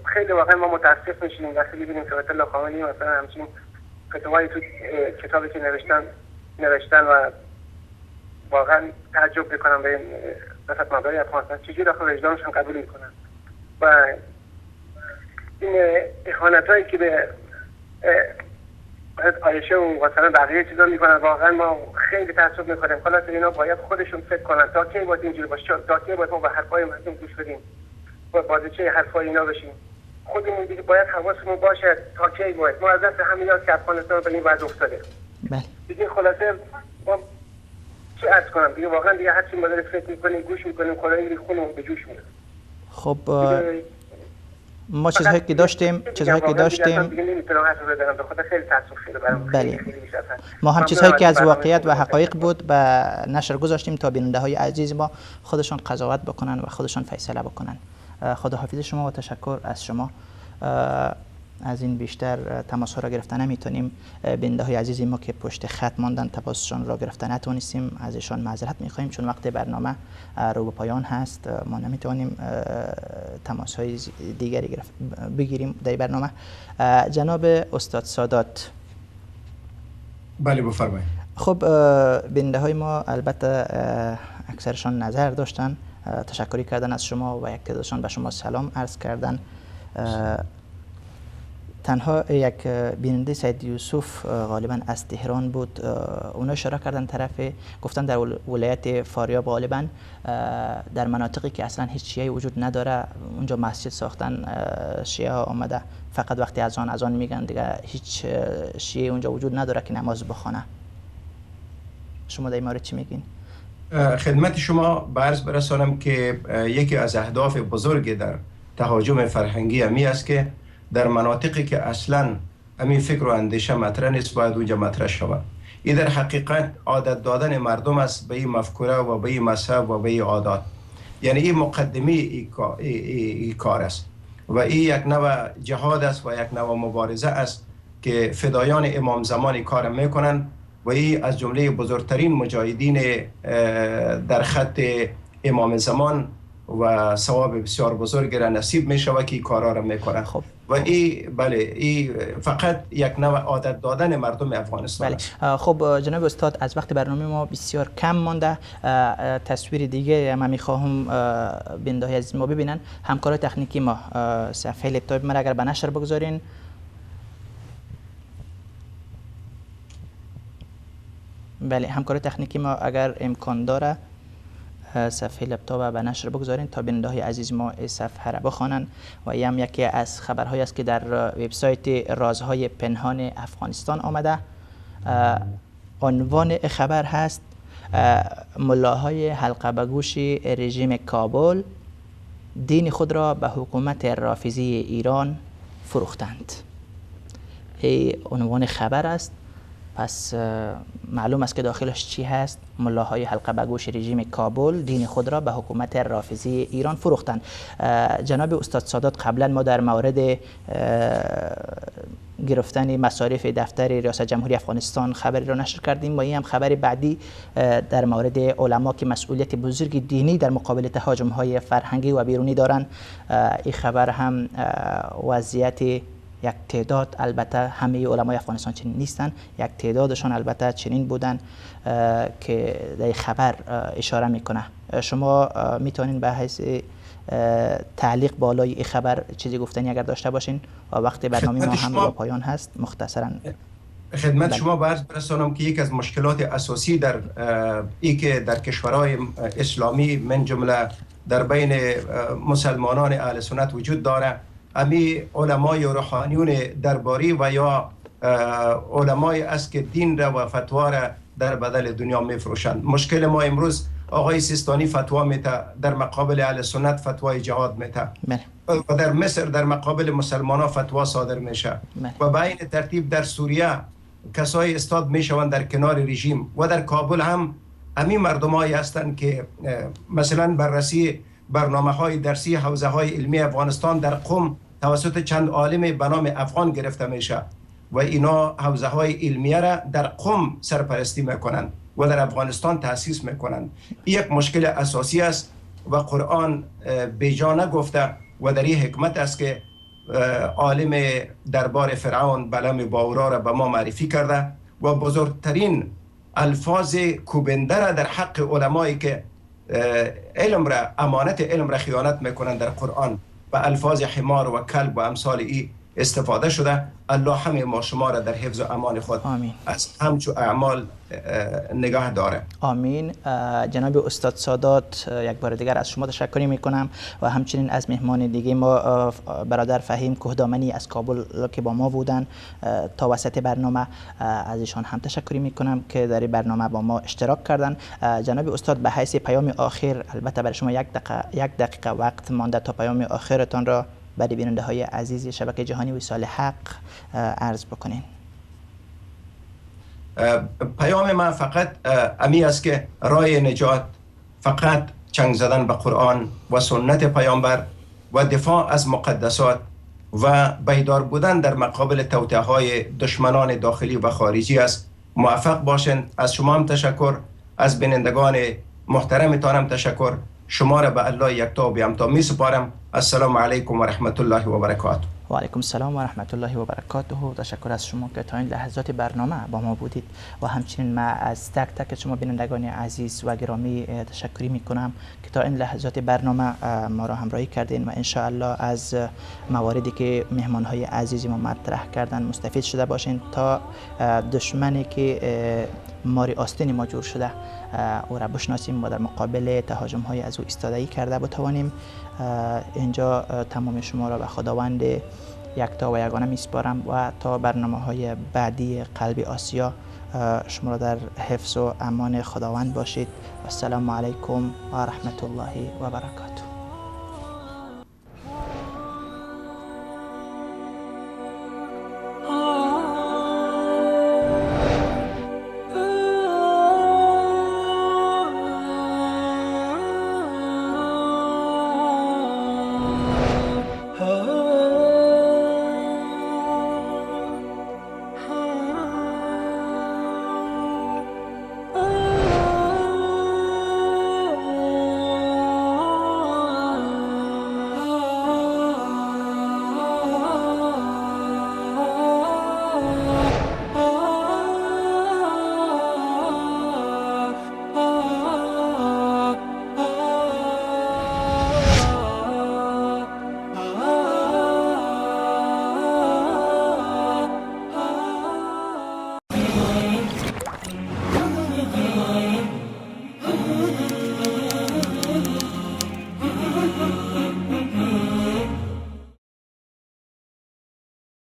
S15: خیلی واقعا ما متاسف میشیم وقتی می‌بینیم که آیت الله خامنه‌ای مثلا همچین فتوایی تو کتابی که نوشتن و واقعا تعجب میکنم به این سیاستمدارای افغانستان چجوری داخل وجدانشون قبول میکنن و این اهانتایی که به عایشه و مثلا بقیه چیزا میکنن. واقعا ما خیلی تعجب میکنیم. خلاص اینا باید خودشون فکر کنن تا کی باید اینجوری باشه، تا کی باید ما به حرفای مردم گوش بدیم و بازیچه حرفای اینا بشیم. خودمون دیگه باید حواسمون باشه تا کی باید. ما از دست همینا که افغانستان به این وضع افتاده.
S1: بله.
S15: دیگه خلاصه ما چه عرض کنم دیگه، واقعا دیگه هر چی ما داریم فکر میکنیم، گوش میکنیم، خدایی خونمون به جوش میاد.
S1: خب ما چیزهایی که داشتیم
S15: دیگه نمیتونم حرف بزنم، به خاطر خیلی تاسف شده برام.
S1: بله. ما هم چیزهایی که از واقعیت و حقایق بود به نشر گذاشتیم تا بیننده های عزیز ما خودشون قضاوت بکنن و خودشون فیصله بکنن. خداحافظ شما و تشکر از شما. از این بیشتر تماس ها را گرفتن نمیتونیم. بیننده های عزیزی ما که پشت خط ماندن تماسشون را گرفتن نتونستیم، ازشان معذرت میخواهیم چون وقت برنامه رو به پایان هست. ما نمیتونیم تماس های دیگری بگیریم در برنامه. جناب استاد سادات.
S2: بله بفرمایید.
S1: خب بیننده های ما البته اکثرشان نظر داشتن، تشکری کردن از شما و یک تعدادشان به شما سلام عرض کردن. تنها یک بیننده سید یوسف غالبا از تهران بود، اونا اشاره کردن گفتن در ولایت فاریاب غالبا در مناطقی که اصلا هیچ شیعه وجود نداره اونجا مسجد ساختن، شیعه ها آمده فقط وقتی اذان میگن دیگه هیچ شیعه اونجا وجود نداره که نماز بخونه. شما در این مورد چی میگین؟
S2: خدمت شما به عرض برسانم که یکی از اهداف بزرگ در تهاجم فرهنگی همی است که در مناطقی که اصلا همین فکر و اندیشه مطرح نیست، باید اونجا مطرح شود. این در حقیقت عادت دادن مردم است به این مفکوره و به این مذهب و به این عادات. یعنی این مقدمه این کار است و این یک نوع جهاد است و یک نوع مبارزه است که فدایان امام زمان کار میکنن و این از جمله بزرگترین مجاهدین در خط امام زمان و ثواب بسیار بزرگ را نصیب می شود که این کارا را میکنن.
S1: خب.
S2: و این بله این فقط یک نوع عادت دادن مردم افغانستان است.
S1: خب جناب استاد، از وقت برنامه ما بسیار کم مانده. تصویر دیگه من میخواهم بیننده عزیز ما ببینن. همکار تکنیکی ما صفحه لپتاپ ما اگر به نشر بگذارین. بله، همکار تکنیکی ما اگر امکان داره صفحه لپتاپ به نشر بگذارین تا بیننده های عزیز ما این صفحه را بخوانن. و این هم یکی از خبرهایی است که در وبسایت رازهای پنهان افغانستان آمده. عنوان خبر هست ملاهای حلقه به گوش رژیم کابل دین خود را به حکومت رافضی ایران فروختند. این عنوان خبر است. پس معلوم است که داخلش چی هست. ملاهای حلقه به گوش رژیم کابل دین خود را به حکومت رافضی ایران فروختند. جناب استاد سادات، قبلا ما در مورد گرفتن مصارف دفتر ریاست جمهوری افغانستان خبری را نشر کردیم و این هم خبر بعدی در مورد علما که مسئولیت بزرگ دینی در مقابل تهاجم های فرهنگی و بیرونی دارند. این خبر هم وضعیت یک تعداد، البته همه علمای افغانستان چنین نیستن، یک تعدادشان البته چنین بودن که در خبر اشاره میکنه. شما میتونین به حیث تعلیق بالای این خبر چیزی گفتنی اگر داشته باشین و وقت برنامه ما هم با پایان هست مختصرا
S2: خدمت شما عرض برسانم که یک از مشکلات اساسی در که در کشورهای اسلامی من جمله در بین مسلمانان اهل سنت وجود داره، امی علمای و روحانیون درباری و یا علمای است که دین را و فتوا را در بدل دنیا میفروشند. مشکل ما امروز آقای سیستانی فتوا میته، در مقابل اهل سنت فتوای جهاد میته و در مصر در مقابل مسلمان ها فتوا صادر میشه و به این ترتیب در سوریه کسای استاد میشوند در کنار رژیم و در کابل هم امی مردمایی هستند که مثلا بررسی برنامه های درسی حوزه های علمی افغانستان در قم توسط چند عالم به نام افغان گرفته میشه و اینا حوزه های علمیه را در قم سرپرستی میکنند و در افغانستان تأسیس میکنند. یک مشکل اساسی است و قرآن بیجا نگفته و در این حکمت است که عالم دربار فرعون بلعم باورا را به ما معرفی کرده و بزرگترین الفاظ کوبنده را در حق علمایی که علم را امانت علم را خیانت میکنند در قرآن و الفاظ حمار و کلب و امثال ای استفاده شده. الله همه ما شما را در حفظ و امان خود از همچو اعمال نگاه داره.
S1: آمین. جناب استاد سادات، یک بار دیگر از شما تشکر میکنم و همچنین از مهمان دیگه ما برادر فهیم کوهدامنی از کابل که با ما بودن تا وسط برنامه، از ایشان هم تشکر میکنم که در برنامه با ما اشتراک کردن. جناب استاد، به حیث پیام آخر، البته برای شما یک دقیقه وقت مانده تا پیام آخرتان را برای بیننده های عزیز شبکه جهانی وصال حق عرض بکنین.
S2: پیام من فقط امی است که راه نجات فقط چنگ زدن به قرآن و سنت پیامبر و دفاع از مقدسات و بیدار بودن در مقابل توطئه های دشمنان داخلی و خارجی است. موفق باشین. از شما هم تشکر، از بینندگان محترمتان هم تشکر. شما را به الله یکتا و بی‌همتا می سپارم. السلام علیکم و رحمت الله و برکاته.
S1: و علیکم السلام و رحمت الله و برکاته. تشکر از شما که تا این لحظات برنامه با ما بودید و همچنین من از تک تک شما بینندگان عزیز و گرامی تشکری می کنم که تا این لحظات برنامه ما را همراهی کردین و ان شاء الله از مواردی که مهمان های عزیز ما مطرح کردن مستفید شده باشین تا دشمنی که ماری آستین ما جور شده او را بشناسیم و در مقابل تهاجم های از او ایستادگی کرده بتوانیم. اینجا تمام شما را به خداوند یکتا و یگانه میسپارم و تا برنامه های بعدی قلب آسیا شما را در حفظ و امان خداوند باشید. السلام علیکم و رحمت الله و برکاته.